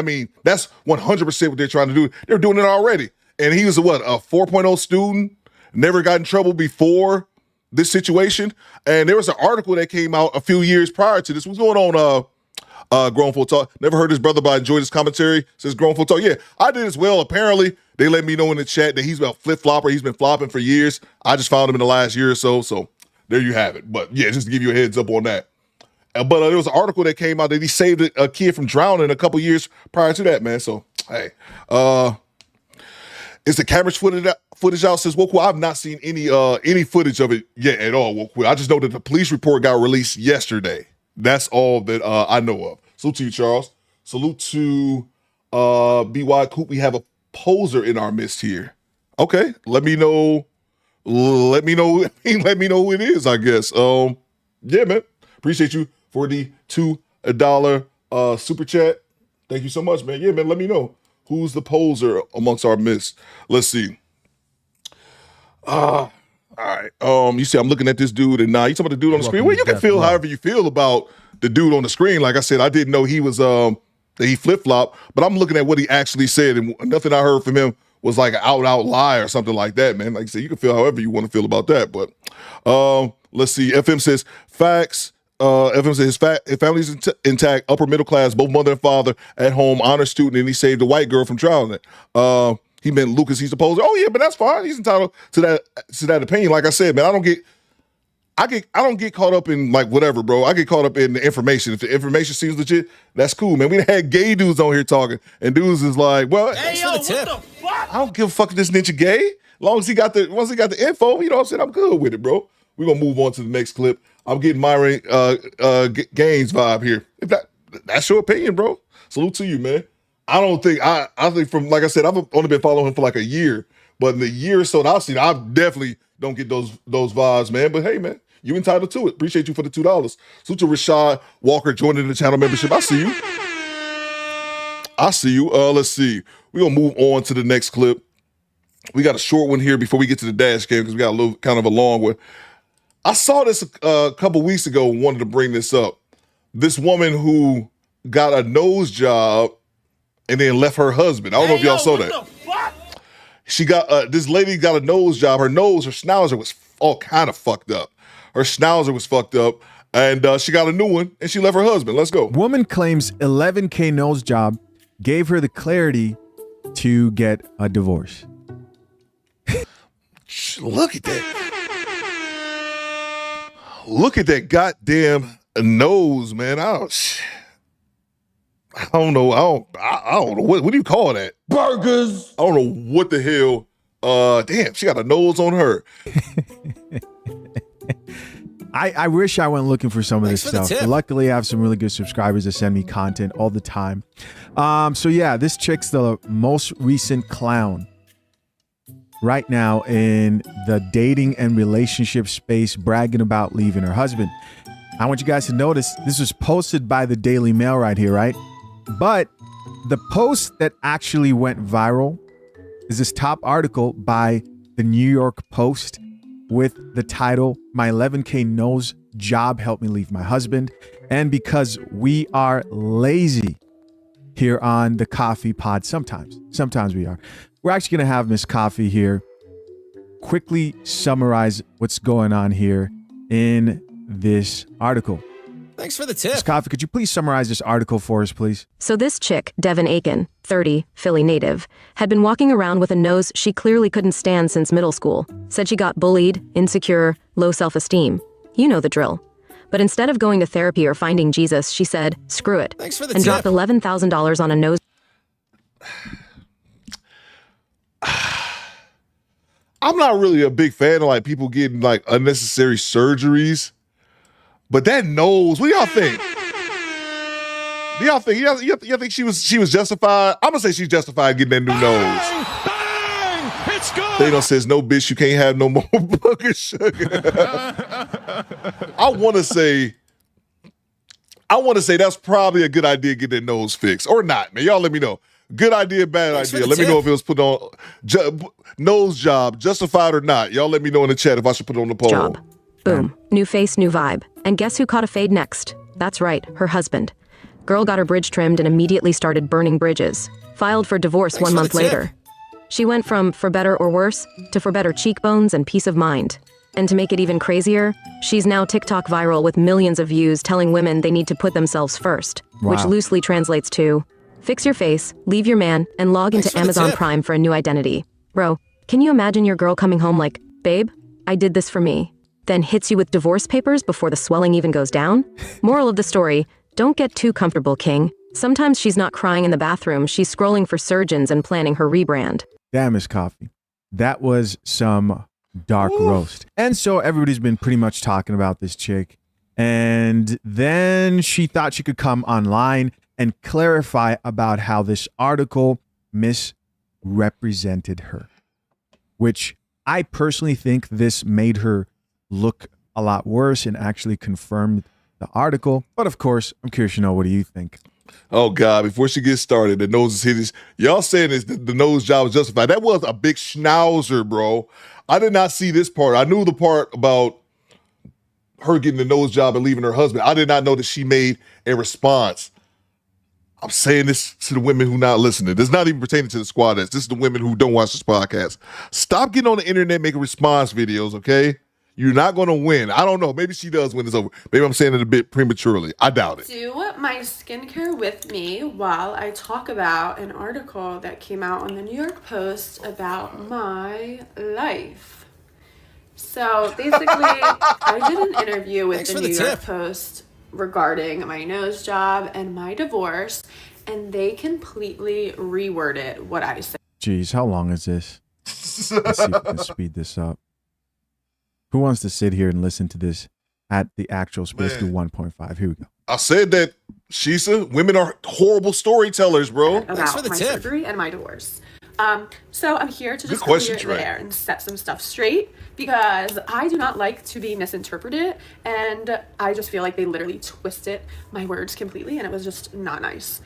That's 100% what they're trying to do. They're doing it already. And he was a 4.0 student, never got in trouble before this situation. And there was an article that came out a few years prior to this. What's going on, Grown Folk Talk? Never heard his brother, but I enjoyed his commentary. Says Grown Folk Talk. Yeah, I did as well. Apparently, they let me know in the chat that he's a flip-flopper. He's been flopping for years. I just found him in the last year or so. So there you have it. But yeah, just to give you a heads up on that. But there was an article that came out that he saved a kid from drowning a couple years prior to that, man. So, hey, is the camera footage out? Says Woku. I've not seen any footage of it yet at all, Woku. I just know that the police report got released yesterday. That's all that I know of. Salute to you, Charles. Salute to BY Coop. We have a poser in our midst here. Okay, let me know. Let me know who it is, I guess. Yeah, man. Appreciate you for the $2 super chat. Thank you so much, man. Yeah, man, let me know who's the poser amongst our midst. Let's see. All right. You see, I'm looking at this dude, and you talking about the dude on the screen. Well, you can feel however you feel about the dude on the screen. Like I said, I didn't know he was that he flip-flopped, but I'm looking at what he actually said, and nothing I heard from him was like an out lie or something like that, man. Like I said, you can feel however you want to feel about that, but let's see. FM says, facts. FM says his family's intact, upper middle class, both mother and father at home, honor student, and he saved a white girl from drowning. He meant Lucas, he's supposed. Oh yeah, but that's fine. He's entitled to that opinion. Like I said, man, I don't get caught up in like whatever, bro. I get caught up in the information. If the information seems legit, that's cool, man. We had gay dudes on here talking, and dudes is like, well, Thanks for the tip. I don't give a fuck if this ninja gay. As long as he got the info, you know what I'm saying? I'm good with it, bro. We're gonna move on to the next clip. I'm getting Myron Gaines vibe here. If that's your opinion, bro. Salute to you, man. I think from, like I said, I've only been following him for like a year, but in the year or so that I've seen, I definitely don't get those vibes, man. But hey, man, you entitled to it. Appreciate you for the $2. Salute to Rashad Walker joining the channel membership. I see you. Let's see. We're gonna move on to the next clip. We got a short one here before we get to the dash cam because we got a little kind of a long one. I saw this a couple weeks ago and wanted to bring this up. This woman who got a nose job and then left her husband. I don't know if y'all saw that. She got this lady got a nose job. Her schnauzer was all kind of fucked up. Her schnauzer was fucked up, and she got a new one, and she left her husband. Let's go. Woman claims $11K nose job gave her the clarity to get a divorce. Look at that. Look at that goddamn nose, man. I don't know. I don't know. What do you call that? Burgers. I don't know what the hell. Damn, she got a nose on her. I wish I went looking for some of this stuff. Luckily, I have some really good subscribers that send me content all the time. So yeah, this chick's the most recent clown right now in the dating and relationship space, bragging about leaving her husband. I want you guys to notice this was posted by the Daily Mail right here, right? But the post that actually went viral is this top article by the New York Post with the title, "My 11K nose job helped me leave my husband." And because we are lazy here on the Coffee Pod, sometimes we are. We're actually going to have Miss Coffee here quickly summarize what's going on here in this article. Thanks for the tip. Miss Coffee, could you please summarize this article for us, please? So this chick, Devin Aiken, 30, Philly native, had been walking around with a nose she clearly couldn't stand since middle school. Said she got bullied, insecure, low self-esteem. You know the drill. But instead of going to therapy or finding Jesus, she said, screw it. Thanks for the and tip. dropped $11,000 on a nose. I'm not really a big fan of like people getting like unnecessary surgeries, but that nose, what do y'all think? Do y'all think? You think she was justified? I'm gonna say she's justified getting that new nose. Bang! It's good. Thanos says, "No, bitch, you can't have no more booger sugar." I want to say that's probably a good idea. Get that nose fixed or not, man. Y'all let me know. Good idea, bad idea. Let me know if it was put on nose job, justified or not. Y'all let me know in the chat if I should put it on the poll. Job. Boom. New face, new vibe. And guess who caught a fade next? That's right, her husband. Girl got her bridge trimmed and immediately started burning bridges. Filed for divorce 1 month later. She went from for better or worse to for better cheekbones and peace of mind. And to make it even crazier, she's now TikTok viral with millions of views telling women they need to put themselves first, which loosely translates to fix your face, leave your man, and log into Amazon Prime for a new identity. Bro, can you imagine your girl coming home like, babe, I did this for me, then hits you with divorce papers before the swelling even goes down? Moral of the story, don't get too comfortable, king. Sometimes she's not crying in the bathroom, she's scrolling for surgeons and planning her rebrand. Damn, Miss Coffee. That was some dark roast. And so everybody's been pretty much talking about this chick. And then she thought she could come online and clarify about how this article misrepresented her, which I personally think this made her look a lot worse and actually confirmed the article. But of course, I'm curious to know, what do you think? Oh God, before she gets started, the nose is hideous. Y'all saying is the nose job was justified. That was a big schnauzer, bro. I did not see this part. I knew the part about her getting the nose job and leaving her husband. I did not know that she made a response. I'm saying this to the women who not listening. This is not even pertaining to the squadettes. This is the women who don't watch this podcast. Stop getting on the internet making response videos, okay? You're not going to win. I don't know. Maybe she does when it's over. Maybe I'm saying it a bit prematurely. I doubt it. Do my skincare with me while I talk about an article that came out on the New York Post about my life. So basically, I did an interview with the New York Post regarding my nose job and my divorce, and they completely reworded what I said. Jeez, how long is this? Let's see if we can speed this up. Who wants to sit here and listen to this at the actual space through 1.5? Here we go. I said that, Shisa, women are horrible storytellers, bro. About my surgery and my divorce. So I'm here to just clear the air and set some stuff straight because I do not like to be misinterpreted, and I just feel like they literally twisted my words completely, and it was just not nice.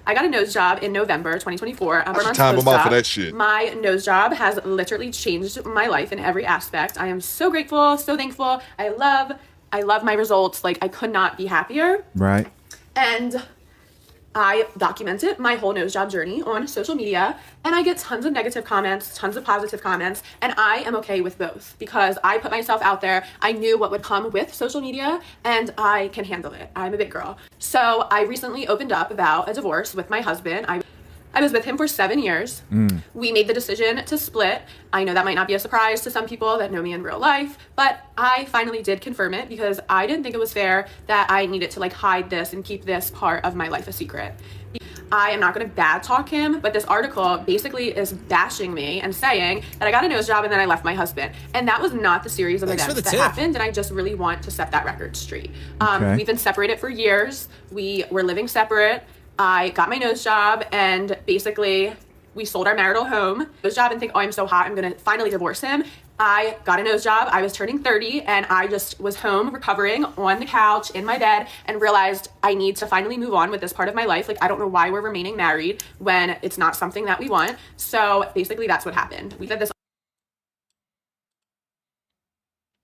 I got a nose job in November 2024. Time them out for that shit. My nose job has literally changed my life in every aspect. I am so grateful, so thankful. I love my results. Like, I could not be happier. Right. And I documented my whole nose job journey on social media, and I get tons of negative comments, tons of positive comments, and I am okay with both because I put myself out there. I knew what would come with social media, and I can handle it. I'm a big girl. So I recently opened up about a divorce with my husband. I was with him for 7 years. We made the decision to split. I know that might not be a surprise to some people that know me in real life, but I finally did confirm it because I didn't think it was fair that I needed to hide this and keep this part of my life a secret. I am not going to bad talk him, but this article basically is bashing me and saying that I got a nose job and then I left my husband. And that was not the series of events that happened, and I just really want to set that record straight. We've been separated for years. We were living separate. I got my nose job, and basically we sold our marital home. Nose job and think, oh, I'm so hot, I'm gonna finally divorce him. I got a nose job. I was turning 30, and I just was home recovering on the couch in my bed and realized I need to finally move on with this part of my life. I don't know why we're remaining married when it's not something that we want. So basically that's what happened. We did this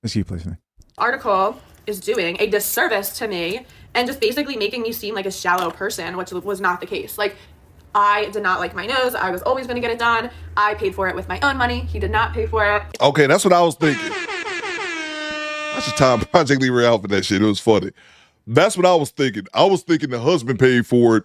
Let's keep listening. article is doing a disservice to me and just basically making me seem like a shallow person, which was not the case. I did not like my nose. I was always going to get it done. I paid for it with my own money. He did not pay for it. Okay, that's what I was thinking. I should time Project Lee Ray out for that shit. It was funny. That's what I was thinking. I was thinking the husband paid for it,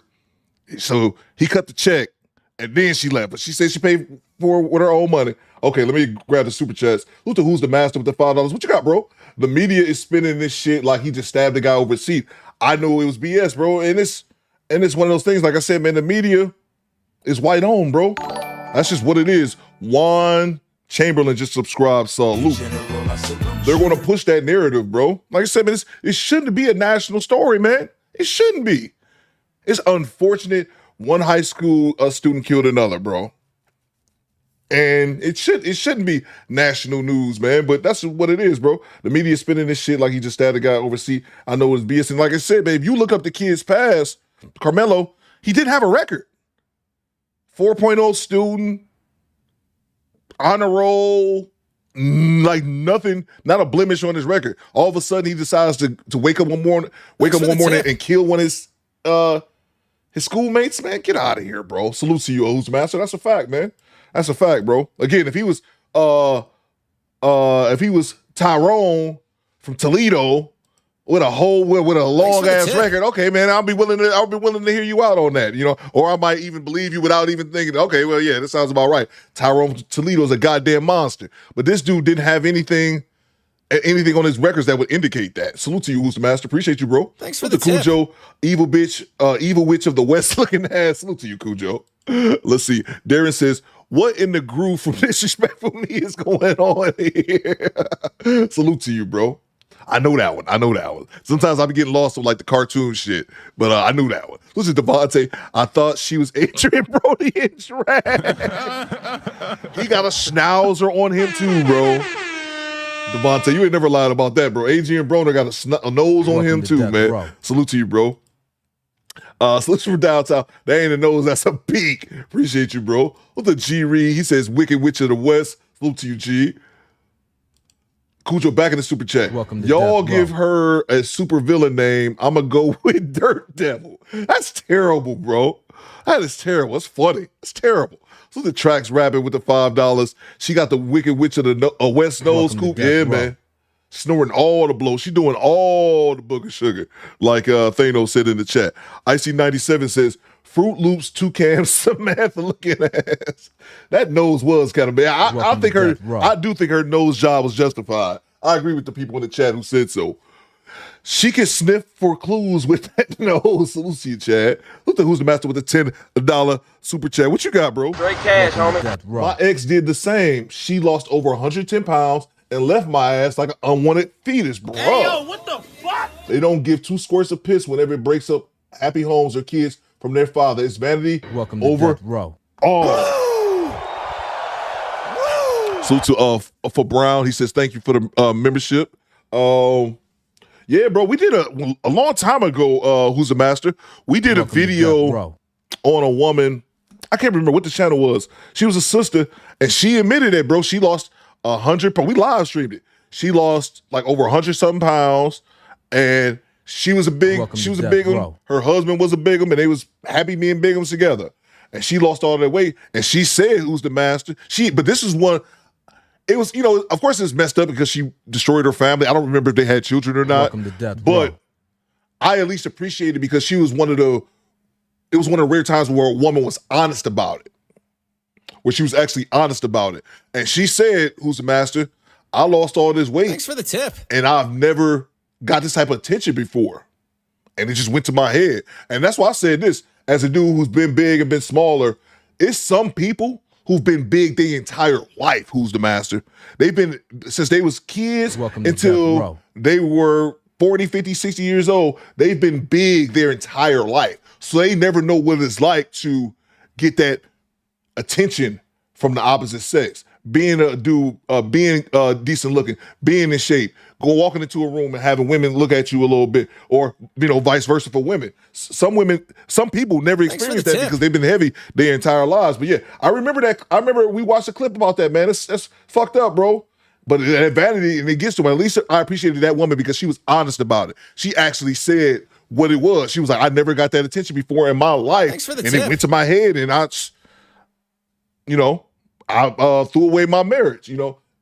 so he cut the check, and then she left. But she said she paid for it with her own money. Okay, let me grab the super chats. Who's the master with the $5? What you got, bro? The media is spinning this shit like he just stabbed the guy over his seat. I knew it was BS, bro. And it's one of those things, like I said, man, the media is white on, bro. That's just what it is. Juan Chamberlain just subscribed, salute. They're going to push that narrative, bro. Like I said, man, it shouldn't be a national story, man. It shouldn't be. It's unfortunate one high school student killed another, bro. And it shouldn't be national news, man, but that's what it is, bro. The media spinning this shit like he just stabbed a guy overseas. I know it's BS. And like I said, babe, you look up the kid's past, Carmelo, he didn't have a record. 4.0 student, honor roll, nothing, not a blemish on his record. All of a sudden, he decides to wake up one morning and kill one of his schoolmates. Man, get out of here, bro. Salute to you, O's Master. That's a fact, man. That's a fact, bro. Again, if he was Tyrone from Toledo with a long ass record, okay, man, I'll be willing to hear you out on that, or I might even believe you without even thinking, okay, well, yeah, that sounds about right. Tyrone from Toledo's a goddamn monster, but this dude didn't have anything on his records that would indicate that. Salute to you, Who's the Master. Appreciate you, bro. Thanks for the tip. Cujo, evil witch of the West looking ass. Salute to you, Cujo. Let's see. Darren says, what in the groove from Disrespectful Me is going on here? Salute to you, bro. I know that one. Sometimes I be getting lost on the cartoon shit, but I knew that one. Listen, Devontae, I thought she was Adrian Brody in drag. He got a schnauzer on him too, bro. Devontae, you ain't never lied about that, bro. Adrian Broner got a nose on him too, man. Bro. Salute to you, bro. Salute from downtown. That ain't a nose, that's a beak. Appreciate you, bro. What's the G Reed? He says, Wicked Witch of the West. Salute to you, G. Cujo, back in the super chat. Welcome to Y'all Death give Row. her a super villain name. I'm going to go with Dirt Devil. That's terrible, bro. That is terrible. It's funny. It's terrible. So the Tracks rapping with the $5. She got the Wicked Witch of the West Nose Welcome to scoop. Death Yeah, Row. man. Snoring all the blow. She doing all the booger sugar, like Thanos said in the chat. IC97 says, Fruit Loops, Toucan, Samantha looking ass. That nose was kind of bad. I do think her nose job was justified. I agree with the people in the chat who said so. She can sniff for clues with that nose. Salute to you, Chad. Who's the master with the $10 super chat? What you got, bro? Straight cash, homie. My ex did the same. She lost over 110 pounds and left my ass like an unwanted fetus, bro. Hey, yo, what the fuck? They don't give two squirts of piss whenever it breaks up happy homes or kids from their father. It's vanity Welcome to over Death Row. all. So for Brown, he says thank you for the membership. Yeah, bro, we did a long time ago. Who's the master? We did Welcome a video on a woman. I can't remember what the channel was. She was a sister, and she admitted that, bro. She lost 100 pounds. We live streamed it. She lost like over 100-something pounds, and she was a big. Welcome She to was a Death bigum. Row. Her husband was a bigum, and they was happy being bigums together. And she lost all that weight, and she said, "Who's the master?" But this is one. It was, of course, it's messed up because she destroyed her family. I don't remember if they had children or not. Welcome to Death But Row. I at least appreciate it because she was one of the rare times where a woman was honest about it, where she was actually honest about it. And she said, "Who's the master? I lost all this weight. Thanks for the tip. And I've never got this type of attention before." And it just went to my head. And that's why I said this, as a dude who's been big and been smaller, it's some people who've been big their entire life. Who's the master? They've been, since they was kids Welcome to Death until Row. they were 40, 50, 60 years old. They've been big their entire life. So they never know what it's like to get that attention from the opposite sex. Being a dude, being decent looking, being in shape, walking into a room and having women look at you a little bit, or vice versa for women. Some people never experience that because they've been heavy their entire lives. But yeah, I remember that. I remember we watched a clip about that, man. That's fucked up, bro. But that vanity, and it gets to me. At least I appreciated that woman because she was honest about it. She actually said what it was. She was like, I never got that attention before in my life. Thanks for the and tip. it went to my head, and I threw away my marriage,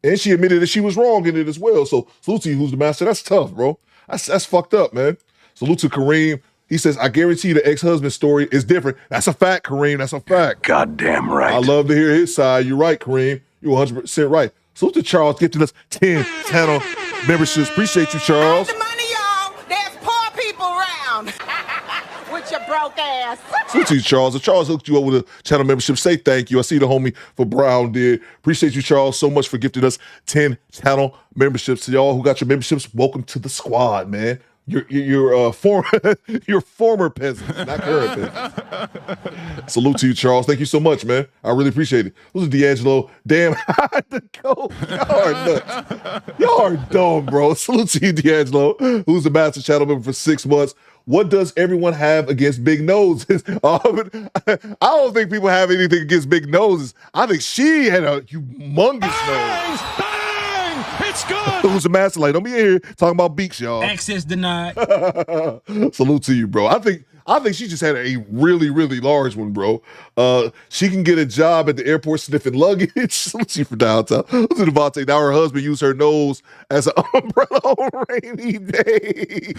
and she admitted that she was wrong in it as well. So salute to you, who's the master. That's tough, bro. That's fucked up, man. Salute to Kareem. He says, I guarantee the ex-husband story is different. That's a fact, Kareem. That's a fact. Goddamn right. I love to hear his side. You're right, Kareem. You're 100% right. Salute to Charles gifting us 10 channel memberships. Appreciate you, Charles. Money, y'all. There's poor people around. With your broke ass. Salute to you, Charles. If Charles hooked you up with a channel membership, say thank you. I see the homie for Brown did. Appreciate you, Charles, so much for gifting us 10 channel memberships. To y'all who got your memberships, welcome to the squad, man. You're former peasants, not current peasants. Salute to you, Charles. Thank you so much, man. I really appreciate it. This is D'Angelo. Damn, the coach. Y'all are nuts. Y'all are dumb, bro. Salute to you, D'Angelo, who's the master channel member for 6 months. What does everyone have against big noses? I don't think people have anything against big noses. I think she had a humongous nose. Bang! It's good. Who's the master? Like, don't be in here talking about beaks, y'all. Access denied. Salute to you, bro. I think she just had a really, really large one, bro. She can get a job at the airport sniffing luggage. Salute to you for downtown. Salute to Devontae. Now her husband used her nose as an umbrella on rainy days.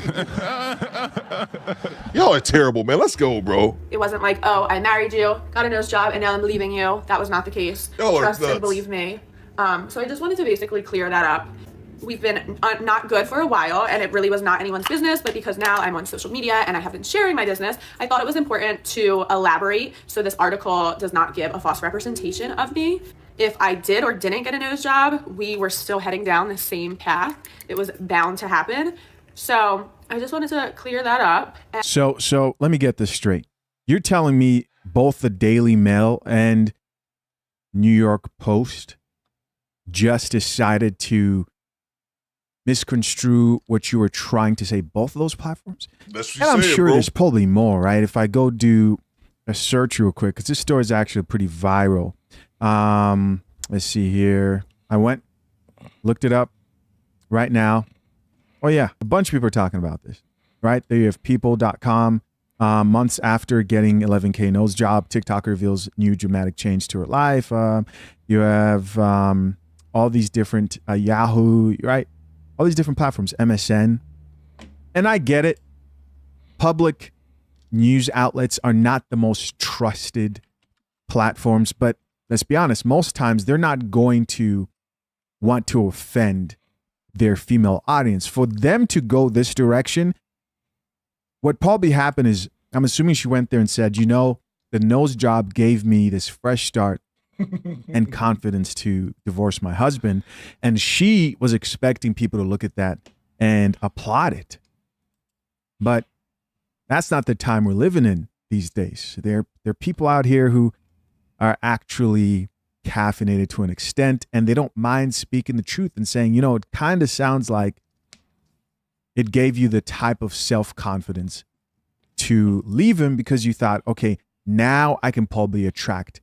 Y'all are terrible, man. Let's go, bro. It wasn't like, oh, I married you, got a nose job, and now I'm leaving you. That was not the case. Y'all are Trust nuts. and believe me. So I just wanted to basically clear that up. We've been not good for a while, and it really was not anyone's business, but because now I'm on social media and I have been sharing my business, I thought it was important to elaborate so this article does not give a false representation of me. If I did or didn't get a nose job, we were still heading down the same path. It was bound to happen. So I just wanted to clear that up. So let me get this straight. You're telling me both the Daily Mail and New York Post just decided to misconstrue what you were trying to say, both of those platforms? That's what And I'm you're saying, sure bro. there's probably more, right? If I go do a search real quick, because this story is actually pretty viral. Let's see here. I looked it up. right now. Oh yeah, a bunch of people are talking about this, right? There you have people.com. Months after getting 11K nose job, TikTok reveals new dramatic change to her life. You have all these different Yahoo, right? All these different platforms, MSN. And I get it. Public news outlets are not the most trusted platforms, but let's be honest, most times they're not going to want to offend their female audience. For them to go this direction, what probably happened is, I'm assuming she went there and said, you know, the nose job gave me this fresh start and confidence to divorce my husband. And she was expecting people to look at that and applaud it. But that's not the time we're living in these days. There are people out here who are actually caffeinated to an extent, and they don't mind speaking the truth and saying, you know, it kind of sounds like it gave you the type of self-confidence to leave him because you thought, okay, now I can probably attract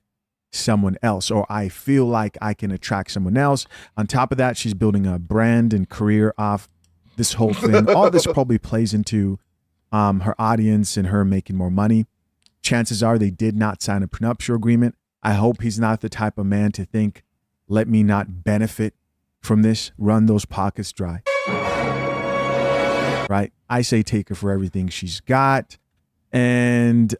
someone else, or I feel like I can attract someone else. On top of that, she's building a brand and career off this whole thing. All this probably plays into her audience and her making more money. Chances are they did not sign a prenuptial agreement. I hope he's not the type of man to think, let me not benefit from this, run those pockets dry. Right? I say take her for everything she's got, and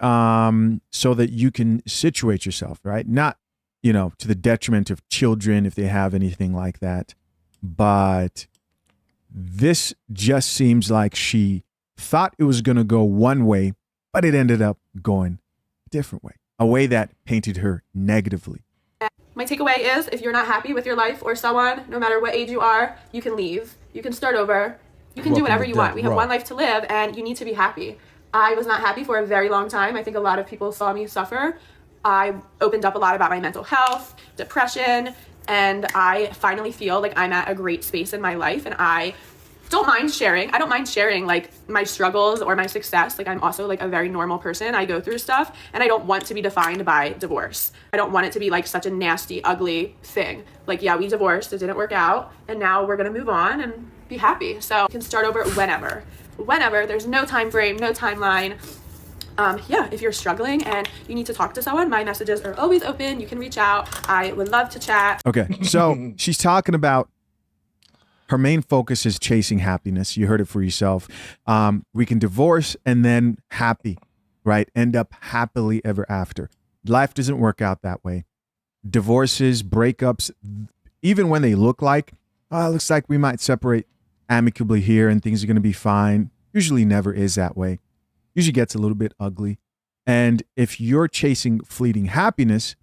so that you can situate yourself, right? Not, you know, to the detriment of children if they have anything like that. But this just seems like she thought it was going to go one way, but it ended up going a different way, a way that painted her negatively. My takeaway is, if you're not happy with your life or someone, no matter what age you are, you can leave. You can start over. You can do whatever you want. We have one life to live, and you need to be happy. I was not happy for a very long time. I think a lot of people saw me suffer. I opened up a lot about my mental health, depression, and I finally feel like I'm at a great space in my life, and I don't mind sharing. I don't mind sharing like my struggles or my success. Like, I'm also like a very normal person. I go through stuff, and I don't want to be defined by divorce. I don't want it to be like such a nasty, ugly thing. Like, yeah, we divorced, it didn't work out, and now we're gonna move on and be happy. So you can start over whenever. There's no time frame, no timeline. Yeah, if you're struggling and you need to talk to someone, my messages are always open. You can reach out. I would love to chat. Okay, so she's talking about her main focus is chasing happiness. You heard it for yourself. We can divorce and then happy, right? End up happily ever after. Life doesn't work out that way. Divorces, breakups, even when they look like, oh, it looks like we might separate amicably here and things are going to be fine, usually never is that way. Usually gets a little bit ugly. And if you're chasing fleeting happiness,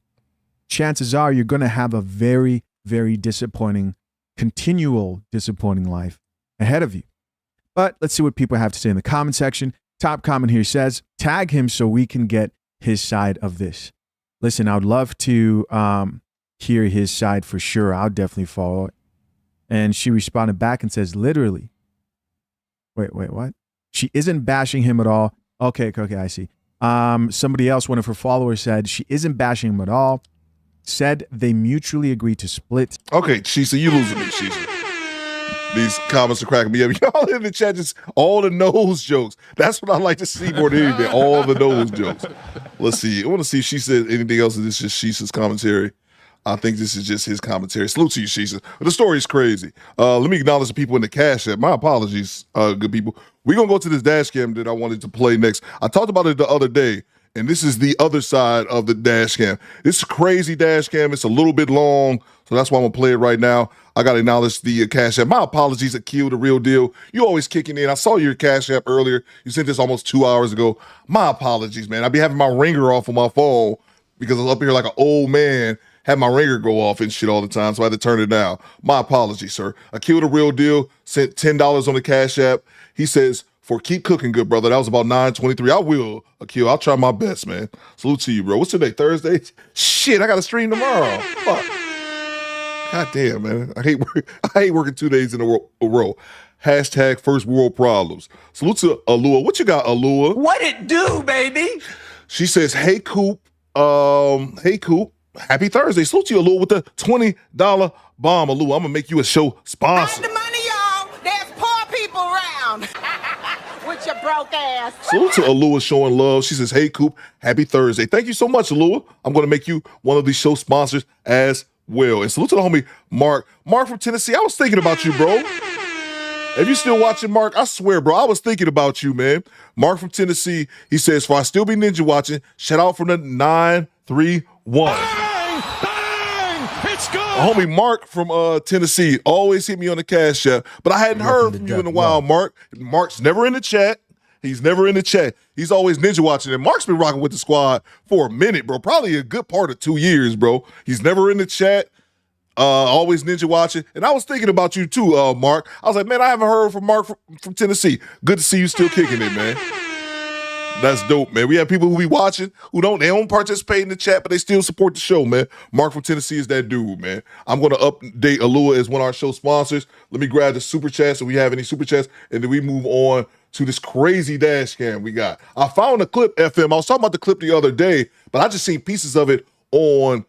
chances are you're going to have a very, very disappointing, continual disappointing life ahead of you. But let's see what people have to say in the comment section. Top comment here says, tag him so we can get his side of this. Listen, I would love to hear his side for sure. I'll definitely follow it. And she responded back and says, literally, wait, what? She isn't bashing him at all. Okay, I see. Somebody else, one of her followers said, she isn't bashing him at all. Said they mutually agreed to split. Okay, Shisa, you losing me, Shisa. These comments are cracking me up. Y'all in the chat, just all the nose jokes. That's what I like to see more than anything, all the nose jokes. Let's see. I want to see if she said anything else. Is this just Shisa's commentary? I think this is just his commentary. Salute to you, Shisa. But the story is crazy. Let me acknowledge the people in the Cash App. My apologies, good people. We're going to go to this dash cam that I wanted to play next. I talked about it the other day, and this is the other side of the dash cam. It's a crazy dash cam. It's a little bit long, so that's why I'm going to play it right now. I got to acknowledge the Cash App. My apologies, Akil, the real deal. You always kicking in. I saw your Cash App earlier. You sent this almost 2 hours ago. My apologies, man. I be having my ringer off on my phone because I was up here like an old man. Had my ringer go off and shit all the time, so I had to turn it down. My apologies, sir. Akil, the real deal, sent $10 on the Cash App. He says, for keep cooking good, brother. That was about 9:23. I will, Akil. I'll try my best, man. Salute to you, bro. What's today, Thursday? Shit, I got to stream tomorrow. Fuck. God damn, man. I hate working 2 days in a row. Hashtag first world problems. Salute to Alua. What you got, Alua? What it do, baby? She says, hey, Coop. Hey, Coop. Happy Thursday. Salute to you, Alua, with the $20 bomb, Alua. I'm going to make you a show sponsor. The money, y'all. with your broke ass. Salute to Alua showing love. She says, hey, Coop, happy Thursday. Thank you so much, Alua. I'm going to make you one of these show sponsors as well. And salute to the homie Mark. Mark from Tennessee, I was thinking about you, bro. If you still watching, Mark, I swear, bro, I was thinking about you, man. Mark from Tennessee, he says, for I still be ninja watching, shout out from the 931. It's good. Homie Mark from Tennessee always hit me on the Cash App, but I hadn't heard from you in a while, Mark. Mark's never in the chat. He's never in the chat. He's always ninja watching, and Mark's been rocking with the squad for a minute, bro. Probably a good part of 2 years, bro. He's never in the chat. Always ninja watching. And I was thinking about you too, Mark. I was like, man, I haven't heard from Mark from Tennessee. Good to see you still kicking it, man. That's dope, man. We have people who be watching who don't participate in the chat, but they still support the show, man. Mark from Tennessee is that dude, man. I'm going to update Alua as one of our show sponsors. Let me grab the super chats if we have any super chats, and then we move on to this crazy dash cam we got. I found a clip, FM. I was talking about the clip the other day, but I just seen pieces of it on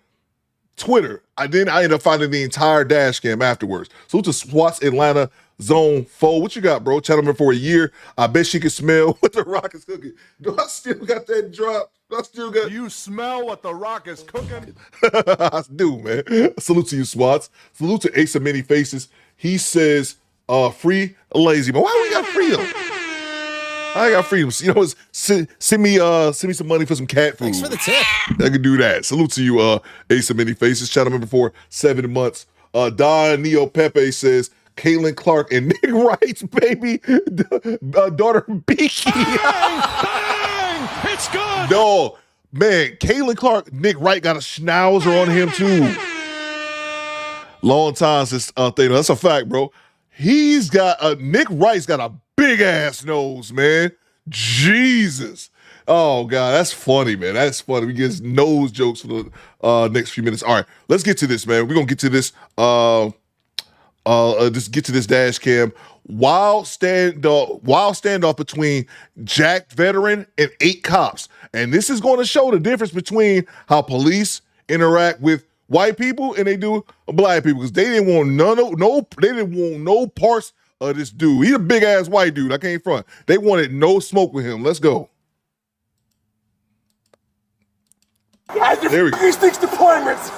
Twitter. I ended up finding the entire dash cam afterwards. So to SWAT's Atlanta Zone 4. What you got, bro? Chat them for a year. I bet she can smell what the Rock is cooking. Do I still got that drop? Do you smell what the Rock is cooking? I do, man. Salute to you, SWATs. Salute to Ace of Many Faces. He says, free lazy. But why we got freedom? I got freedom. You know, send me some money for some cat food. Thanks for the tip. I can do that. Salute to you, Ace of Many Faces. Chat them for 7 months. Don Neo Pepe says, Caitlin Clark and Nick Wright's baby daughter Beaky. Bang! It's good. No, man, Caitlin Clark, Nick Wright got a schnauzer on him too. Long time since thing. That's a fact, bro. He's got Nick Wright's got a big ass nose, man. Jesus. Oh God, that's funny, man. That's funny. We get nose jokes for the next few minutes. All right, let's get to this, man. We're gonna get to this. Just get to this dash cam. Wild standoff between jacked veteran and 8 cops. And this is going to show the difference between how police interact with white people and they do black people. Because they didn't want no parts of this dude. He's a big ass white dude. I can't front. They wanted no smoke with him. Let's go. There we go. These deployments.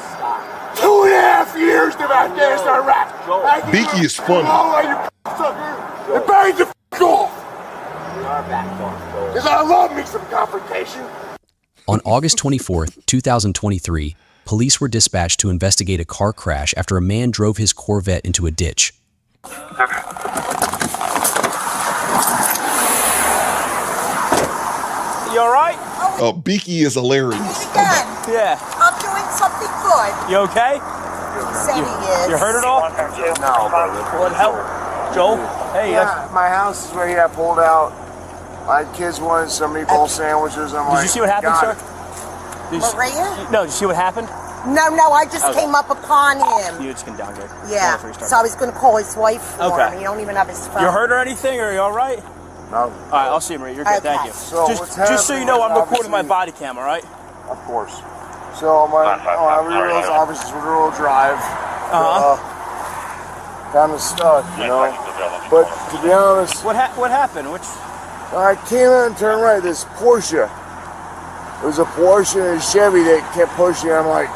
2.5 years of Afghanistan, Iraq. Beaky is funny. And bang the off. Because I love me some confrontation. On August 24th, 2023, police were dispatched to investigate a car crash after a man drove his Corvette into a ditch. You all right? Beaky is hilarious. Yeah. I'm doing something good. You okay? He said he is. You heard it all? No, brother. What help? Joel? Hey, yeah, my house is where he got pulled out. My kids wanted some meatball sandwiches. Did you see what happened, sir? Maria? No, did you see what happened? No, I just came up upon him. You just came down here. Yeah, so I was going to call his wife for him. He don't even have his phone. You hurt or anything, or are you all right? No. All right, I'll see you, Maria. You're good, thank you. So just so you know, I'm recording my body cam, all right? Of course. So my real office was a rural drive. Kind of stuck, you know. But to be honest, what happened? I came out and turned right. This Porsche. It was a Porsche and a Chevy that kept pushing. I'm like,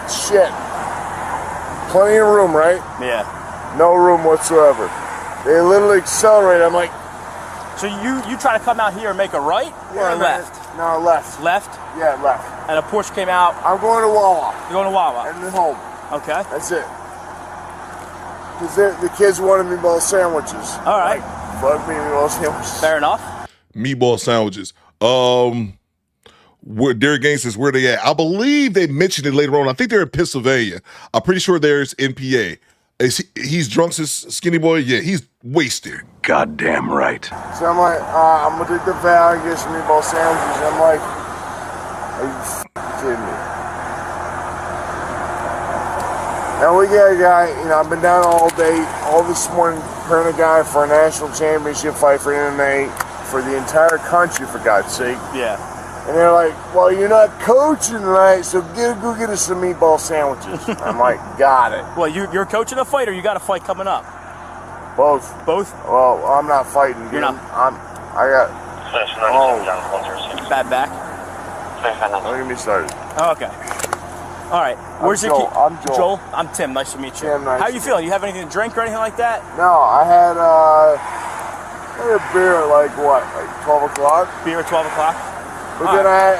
shit. Plenty of room, right? Yeah. No room whatsoever. They literally accelerated. I'm like. So you try to come out here and make a right or left? No, left. Left? Yeah, left. And a Porsche came out? I'm going to Wawa. You're going to Wawa? And then home. Okay. That's it. Because the kids wanted meatball sandwiches. All right. Like, fuck me, meatball sandwiches. Fair enough. Meatball sandwiches. Where Derek Gaines says, where they at? I believe they mentioned it later on. I think they're in Pennsylvania. I'm pretty sure there's in PA. He's drunk since Skinny Boy? Yeah, he's wasted. Goddamn right. So I'm like, I'm gonna take the van and get some meatball sandwiches. I'm like, are you kidding me? Now we got a guy, you know, I've been down all day, all this morning, preparing a guy for a national championship fight for MMA for the entire country, for God's sake. Yeah. And they're like, well, you're not coaching tonight, so go get us some meatball sandwiches. I'm like, got it. Well, you're coaching a fight, or you got a fight coming up? Both. Both? Well, I'm not fighting. You're not? I got. Bad back. Don't get me started. Oh, okay. All right. Where's your Joel. key? I'm Joel. I'm Tim. Nice to meet you. Tim, nice How to you meet feeling? You have anything to drink or anything like that? No, I had a beer at like 12 o'clock. Beer at 12 o'clock. But then I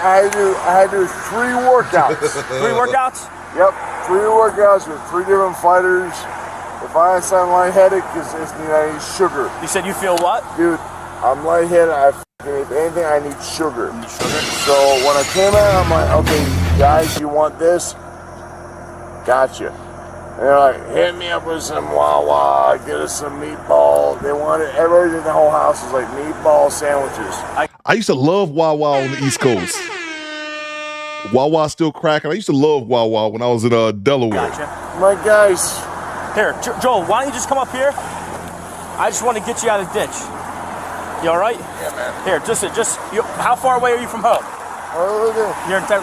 had to do 3 workouts. 3 workouts? Yep, 3 workouts with 3 different fighters. If I sound lightheaded, because I need sugar. You said you feel what? Dude, I'm lightheaded. If anything, I need sugar. So when I came out, I'm like, okay, guys, you want this? Gotcha. And they're like, hit me up with some Wawa, get us some meatball. They wanted, everybody in the whole house was like meatball sandwiches. I used to love Wawa on the East Coast. Wawa still cracking. I used to love Wawa when I was in Delaware. Gotcha. My guys. Here, Joel, why don't you just come up here? I just want to get you out of the ditch. You all right? Yeah, man. Here, how far away are you from home? Oh,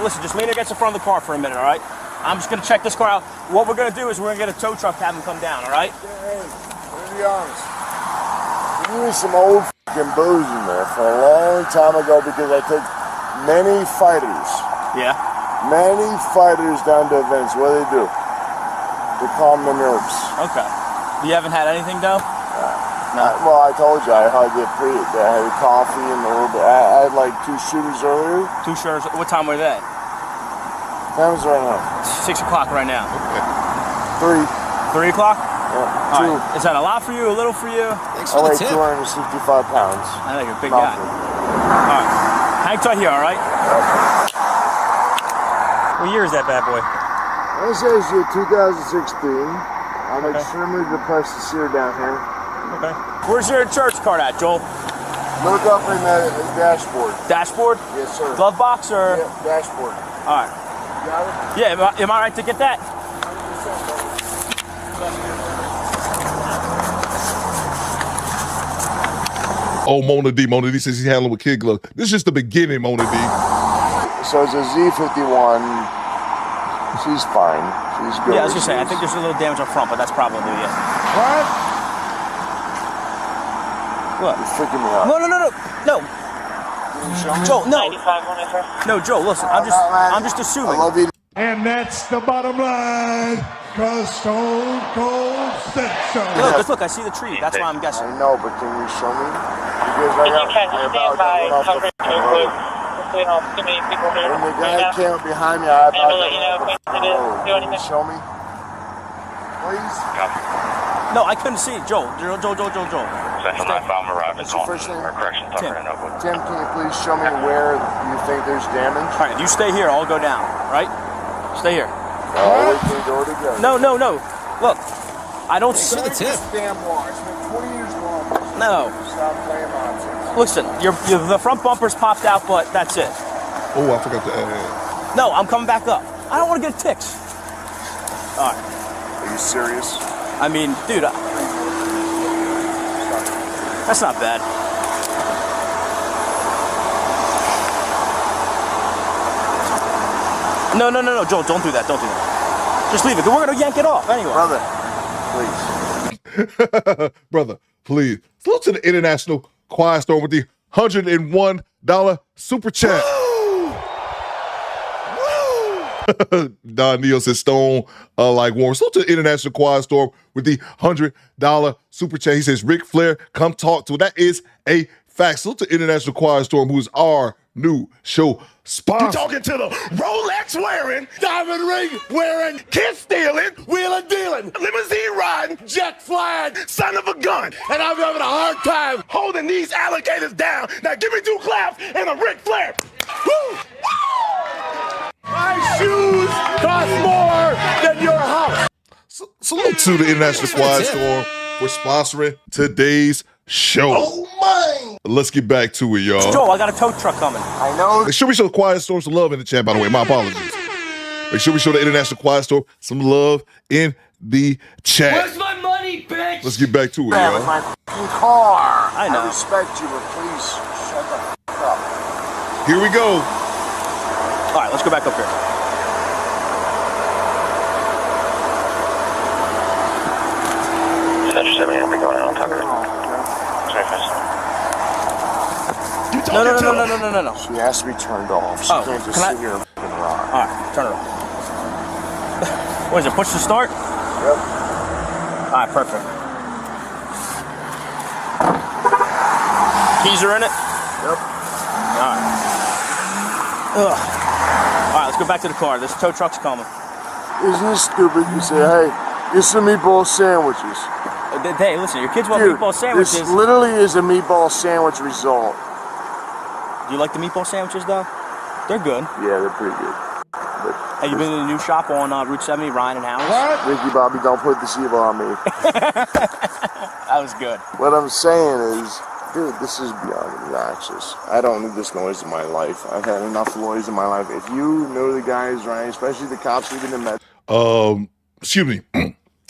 Listen, just lean against the front of the car for a minute, all right? I'm just going to check this car out. What we're going to do is we're going to get a tow truck to have him come down, all right? Hey, to be honest, you need some old fucking booze in there for a long time ago because I took many fighters. Yeah? Many fighters down to events. What do? They calm the nerves. Okay. You haven't had anything, though? No. Well, I told you, I had coffee and a little bit. I had like 2 shooters earlier. 2 shooters? What time were they? Time's right now. 6 o'clock right now. 3. 3 o'clock? Yeah, 2. Right. Is that a lot for you, a little for you? I weigh 265 pounds. I think you're a big guy. All right. Hang tight here, all right? What year is that bad boy? This is 2016. I'm extremely depressed to see her down here. Okay. Where's your church card at, Joel? Look up in the dashboard. Dashboard? Yes, sir. Glove box or? Yeah, dashboard. All right. You got it? Yeah, am I right to get that? Oh, Mona D says he's handling with kid gloves. This is just the beginning, Mona D. So it's a Z51. She's fine. She's good. Yeah, I was gonna say, I think there's a little damage up front, but that's probably it. What? What? You're freaking me out. No. Joel, no. No, Joe, listen, I'm just assuming. I love you. And that's the bottom line, because Stone Cold said so. Look, I see the tree. That's why I'm guessing. I know, but can you show me? Because I got too many people here. When the guy came behind me, I thought, do anything. Show me, please. No, I couldn't see. Joel. Central 9 bomb arriving on correction. Tim, can you please show me where you think there's damage? All right, you stay here. I'll go down. Right? Stay here. Oh, we can go together. No. Look, I don't see the tip. Damn long. It's been 20 years long. No. Stop playing nonsense. Listen, the front bumper's popped out, but that's it. Oh, I forgot to add. No, I'm coming back up. I don't want to get ticks. All right. Are you serious? I mean, dude, that's not bad. No, Joel, don't do that. Just leave it. We're going to yank it off anyway. Brother, please. Brother, please. Salute to the International Quiet Storm with the $101 super chat. Don Neal says Stone like warm. Salute to the International Quiet Storm with the $100 super chat. He says, Ric Flair, come talk to it. That is a fact. Salute to International Quiet Storm, who's our new show sponsor. You're talking to the Rolex wearing, diamond ring wearing, kid stealing, wheeling dealing, limousine riding, jet flying, son of a gun. And I'm having a hard time holding these alligators down. Now give me 2 claps and a Ric Flair. Woo! My shoes cost more than your house. Salute to the International Quiet Storm for sponsoring today's show. Oh my! Let's get back to it, y'all. Joe, I got a tow truck coming. I know. Make sure we show the Quiet Storm some love in the chat, by the way. My apologies. Make sure we show the International Quiet Storm some love in the chat. Where's my money, bitch? Let's get back to it, That was y'all. my fucking car. I know. I respect you, but please shut the fuck up. Here we go. All right, let's go back up here. Central 7, I'm going on Tucker. No. She has to be turned off. She can't just sit here and fucking rock. All right, turn it off. What is it, push to start? Yep. All right, perfect. Keys are in it? Yep. All right. Ugh. All right, let's go back to the car. This tow truck's coming. Isn't it stupid? You say, hey, get some meatball sandwiches. Hey, listen, your kids want Dude, meatball sandwiches. This literally is a meatball sandwich result. Do you like the meatball sandwiches, though? They're good. Yeah, they're pretty good. But Hey, you been to the new shop on Route 70, Ryan and Howard? Ricky Bobby, don't put the evil on me. That was good. What I'm saying is, dude, this is beyond obnoxious. I don't need this noise in my life. I've had enough noise in my life. If you know the guys, Ryan, especially the cops leaving the med. Excuse me.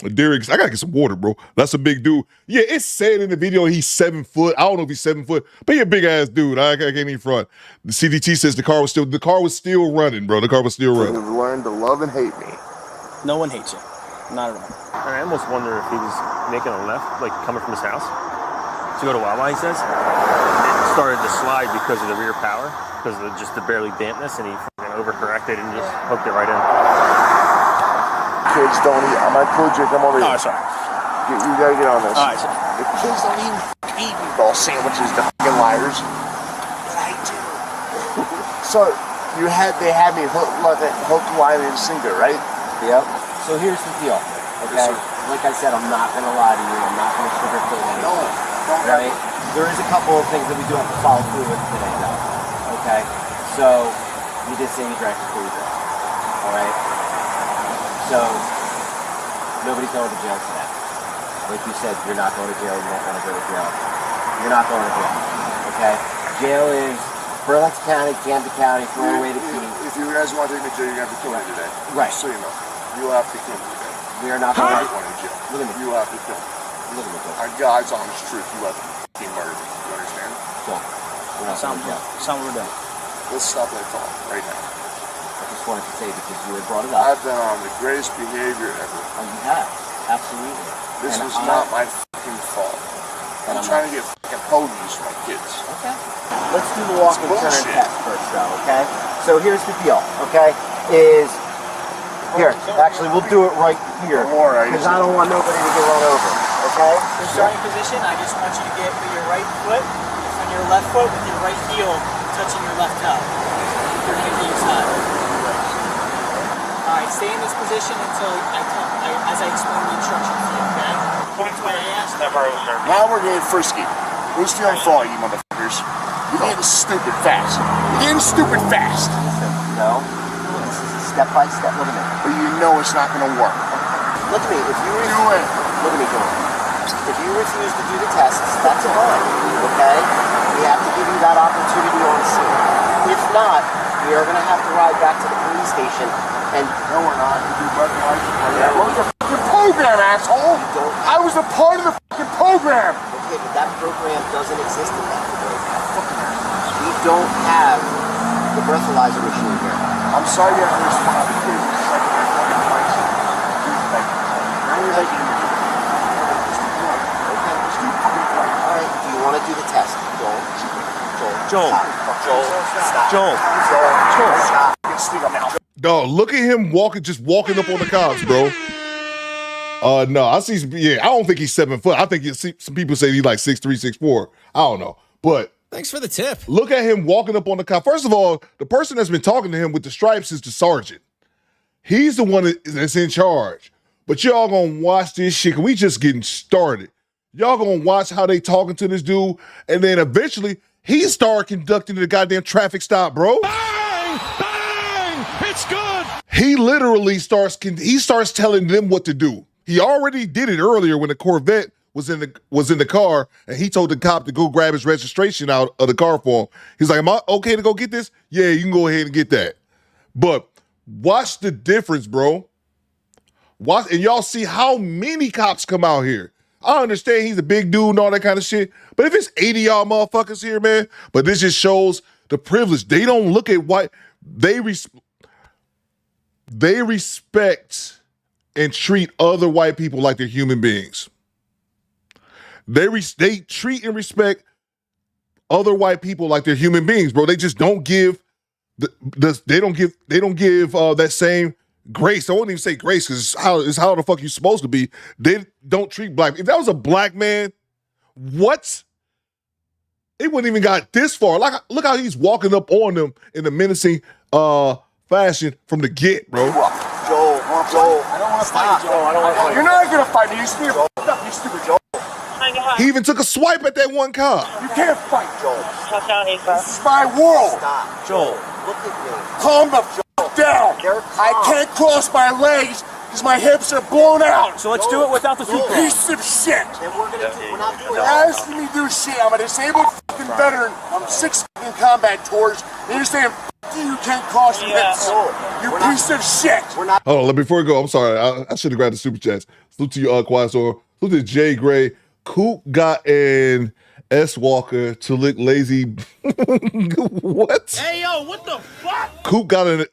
Derek, I gotta get some water, bro. That's a big dude. Yeah, it's said in the video he's 7 foot. I don't know if he's 7 foot, but he's a big ass dude. I can't even front. The CDT says the car was still running, bro. The car was still running. You've learned to love and hate me. No one hates you. Not at all. I almost wonder if he was making a left, like coming from his house to go to Wawa, he says. It started to slide because of the rear power, because of just the barely dampness, and he overcorrected and just hooked it right in. Kids don't eat. I'm not cool, Jake. I'm over here. Oh, sorry. You gotta get on this. All right, so the kids don't even eat meatball sandwiches, the fucking liars. But I do. So they had me hooked, line, and sinker, right? Yep. So here's the deal. Okay. Like I said, I'm not gonna lie to you. I'm not gonna sugarcoat anything. No. Right. There is a couple of things that we do have to follow through with today, though. Okay. So you did say you drank before you drank. All right. So, nobody's going to jail today. Like you said, you're not going to jail, you don't want to go to jail. You're not going to jail, okay? Jail is Burlington County, Camden County, throw away the keys. If you guys want to take me to jail, you're going to have to kill me today. Right. So you know. You will have to kill me today. We are not going to jail. Look at me. You will have to kill me. Look at me. On God's honest truth, you have to fucking murder me. You understand? So, we're not going to jail. That's not what we're doing. Let's stop that talk right now. I just wanted to say because you had brought it up. I've been on the greatest behavior ever. Oh, you have. Absolutely. This was not my fucking fault. I'm trying to get fucking hoagies for my kids. Okay. Let's do the walk and turn test first, though, okay? So here's the deal, okay? Actually, we'll do it right here. Because I don't want nobody to get run over, okay? For starting position, I just want you to get with your right foot on your left foot with your right heel touching your left toe. Keep your hand to your side. Alright, stay in this position until as I explain the instructions to you, okay? Point to what I asked. Now we're getting frisky. Who's feeling fall, you motherfuckers? You're getting stupid fast. You're getting stupid fast. No. This is a step-by-step. Look at me. But you know it's not going to work. Look at me. If you look at me, Joel. If you refuse to do the tests, that's fine, okay? We have to give you that opportunity on scene. If not, we are going to have to ride back to the police station. And no, we're not. What was the fucking program, asshole? I was a part of the fucking program. Okay, but that program doesn't exist in that today. We don't have the breathalyzer machine here. I'm sorry you have to respond to kids. Now you're making me. Alright, do you want to do the test? Joel. Stop. Dog, look at him just walking up on the cops, bro. No, I don't think he's 7 foot. I think some people say he's like 6'3", 6'4". I don't know. But thanks for the tip. Look at him walking up on the cop. First of all, the person that's been talking to him with the stripes is the sergeant. He's the one that's in charge. But y'all gonna watch this shit. We just getting started. Y'all gonna watch how they talking to this dude, and then eventually he start conducting the goddamn traffic stop, bro. Bang! Bang! It's good! He literally starts telling them what to do. He already did it earlier when the Corvette was in the car, and he told the cop to go grab his registration out of the car for him. He's like, am I okay to go get this? Yeah, you can go ahead and get that. But watch the difference, bro. Watch, and y'all see how many cops come out here. I understand he's a big dude and all that kind of shit, but if it's 80 y'all motherfuckers here, man, but this just shows the privilege. They don't look at white. They respect and treat other white people like they're human beings. They treat and respect other white people like they're human beings, bro. They just don't give they don't give that same grace. I won't even say grace because it's how the fuck you supposed to be. They don't treat black. If that was a black man, what? It wouldn't even got this far. Like, look how he's walking up on them in a menacing fashion from the get, bro. Joel, I don't want to fight you, Joel. I don't want to fight. You're not gonna fight me. You stupid Joel. He even took a swipe at that one cop. You can't fight, Joel. This is my world. Stop. Joel. Look at me. Calm the f down. I can't cross my legs because my hips are blown out. So let's do it without the toothbrush. Piece of shit. Then we're not doing You're it. asking me to do shit. I'm a disabled fucking veteran. I'm 6 fucking combat tours. And you're saying, you can't cross your hips. You piece of shit. Hold on, before we go, I'm sorry. I should have grabbed the super chats. Salute to you, Quiet Storm. Salute to Jay Gray. Coop got an S Walker to lick lazy. What? Hey yo, what the fuck? Coop got a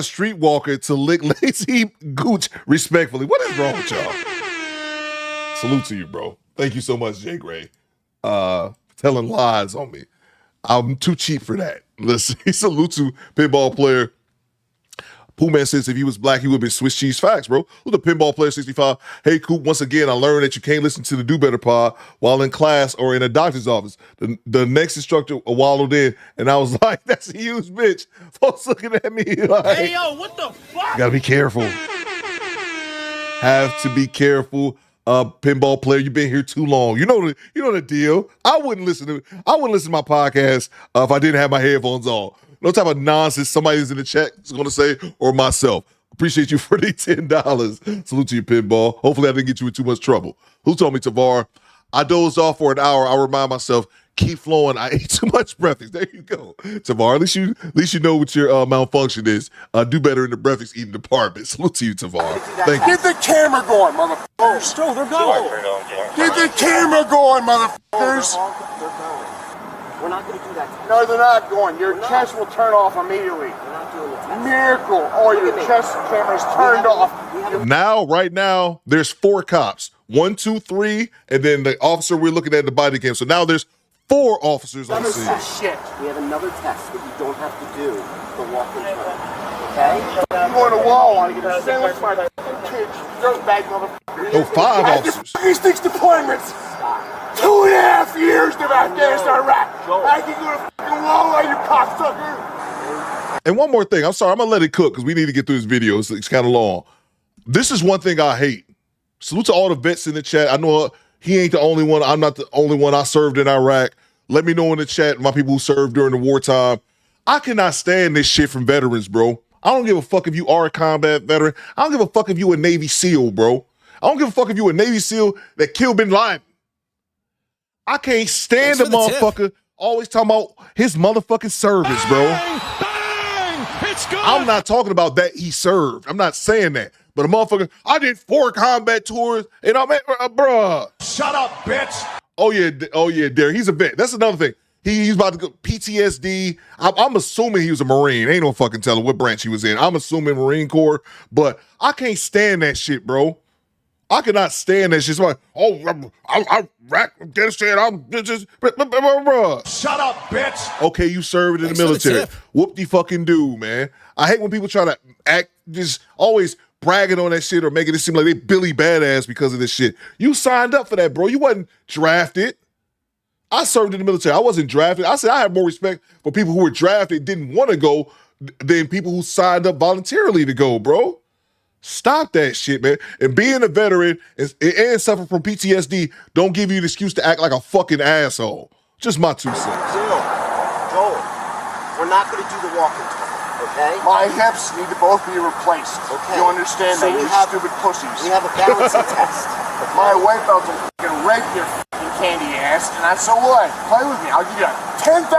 streetwalker to lick lazy gooch respectfully. What is wrong with y'all? Salute to you, bro. Thank you so much, Jay Gray. Telling lies on me. I'm too cheap for that. Listen, salute to pinball player. Pooh Man says if he was black, he would have been Swiss cheese facts, bro. Who's the pinball player 65? Hey, Coop, once again, I learned that you can't listen to the Do Better pod while in class or in a doctor's office. The next instructor wallowed in, and I was like, that's a huge bitch. Folks looking at me like, hey, yo, what the fuck? Gotta be careful. Have to be careful. Pinball player, you've been here too long. You know the deal. I wouldn't listen to my podcast if I didn't have my headphones on. No type of nonsense somebody's in the chat is going to say, or myself. Appreciate you for the $10. Salute to you, pinball. Hopefully I didn't get you in too much trouble. Who told me, Tavar? I dozed off for an hour. I remind myself, keep flowing. I ate too much breakfast. There you go. Tavar, at least you know what your malfunction is. Do better in the breakfast eating department. Salute to you, Tavar. Thank you. Get the camera going, motherfuckers. Joel, they're going. Get the camera going, motherfuckers. They're going. We're not going to do that. No, they're not going. Your chest will turn off immediately. We're not doing the test. Miracle. Oh, your chest camera's turned off. Right now, there's 4 cops. 1, 2, 3, and then the officer we're looking at in the body cam. So now there's 4 officers on the scene. Shit. We have another test that you don't have to do the walk and turn. Okay? I'm going to wall. I want to get a sandwich for my kids. Dirtbag motherfucker. Oh, 5 officers. These 6 deployments. 2.5 years to Afghanistan, Iraq. I can go to fucking wall on you cocksucker. And one more thing. I'm sorry. I'm going to let it cook because we need to get through this video. It's kind of long. This is one thing I hate. Salute to all the vets in the chat. I know he ain't the only one. I'm not the only one. I served in Iraq. Let me know in the chat, my people who served during the wartime. I cannot stand this shit from veterans, bro. I don't give a fuck if you are a combat veteran. I don't give a fuck if you a Navy SEAL, bro. I don't give a fuck if you a Navy SEAL that killed Bin Laden. I can't stand the motherfucker always talking about his motherfucking service, bro. Bang! It's good. I'm not talking about that he served. I'm not saying that. But a motherfucker, I did 4 combat tours, and I'm bruh. Shut up, bitch. Oh yeah, Derek. He's a vet. That's another thing. He's about to go PTSD. I'm assuming he was a Marine. Ain't no fucking telling what branch he was in. I'm assuming Marine Corps, but I can't stand that shit, bro. I cannot stand that shit. It's like, I Afghanistan. I'm just, bruh. Shut up, bitch. Okay, you served in the military. Whoop-de-fucking-do, man. I hate when people try to act, just always bragging on that shit or making it seem like they Billy Badass because of this shit. You signed up for that, bro. You wasn't drafted. I served in the military. I wasn't drafted. I said I have more respect for people who were drafted, didn't want to go, than people who signed up voluntarily to go, bro. Stop that shit, man. And being a veteran and suffering from PTSD don't give you an excuse to act like a fucking asshole. Just my 2 cents. Joel, we're not going to do the walking turn, okay? My hips need to both be replaced. Okay. You understand that, you stupid pussies. We have a balancing test. If my wife felt to fucking rape your fucking candy ass, and so what? Play with me. I'll give you a $10,000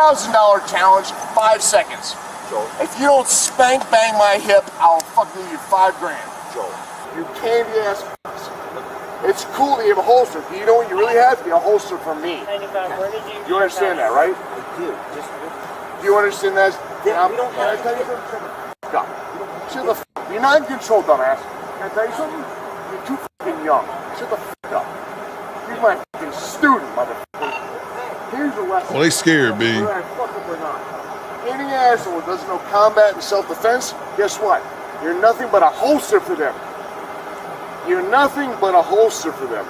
challenge, 5 seconds. Joel. If you don't spank bang my hip, I'll fucking give you $5 grand. Joel. You candy ass fucks. It's cool that you have a holster, but you know what you really have to be a holster for me. You understand that, right? I do. Do you understand that? Yeah, we don't can I tell you something? Stop. Shut the fuck up. You're not in control, dumbass. Can I tell you something? You're too fucking young. Shut the fuck up. He's my fucking student, motherfucker. He here's a lesson. Well, they scared, B. Whether I fuck up or not. Any asshole who doesn't know combat and self-defense, guess what? You're nothing but a holster for them. You're nothing but a holster for them.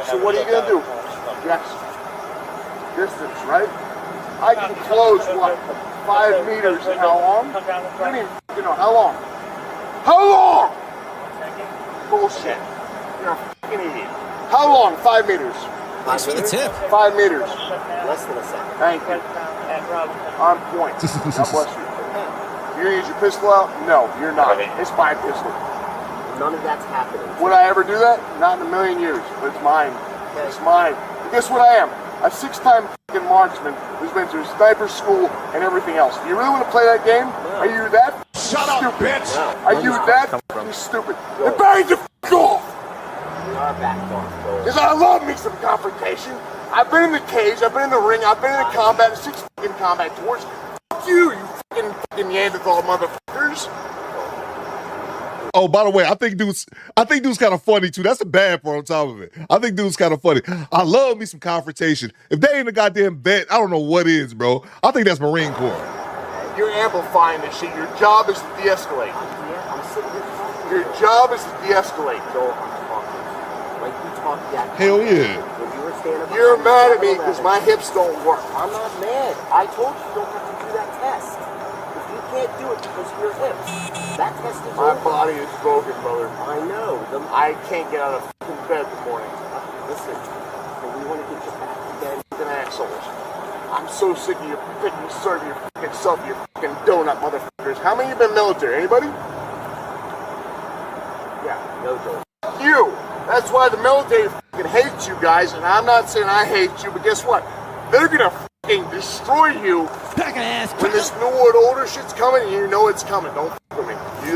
So what are you going to do? Yes. Distance, right? I can close, what, 5 meters in how long? You don't even know. How long? How long? Bullshit. You're a fucking idiot. How long? 5 meters. Thanks for the tip. 5 meters. Less than a second. Thank you. On point. God bless you. You're gonna use your pistol out? No, you're not. It's my pistol. None of that's happening. Would I ever do that? Not in a million years. But it's mine. It's mine. And guess what I am? A 6-time fucking marksman who's been through sniper school and everything else. Do you really want to play that game? Are you that Shut up, stupid? bitch! Are you that stupid? Then bang the off! We are backed off, bro. Because I love me some confrontation. I've been in the cage, I've been in the ring, I've been in the combat, 6 fucking combat tours. Fuck you fucking Neanderthal motherfuckers. Oh, by the way, I think dude's kind of funny too. That's the bad part on top of it. I think dude's kind of funny. I love me some confrontation. If they ain't a goddamn vet, I don't know what is, bro. I think that's Marine Corps. You're amplifying this shit. Your job is to de-escalate. I'm sitting here talking. Your job is to de-escalate. Joel, I'm talking. Like you talked that. Hell yeah. When you were standing You're mad at me because my hips don't work. I'm not mad. I told you don't have to do that test. If you can't do it because of your hips, that test is My over. body is broken, brother. I know. I can't get out of fucking bed in the morning. Listen, and we want to get you back again. Fucking assholes. I'm so sick of you picking serve your fucking self, you fucking donut motherfuckers. How many of you been military? Anybody? Yeah, no joke. You. That's why the military fucking hates you guys, and I'm not saying I hate you, but guess what? They're gonna fucking destroy you when this New World Order shit's coming, and you know it's coming. Don't fuck with me. Do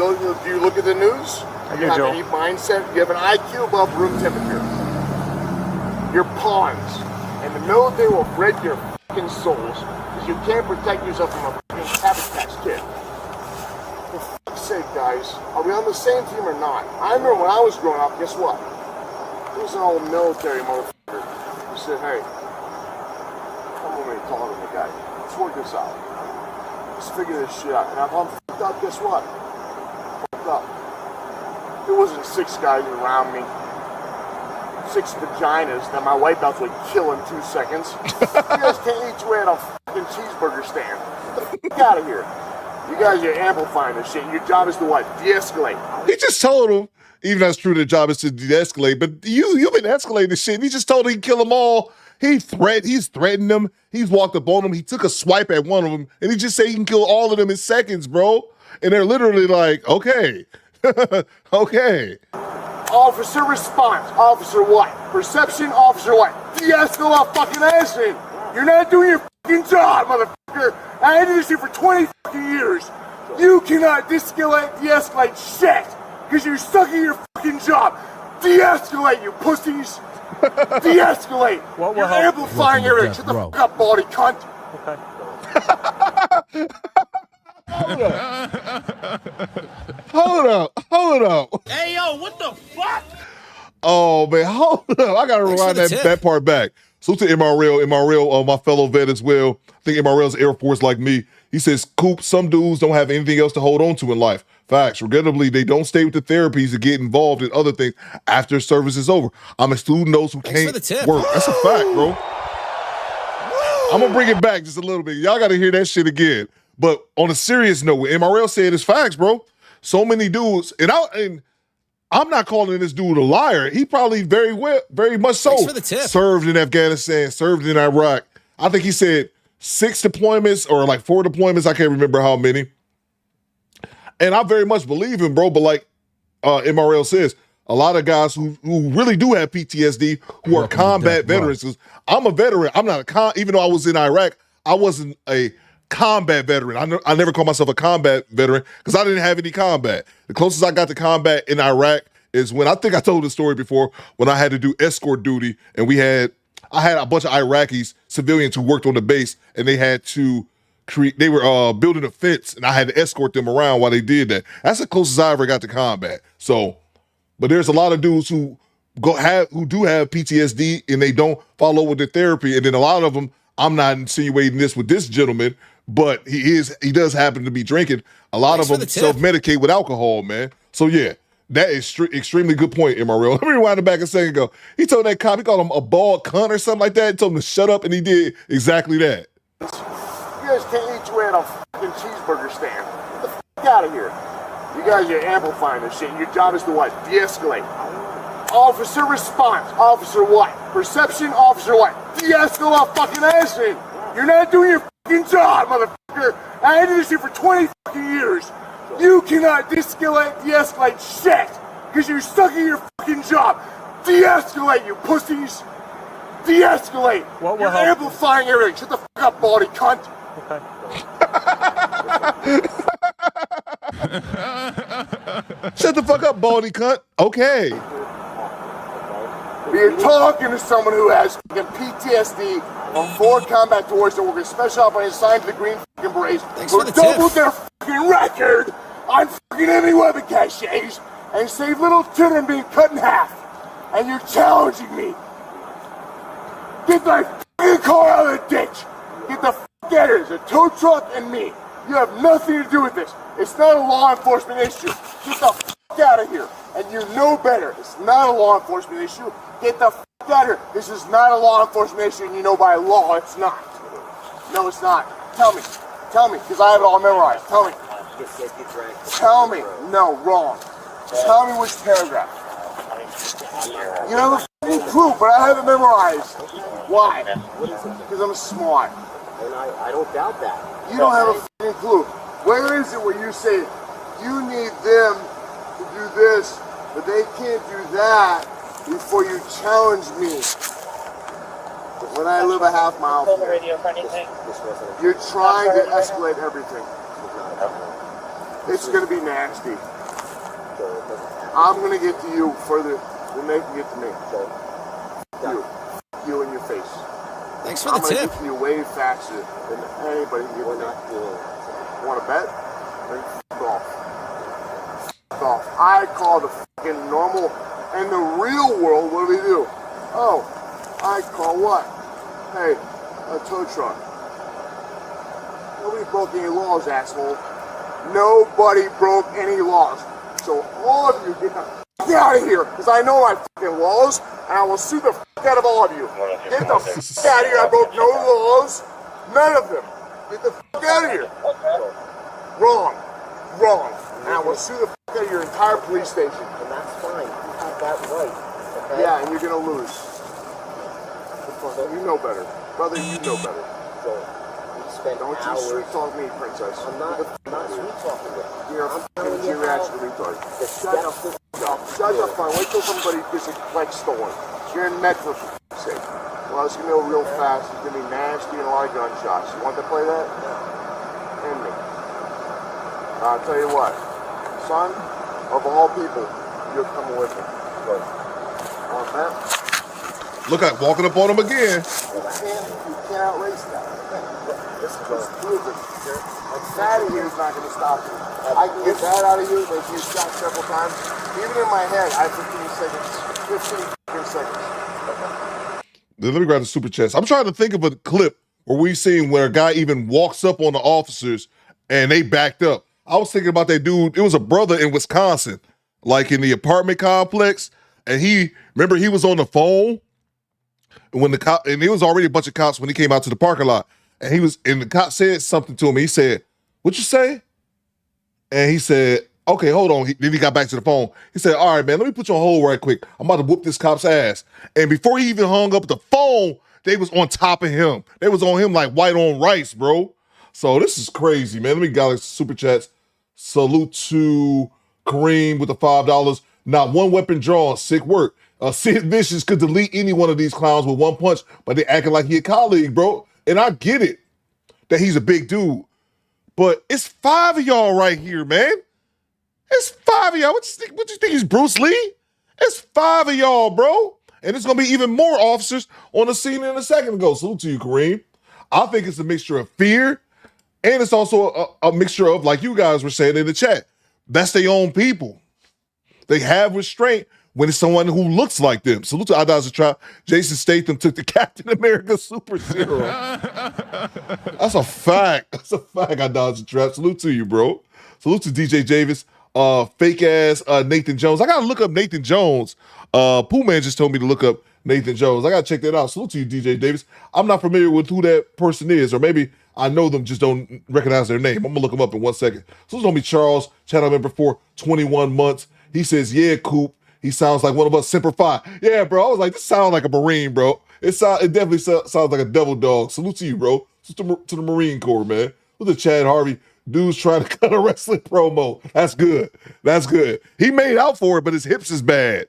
you look at the news? Do you have any mindset? You have an IQ above room temperature. You're pawns, and the military will break your fucking souls because you can't protect yourself from a fucking Cabbage Patch Kid. For fuck's sake, guys, are we on the same team or not? I remember when I was growing up, guess what? There was an old military motherfucker who said, hey, come over and talk to the guy. Let's work this out. Let's figure this shit out. And if I'm fucked up, guess what? Fucked up. There wasn't 6 guys around me. 6 vaginas that my white belts would kill in 2 seconds. You guys can't eat your way at a fucking cheeseburger stand. Get the fuck out of here. You guys are amplifying this shit. Your job is to what? De-escalate. He just told him, even though it's true, the job is to de-escalate, but you've been escalating this shit. He just told him he'd kill them all. He's threatened them. He's walked up on them. He took a swipe at one of them, and he just said he can kill all of them in seconds, bro. And they're literally like, okay. Okay. Officer response. Officer what? Perception. Officer what? De-escalate fucking action. You're not doing your fucking job, motherfucker. I did this shit for 20 fucking years. You cannot de-escalate shit because you're stuck in your fucking job. De-escalate, you pussies. De-escalate. You're amplifying everything. Shut the fuck up, baldy cunt. Hold up. Hey, yo, what the fuck? Oh, man, hold up. I got to rewind that part back. So to MRL, my fellow vet as well. I think MRL's Air Force like me. He says, Coop, some dudes don't have anything else to hold on to in life. Facts. Regrettably, they don't stay with the therapies to get involved in other things after service is over. I'm excluding those who can't work. That's a fact, bro. I'm going to bring it back just a little bit. Y'all got to hear that shit again. But on a serious note, what MRL said is facts, bro. So many dudes, and I'm not calling this dude a liar. He probably very much so served in Afghanistan, served in Iraq. I think he said 6 deployments or like 4 deployments. I can't remember how many. And I very much believe him, bro. But like MRL says, a lot of guys who really do have PTSD, who are combat veterans. 'Cause I'm a veteran. I'm not even though I was in Iraq, I wasn't a combat veteran. I never called myself a combat veteran because I didn't have any combat. The closest I got to combat in Iraq is when, I think I told the story before, when I had to do escort duty, and I had a bunch of Iraqis, civilians who worked on the base, and they had to they were building a fence, and I had to escort them around while they did that. That's the closest I ever got to combat. So, but there's a lot of dudes who do have PTSD and they don't follow with their therapy, and then a lot of them, I'm not insinuating this with this gentleman, but he does happen to be drinking. A lot of them self-medicate with alcohol, man. So yeah, that is extremely good point, MRL. Let me rewind it back a second ago. He told that cop, he called him a bald cunt or something like that. He told him to shut up, and he did exactly that. You guys can't eat your way at a fucking cheeseburger stand. Get the fuck out of here. You guys are amplifying this shit. Your job is to what? De-escalate. Officer response. Officer what? Perception. Officer what? De-escalate fucking action. You're not doing your fucking job, motherfucker. I did this shit for 20 fucking years. You cannot de-escalate shit because you're stuck in your fucking job. De-escalate, you pussies. De-escalate. You're amplifying everything. Shut the fuck up, baldy cunt. Shut the fuck up, baldy cunt. Okay. You're talking to someone who has fucking PTSD from 4 combat tours that work in special operations assigned to the Green fucking Berets who doubled their fucking record on fucking enemy weapon caches and saved little children being cut in half. And you're challenging me. Get my fucking car out of the ditch. Get the fuck out of here. There's a tow truck and me. You have nothing to do with this. It's not a law enforcement issue. Get the fuck out of here. And you know better. It's not a law enforcement issue. Get the fuck out of here. This is not a law enforcement issue, and you know by law it's not. No, it's not. Tell me. Tell me, because I have it all memorized. Tell me. Tell me. No, wrong. Tell me which paragraph. You have a fucking clue, but I have it memorized. Why? Because I'm smart. And I don't doubt that. You don't have a fucking clue. Where is it where you say you need them to do this, but they can't do that before you challenge me? When I live a half mile from here, you're trying to escalate everything. It's going to be nasty. I'm going to get to you further than they can get to me. You in your face. Thanks for the tip. I'm going to get to you way faster than anybody can get to me. Want to bet? Then f*** off. F*** off. I call the fucking normal. In the real world, what do? Oh, I call what? Hey, a tow truck. Nobody broke any laws, asshole. Nobody broke any laws. So all of you get the f*** out of here, because I know my fucking laws, and I will sue the f*** out of all of you. Get the f*** out of here. I broke no laws. None of them. Get the f*** out of here. Wrong. Wrong. And I will sue the f*** out of your entire police station. And that's fine. You have that right. Okay? Yeah, and you're going to lose. You know better. Brother, you know better. Don't you sweet talk me, princess. I'm not sweet talking with you. You're a f***ing reaction retard. Shut the f*** up. Shut the f*** up. Wait till somebody gets a leg stolen. You're in med for f***ing sake. Well, it's going to go real fast. It's going to be nasty and a lot of gunshots. You want to play that? End me. I'll tell you what. Son, of all people, you're coming with me. Good. Want that? Look at walking up on him again. You can't outrace that. This is proven. That in here is not going to stop you. I can get that out of you, make you shot several times. Even in my head, I have 15 seconds. Let me grab the super chest. I'm trying to think of a clip where we've seen where a guy even walks up on the officers and they backed up. I was thinking about that dude. It was a brother in Wisconsin, like in the apartment complex. And he was on the phone when the cop, and there was already a bunch of cops when he came out to the parking lot. And the cop said something to him. He said, "What you say?" And he said, "Okay, hold on." Then he got back to the phone. He said, "All right, man, let me put you on hold right quick. I'm about to whoop this cop's ass." And before he even hung up the phone, they was on top of him. They was on him like white on rice, bro. So this is crazy, man. Let me get super chats. Salute to Kareem with the $5. Not one weapon drawn. Sick work. Sid Vicious could delete any one of these clowns with one punch, but they acting like he a colleague, bro. And I get it that he's a big dude, but it's 5 of y'all right here, man. It's 5 of y'all. What you think he's Bruce Lee? It's 5 of y'all, bro. And it's going to be even more officers on the scene in a second ago. Salute to you, Kareem. I think it's a mixture of fear, and it's also a mixture of, like you guys were saying in the chat, that's their own people. They have restraint when it's someone who looks like them. Salute to Idols Trap. Jason Statham took the Captain America Super Serum. That's a fact. That's a fact, Idols Trap. Salute to you, bro. Salute to DJ Javis. Fake ass Nathan Jones. I gotta look up Nathan Jones. Pooh Man just told me to look up Nathan Jones. I gotta check that out. Salute to you, DJ Davis. I'm not familiar with who that person is, or maybe I know them, just don't recognize their name. I'm gonna look them up in 1 second. So it's gonna be Charles, channel member for 21 months. He says, yeah, Coop. He sounds like one of us, Semper Fi. Yeah, bro. I was like, this sounds like a Marine, bro. It definitely sounds like a devil dog. Salute to you, bro. Salute to the Marine Corps, man. Look at Chad Harvey. Dude's trying to cut a wrestling promo. That's good. That's good. He made out for it, but his hips is bad.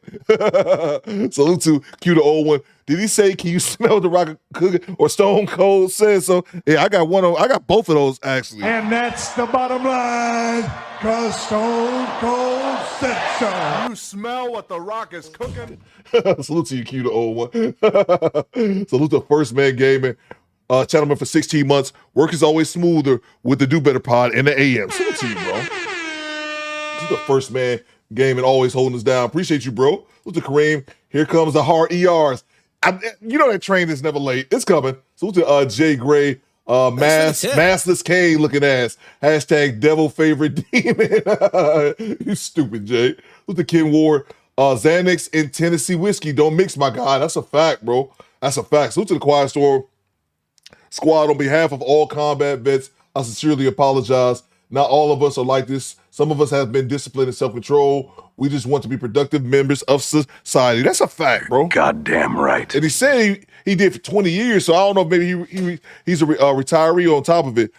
Salute to Q, the old one. Did he say, can you smell the rock cooking? Or Stone Cold said so. Yeah, I got both of those, actually. And that's the bottom line, because Stone Cold said so. You smell what the Rock is cooking? Salute to you, Q, the old one. Salute to First Man Gaming. Channel member for 16 months. Work is always smoother with the Do Better Pod and the AM. Salute to you, bro. This is the First Man Gaming, always holding us down. Appreciate you, bro. Salute to Kareem. Here comes the hard ERs. You know that train is never late. It's coming. Salute to Jay Gray. Massless Kane looking ass. Hashtag devil favorite demon. You stupid, Jay. Salute to Ken Ward. Xanax and Tennessee whiskey don't mix, my guy. That's a fact, bro. That's a fact. Salute to the Quiet Storm Squad. On behalf of all combat vets, I sincerely apologize. Not all of us are like this. Some of us have been disciplined and self-control. We just want to be productive members of society. That's a fact, bro. Goddamn right. And he said he did for 20 years, so I don't know if maybe he's a retiree on top of it.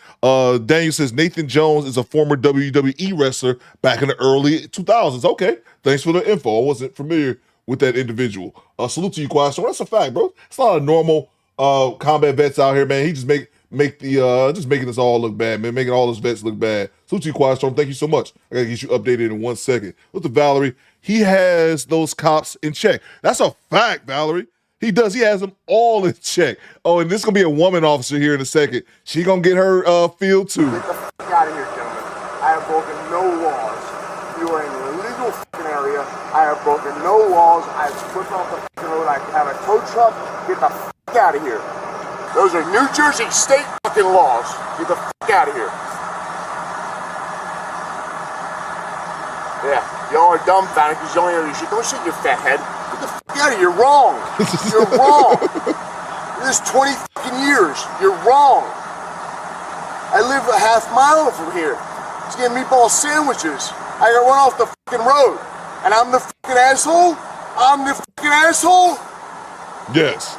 Daniel says Nathan Jones is a former WWE wrestler back in the early 2000s. Okay, thanks for the info. I wasn't familiar with that individual. Salute to you, Quiet Storm. That's a fact, bro. It's a lot of normal combat vets out here, man. He just just making us all look bad, man. Making all those vets look bad. Salute to you, Quiet Storm. Thank you so much. I gotta get you updated in 1 second. Look to Valerie. He has those cops in check. That's a fact, Valerie. He does. He has them all in check. Oh, and this is gonna be a woman officer here in a second. She gonna get her field too. Get the f*** out of here, gentlemen. I have broken no laws. You are in an illegal f***ing area. I have broken no laws. I have flipped off the f***ing road. I have a tow truck. Get the f*** out of here. Those are New Jersey state fucking laws. Get the f*** out of here. Yeah, y'all are dumbfounded because you only know your shit. Don't shit your fat head. Get the f*** out of here. You're wrong. You're wrong. This is 20 fucking years. You're wrong. I live a half mile from here. Just getting meatball sandwiches. I got run off the fucking road. And I'm the fucking asshole? I'm the fucking asshole? Yes.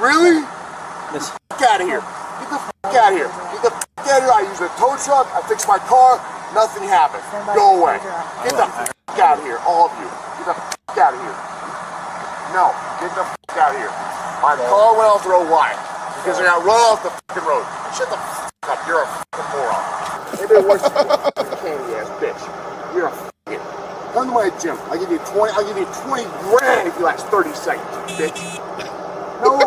Really? Get the f*** out of here. Get the f*** out of here. Get the f*** out of here. I use a tow truck. I fix my car. Nothing happened. Go away. Get the f*** out of here, all of you. Get the f*** out of here. No, get the f*** out of here. My car went off the road. Why? Because I got run off the fucking road. Shut the f*** up. You're a fucking moron. Maybe it works for you, candy ass bitch. You're a fucking. Come to my gym. I'll give you 20 grand if you last 30 seconds, bitch. No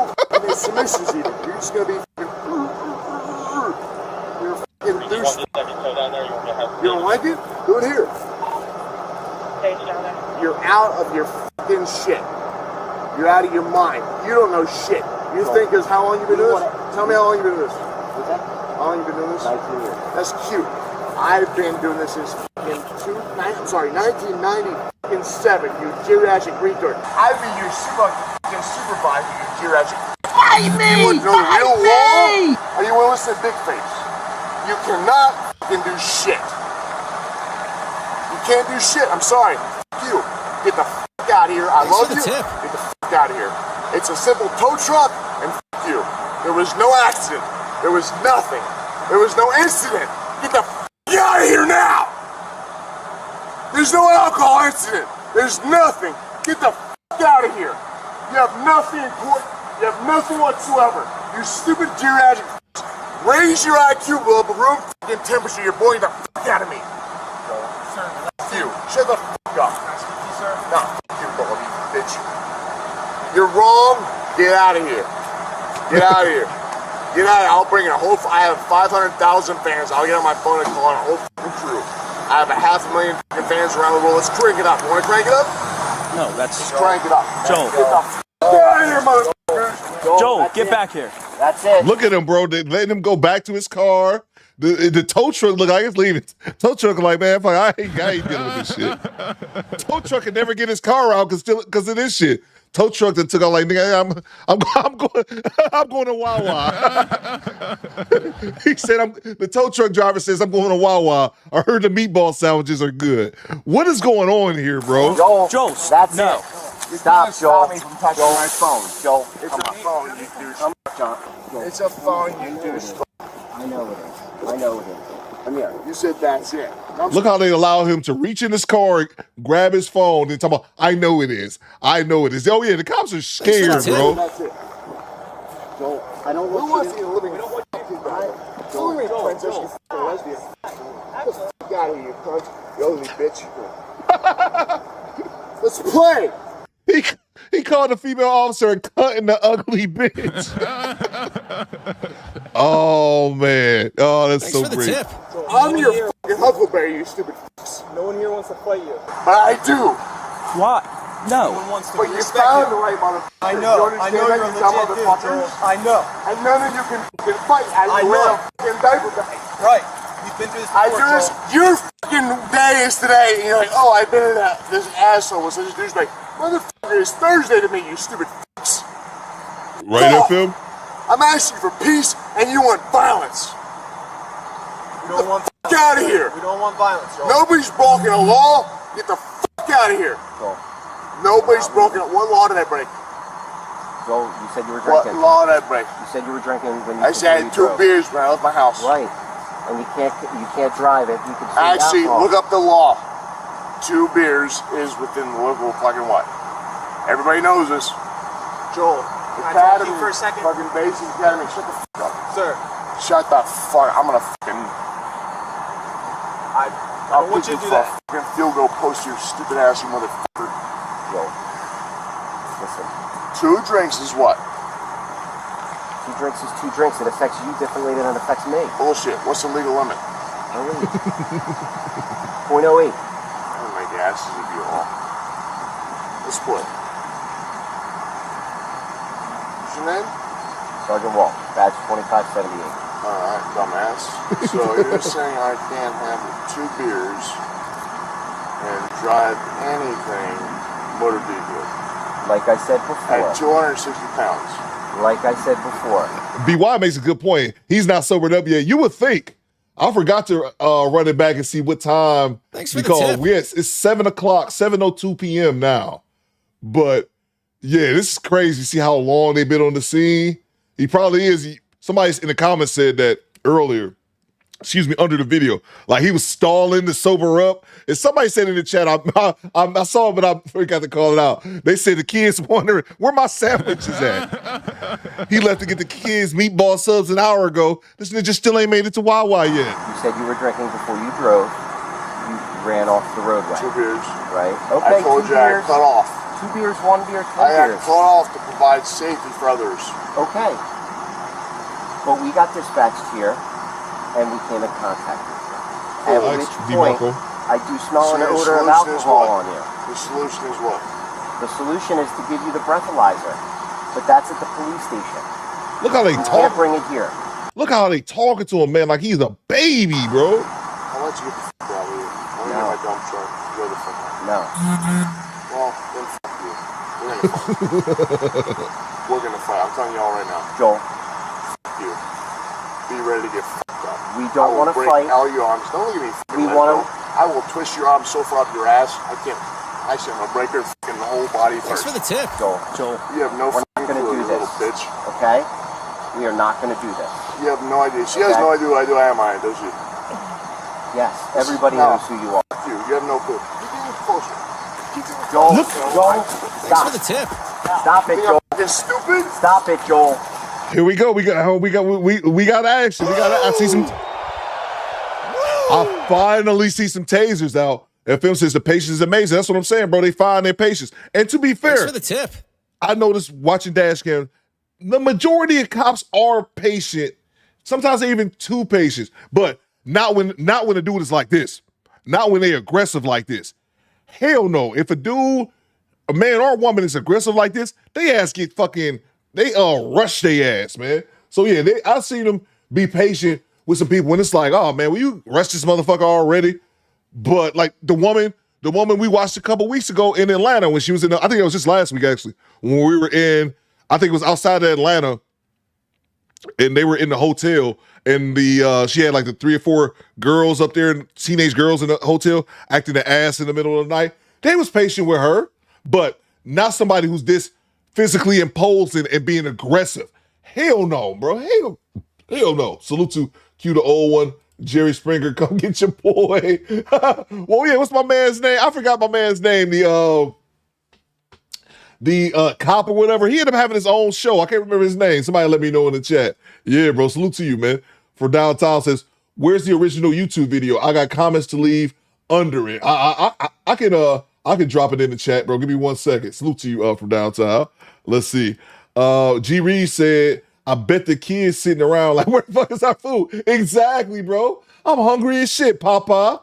submissions even. You're just gonna be you're a fucking douche. You don't like it? Do it here. You're out of your fucking shit. You're out of your mind. You don't know shit. You think is how long you been doing this? Tell me how long you been doing this. How long you been doing this? 19 years. That's cute. I've been doing this since 1997, you geriatric retard. I've been your supervisor, you geriatric. Fight me! You want to know the real law? Or you want to listen to Big Face? You cannot fucking do shit. You can't do shit. I'm sorry. F*** you. Get the f*** out of here. I love you. Get the f*** out of here. It's a simple tow truck and f*** you. There was no accident. There was nothing. There was no incident. Get the f*** out of here now! There's no alcohol incident. There's nothing. Get the f*** out of here. You have nothing important. You have nothing whatsoever. You stupid geriatric f***. Raise your IQ above room f***ing temperature. You're boring the f*** out of me. You. Shut the f*** up. No, you bully, bitch. You're wrong. Get out of here. Get out of here. Get out of here. I'll bring in a whole. I have 500,000 fans. I'll get on my phone and call on a whole f***ing crew. I have a 500,000 fans around the world. Let's crank it up. You want to crank it up? No, that's... Just crank it up. Joel. Get the f*** out of here, motherfucker. Joel, get back here. That's it. Look at him, bro. They letting him go back to his car. The tow truck look like it's leaving. Tow truck like, man, fuck, I ain't dealing with this shit. Tow truck can never get his car out because of this shit. Tow truck that took out like, nigga, I'm going to Wawa. He said, the tow truck driver says, I'm going to Wawa. I heard the meatball sandwiches are good. What is going on here, bro? Joel, that's no. it. Stop, Joel. Me from touching my phone, Joel. It's a phone, you douche. It's a phone, you douche. I know it is. I know it is. Come here. You said that's it. Look how they allow him to reach in his car, grab his phone, and talk about, I know it is. I know it is. Oh, yeah, the cops are scared, bro. That's it. Joel, I don't want you to see a living. We don't want you to die. Joel, you're a transition to lesbian. Get the f*** out of here, you cunt. You ugly bitch. Let's play. He called the female officer a cunt and the ugly bitch. Oh, man. Oh, that's so great. Tip. I'm your fucking Huckleberry, you stupid f***s. No one here wants to fight you. But I do. What? No. No one wants to But you found the right motherfucker. I know. You I know understand you're a that, you dumb legit dude, motherfucker? Joel. I know. And none of you can fucking fight. I wear a fucking diaper bag. Right. You've been through this I before, do this. Joel. Your fucking day is today, and you're like, oh, I've been in this asshole with such a douchebag. Motherfucker, it's Thursday to me, you stupid f***s. Right, FM? I'm asking for peace, and you want violence. We don't want Get out of here. We don't want violence, Joel. Nobody's broken a law. Get the fuck out of here. Joel. Nobody's broken it. What law did I break? Joel, you said you were What drinking. law did I break? You said you were drinking when you I said I had 2 drove. beers when I left my house. Right. And you can't drive it. You can see Actually, alcohol. look up the law. 2 beers is within the local fucking what? Everybody knows this. Joel, can I talk to you for a second? Fucking basic academy. Shut the fuck up. Sir. Shut the fuck. I'm gonna fucking. I don't want you to do that. Fucking field goal post your stupid ass, you motherfucker. Joel, listen. 2 drinks is what? 2 drinks is 2 drinks. It affects you differently than it affects me. Bullshit. What's the legal limit? 0.08. Oh my gas is a deal. Let's play. What's your name? Sergeant Wall, badge 2578. Alright, dumbass. So you're saying I can't have 2 beers and drive anything motor vehicle? Like I said before. At 260 pounds. Like I said before. BY makes a good point. He's not sobered up yet. You would think. I forgot to run it back and see what time. Thanks for the tip. Yes, it's 7 o'clock, 7:02 p.m. now. But yeah, this is crazy. See how long they've been on the scene? He probably is. Somebody in the comments said that earlier. Excuse me, under the video. Like he was stalling to sober up. And somebody said in the chat, I saw it, but I forgot to call it out. They said the kids wondering, where my sandwiches at? He left to get the kids meatball subs an hour ago. This nigga still ain't made it to Wawa yet. You said you were drinking before you drove. You ran off the roadway. 2 beers. Right? Okay, I told 2 you beers. I cut off. 2 beers, 1 beer, 2 I had beers. to cut off to provide safety for others. Okay. But we got dispatched here, and we came in contact with you. At which point, I do smell an odor of alcohol on you. The solution is what? The solution is to give you the breathalyzer. But that's at the police station. Look how they You talk. can't bring it here. Look how they talking to him, man, like he's a baby, bro. I'll let you get the fuck out of here. I'm in my dump truck. Go the fuck out. No. Well, then fuck you. We're gonna fight. We're gonna fight. I'm telling y'all right now. Joel. Fuck you. Be ready to get fucked up. We don't want to fight. All your arms. Don't look at me. We want to. I will twist your arms so far up your ass. I can't. Actually, I'm gonna break your fucking whole body Thanks first. for the tip. Joel. You have no We're not fucking going to clue, do you this. little bitch. Okay? We are not going to do this. You have no idea. She has no idea who I do. I am I, does she? Yes. Everybody No. knows who you are. You have no clue. You can get closer. Joel. Joel. Thanks Stop. for the tip. Stop it, Joel. You're stupid. Stop it, Joel. Here we go. We got action. I see some. I finally see some tasers out. FM says the patience is amazing. That's what I'm saying, bro. They find their patience. And to be fair, Thanks for the tip. I noticed watching dash cam, the majority of cops are patient. Sometimes they're even too patient, but not when the dude is like this. Not when they're aggressive like this. Hell no. If a dude a man or a woman is aggressive like this, they ass get fucking, they rush their ass, man. So yeah, I seen them be patient with some people when it's like, oh man, will you rush this motherfucker already? But like the woman we watched a couple weeks ago in Atlanta when she was I think it was just last week actually, when we were in, I think it was outside of Atlanta, and they were in the hotel, and she had like the 3 or 4 girls up there, teenage girls in the hotel, acting the ass in the middle of the night. They was patient with her, but not somebody who's this physically imposing and being aggressive. Hell no, bro. Hell no. Salute to Q, the old one. Jerry Springer, come get your boy. Well, yeah, what's my man's name? I forgot my man's name. The cop or whatever. He ended up having his own show. I can't remember his name. Somebody let me know in the chat. Yeah, bro. Salute to you, man. For Downtown says, where's the original YouTube video? I got comments to leave under it. I can drop it in the chat, bro. Give me 1 second. Salute to you from Downtown. Let's see. G Reed said, I bet the kids sitting around like, where the fuck is our food? Exactly, bro. I'm hungry as shit, Papa.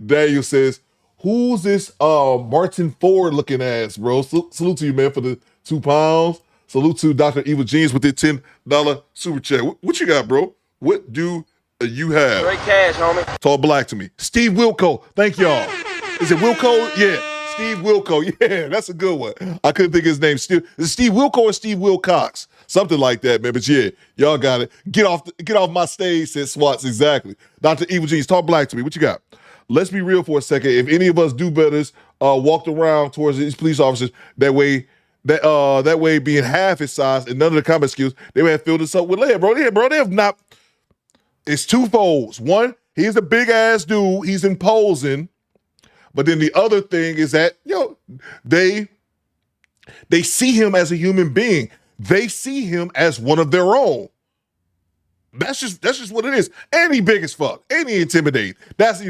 Daniel says, who's this Martin Ford looking ass, bro? Salute to you, man, for the £2. Salute to Dr. Evil Jeans with the $10 super chat. What you got, bro? What do you have? Straight cash, homie. Talk black to me. Steve Wilco. Thank y'all. Is it Wilco? Yeah. Steve Wilco. Yeah, that's a good one. I couldn't think of his name. Is it Steve Wilco or Steve Wilcox? Something like that, man. But yeah, y'all got it. Get off my stage, said Swats. Exactly. Dr. Evil Jeans, talk black to me. What you got? Let's be real for a second. If any of us do better, walked around towards these police officers that way being half his size and none of the combat skills, they would have filled us up with lead, bro. Yeah, bro, they have not. It's twofold. One, he's a big ass dude. He's imposing. But then the other thing is that, they see him as a human being. They see him as one of their own. That's just what it is. And he big as fuck. And he intimidating. That's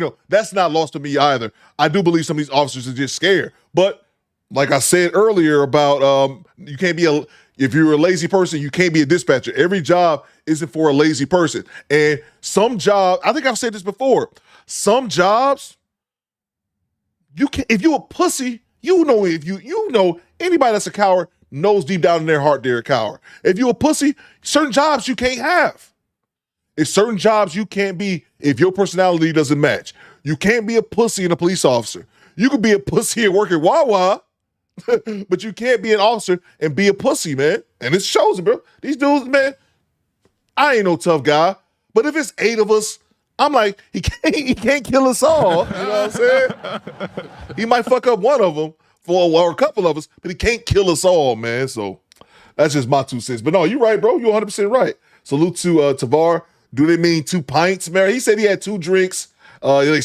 not lost to me either. I do believe some of these officers are just scared. But like I said earlier about you can't be if you're a lazy person, you can't be a dispatcher. Every job isn't for a lazy person. And some jobs, I think I've said this before, some jobs, if you're a pussy, anybody that's a coward knows deep down in their heart they're a coward. If you're a pussy, certain jobs you can't have. It's certain jobs you can't be if your personality doesn't match. You can't be a pussy and a police officer. You could be a pussy and work at Wawa, but you can't be an officer and be a pussy, man. And it shows it, bro. These dudes, man, I ain't no tough guy. But if it's 8 of us, I'm like, he can't kill us all. You know what I'm saying? He might fuck up one of them or a couple of us, but he can't kill us all, man. So that's just my 2 cents. But no, you're right, bro. You're 100% right. Salute to Tavar. Do they mean 2 pints, man? He said he had 2 drinks. Maybe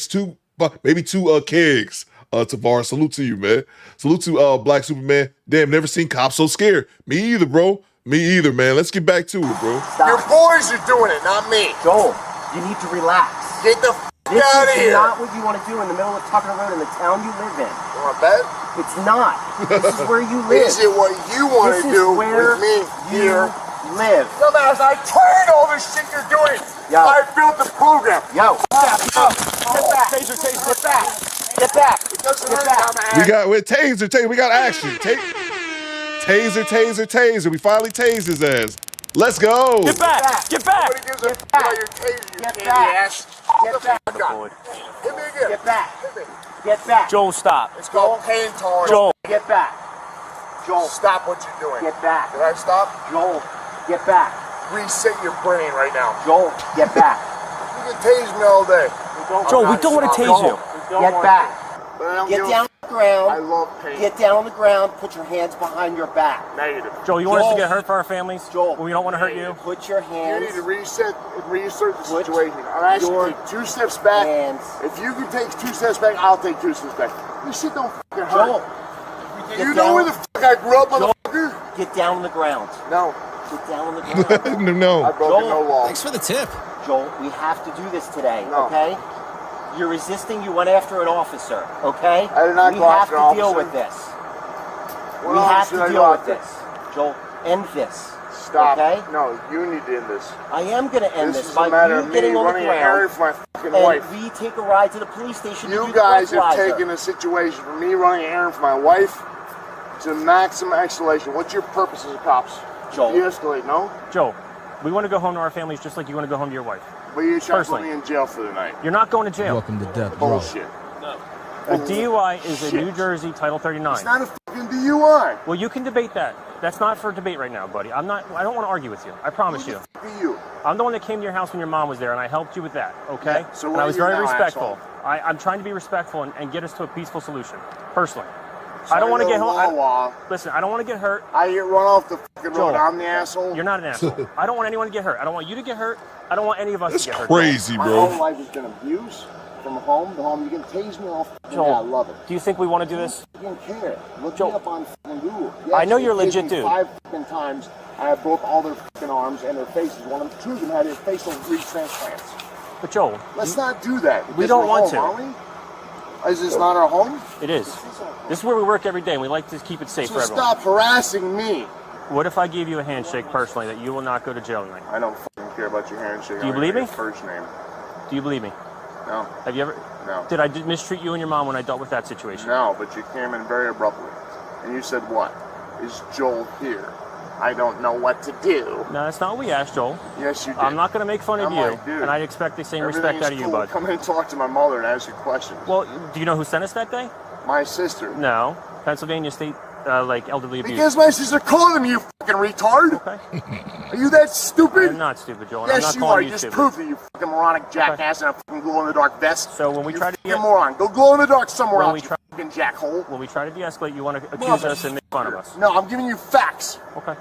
2 kegs. Tavar, salute to you, man. Salute to Black Superman. Damn, never seen cops so scared. Me either, bro. Me either, man. Let's get back to it, bro. Stop. Your boys are doing it, not me. Joel, you need to relax. Get the out of here. This is not what you want to do in the middle of Tucker Road in the town you live in. You want to bet? It's not. This is where you live. Is it what you want to do with me here? Live. Dumbass, I trained all this shit you're doing. Yo. I built the program. Yo. Get back. Taser, get back. Get back. It doesn't hurt, dumbass. We got action. Taser. We finally tased his ass. Let's go. Get back. Get back. Nobody gives a fuck about your taser, you candy ass. Get back. Hit me again. Get back. Hit me. Get back. Joel, stop. It's called pain tolerance. Joel. Get back. Joel. Stop what you're doing. Get back. Did I stop? Joel. Get back. Reset your brain right now. Joel. Get back. You can tase me all day. Joel, we don't want to tase you. Get back. Get down on the ground. I love pain. Get down on the ground. Put your hands behind your back. Negative. Joel, you want us to get hurt for our families? Joel. We don't want to hurt you? Put your hands. You need to reassert the situation. I'm asking you to take 2 steps back. Hands. If you can take 2 steps back, I'll take 2 steps back. This shit don't fucking hurt. Joel. You know where the fuck I grew up, motherfucker? Get down on the ground. No. Get down on the ground. No. I broke no law. Thanks for the tip. Joel, we have to do this today, No. okay? You're resisting, you went after an officer, okay? I did not we go have after to an deal officer. with this. What we have officer to did I deal go with after? this. Joel, end this. Stop. Okay? No, you need to end this. I am going to end This this is by a matter you of me getting on the running an area ground. for my fucking wife. We take a ride to the police station. You guys have taken a situation from me running an errand for my wife to maximum escalation. What's your purpose as a cops? Joel. De-escalate, no? Joel, we want to go home to our families just like you want to go home to your wife. But you're trying to put me in jail for the night. You're not going to jail. Welcome to death row. Bullshit. A DUI is a New Jersey Title 39. It's not a fucking DUI. Well, you can debate that. That's not for debate right now, buddy. I don't want to argue with you. I promise you. Who are you? I'm the one that came to your house when your mom was there, and I helped you with that, okay? Yeah, so and what I are was you very now, respectful. asshole? I'm trying to be respectful and get us to a peaceful solution, personally. So I don't want to get home. Listen, I don't want to get hurt. I get run off the fucking Joel, road. I'm the asshole. You're not an asshole. I don't want anyone to get hurt. I don't want you to get hurt. I don't want any of us to get hurt. Crazy, My bro. whole life has been abuse. From home to home, you can tase me off. Joel, I love it. Do you think we want to do this? I don't care. Look Joel, me up on fucking Google. Yes, I know you're a they tased legit me dude. 5 fucking times. I broke all their fucking arms and their faces. Two of them had their facial retransplants. But Joel, Let's not do that. We Because don't we're want home, to. Aren't we? Is this not our home? It is. This is where we work every day, and we like to keep it safe So for everyone. stop harassing me. What if I gave you a handshake personally that you will not go to jail tonight? I don't fucking care about your handshake. Do you I believe know me? your first name. Do you believe me? No. Have you ever? No. Did I mistreat you and your mom when I dealt with that situation? No, but you came in very abruptly. And you said, what? Is Joel here? I don't know what to do. No, that's not what we asked, Joel. Yes, you did. I'm not going to make fun of I'm you, like, dude, and I expect the same everything respect out of is you, cool. bud. Come in and talk to my mother and ask you questions. Well, do you know who sent us that day? My sister. No, Pennsylvania State, elderly abuse. Because my sister called him, you fucking retard. Okay. Are you that stupid? I'm not stupid, Joel. and I'm Yes, not you are. calling You you just stupid. proved that you fucking moronic jackass in a fucking glow-in-the-dark vest. So when we try to You're a moron. Go glow-in-the-dark somewhere When else, we you try- fucking jackhole. When we try to de-escalate, you want to accuse us and make fun of us. No, I'm giving you facts. Okay.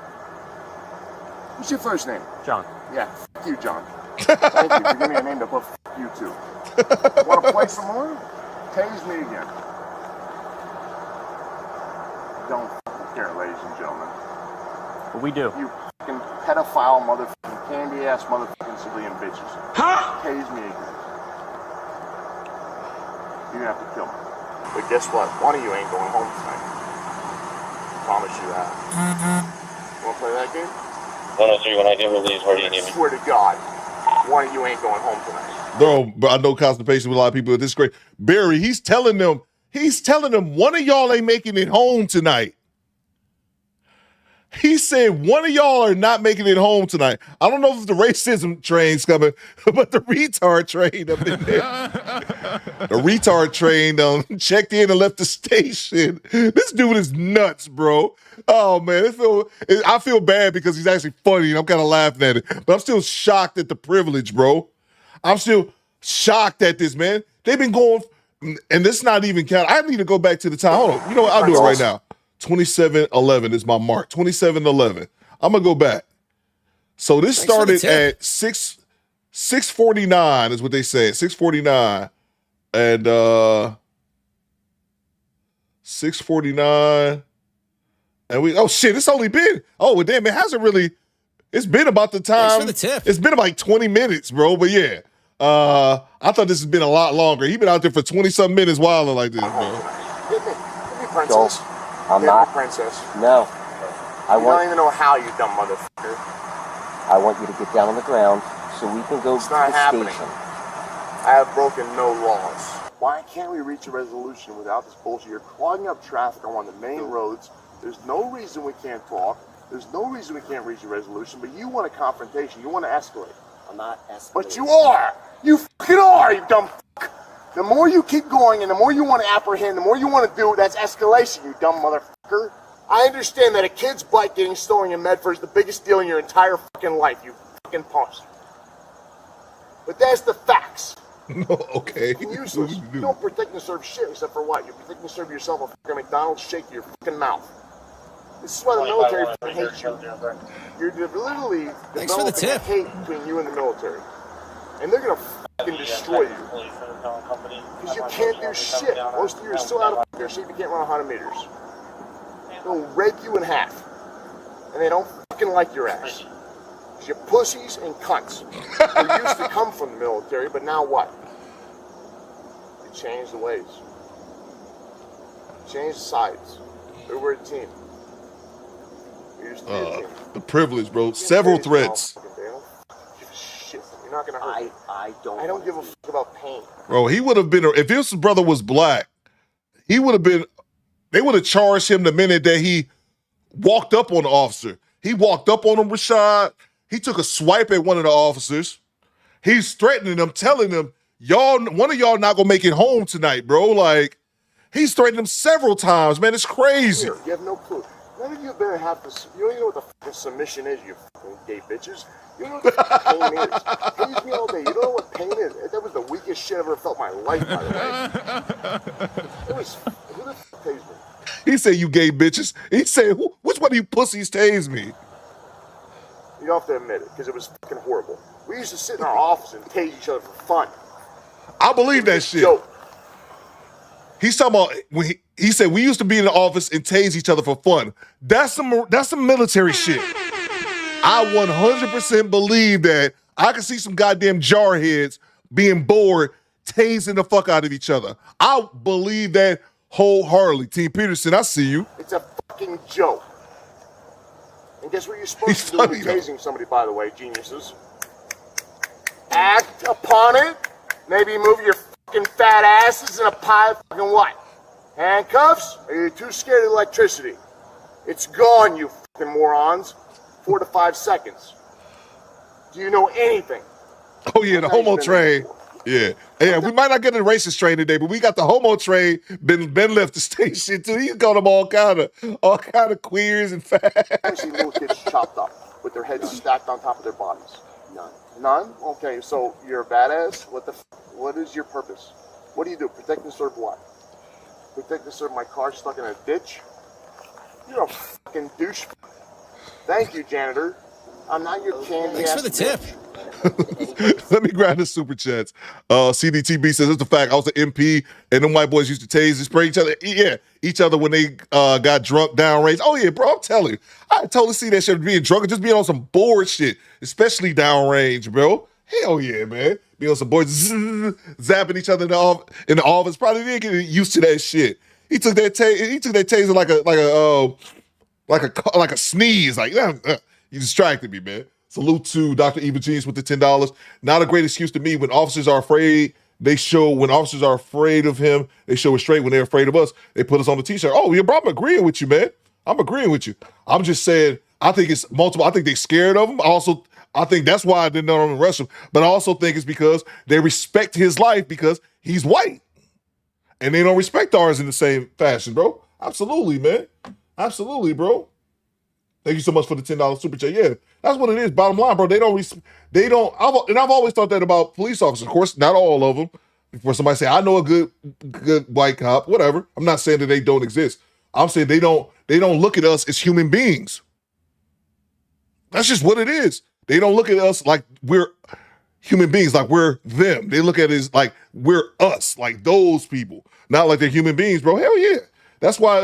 What's your first name? John. Yeah, fuck you, John. Thank you for giving me a name to put fuck you too. Want to play some more? Tase me again. Don't fucking care, ladies and gentlemen. But we do. You fucking pedophile motherfucking candy-ass motherfucking civilian bitches. Huh? Tase me again. You're gonna have to kill me. But guess what? One of you ain't going home tonight. Promise you that. Wanna play that game? 103, when I get released, where do you need me? Swear to God, one of you ain't going home tonight. No, but I know constipation with a lot of people. This is great. Barry, he's telling them one of y'all ain't making it home tonight. He said one of y'all are not making it home tonight. I don't know if the racism train's coming, but the retard train up in there. The retard train checked in and left the station. This dude is nuts, bro. Oh, man. I feel bad because he's actually funny, and I'm kind of laughing at it. But I'm still shocked at the privilege, bro. I'm still shocked at this, man. They've been going, and this not even count. I need to go back to the time. Hold on. You know what? I'll do it right now. 27-11 is my mark. 27-11. I'm going to go back. So this started at 6:49 is what they said. 6:49. And 6:49. And it's only been, well, damn, it hasn't really, it's been about the time. Thanks for the tip. It's been about like 20 minutes, bro. But yeah, I thought this has been a lot longer. He's been out there for 20-something minutes wilding like this, bro. Hit me, princess. I'm Hit not. me, princess. No. You don't even know how, you dumb motherfucker. I want you to get down on the ground so we can go It's to not the happening. station. I have broken no laws. Why can't we reach a resolution without this bullshit? You're clogging up traffic on one of the main roads. There's no reason we can't talk. There's no reason we can't reach a resolution, but you want a confrontation. You want to escalate. I'm not escalating. But you are. You fucking are, you dumb fuck. The more you keep going and the more you want to apprehend, the more you want to do, that's escalation, you dumb motherfucker. I understand that a kid's bike getting stolen in Medford is the biggest deal in your entire fucking life, you fucking punks. But that's the facts. No, okay. You're useless. You don't protect and serve shit except for what? You protect and serve yourself a fucking McDonald's shake to your fucking mouth. This is why the military fucking hates you. You're literally Thanks for the developing a tip. hate between you and the military. And they're gonna fucking destroy you. Because you can't do shit. Most of you are still out of their shape. You can't run 100 meters. They'll rake you in half. And they don't fucking like your ass. Because you're pussies and cunts. You used to come from the military, but now what? You changed the ways. You changed the sides. We were a team. We used to be a team. The privilege, bro. Several threats. Give a shit. You're not gonna hurt me. I don't give a fuck about pain. Bro, he would have been, if his brother was black, he would have been, they would have charged him the minute that he walked up on the officer. He walked up on him, Rashad. He took a swipe at one of the officers. He's threatening them, telling them, one of y'all not gonna make it home tonight, bro. Like, he's threatened them several times, man. It's crazy. You have no clue. None of you better have this. You don't even know what the fucking submission is, you fucking gay bitches. You don't know what the pain is. Tase me all day. You don't know what pain is. That was the weakest shit I've ever felt in my life, by the way. It was, who the fuck tased me? He said, you gay bitches. He said, which one of you pussies tased me? You don't have to admit it, because it was fucking horrible. We used to sit in our office and tase each other for fun. I believe that shit. Joke. He's talking about when he said we used to be in the office and tase each other for fun. That's some military shit. I 100% believe that. I can see some goddamn jarheads being bored, tasing the fuck out of each other. I believe that wholeheartedly. Team Peterson, I see you. It's a fucking joke. And guess what you're supposed to do when you're tasing somebody, by the way, geniuses? Act upon it. Maybe move your fucking fat asses in a pile of fucking what? Handcuffs? Or are you too scared of electricity? It's gone, you fucking morons. 4 to 5 seconds. Do you know anything? Oh yeah, the homo train. Yeah. Yeah, we might not get a racist train today, but we got the homo train. Ben left the station too. He's got them all kind of queers and fat. I see little kids chopped up with their heads stacked on top of their bodies. None? Okay, so you're a badass? What is your purpose? What do you do? Protect and serve what? Protect and serve my car stuck in a ditch? You're a fucking douche. Thank you, janitor. I'm not your candy. Thanks for the tip. Let me grab the super chats. CDTB says it's the fact. I was an MP, and them white boys used to tase and spray each other. Yeah, each other when they got drunk downrange. Oh yeah, bro, I'm telling you, I totally see that shit being drunk and just being on some bored shit, especially downrange, bro. Hell yeah, man. Be on some boys zapping each other in the office. Probably didn't get used to that shit. He took that taser like a sneeze. Like you distracted me, man. Salute to Dr. Eva Jeans with the $10. Not a great excuse to me. When officers are afraid, when officers are afraid of him, they show restraint. When they're afraid of us, they put us on the t-shirt. Oh, yeah, bro, I'm agreeing with you, man. I'm agreeing with you. I'm just saying, I think it's multiple. I think they're scared of him. I think that's why I didn't know him arrest him. But I also think it's because they respect his life because he's white. And they don't respect ours in the same fashion, bro. Absolutely, man. Absolutely, bro. Thank you so much for the $10 super chat. Yeah, that's what it is. Bottom line, bro. I've always thought that about police officers. Of course, not all of them. Before somebody say, I know a good white cop, whatever. I'm not saying that they don't exist. I'm saying they don't look at us as human beings. That's just what it is. They don't look at us like we're human beings, like we're them. They look at it as like we're us, like those people, not like they're human beings, bro. Hell yeah. That's why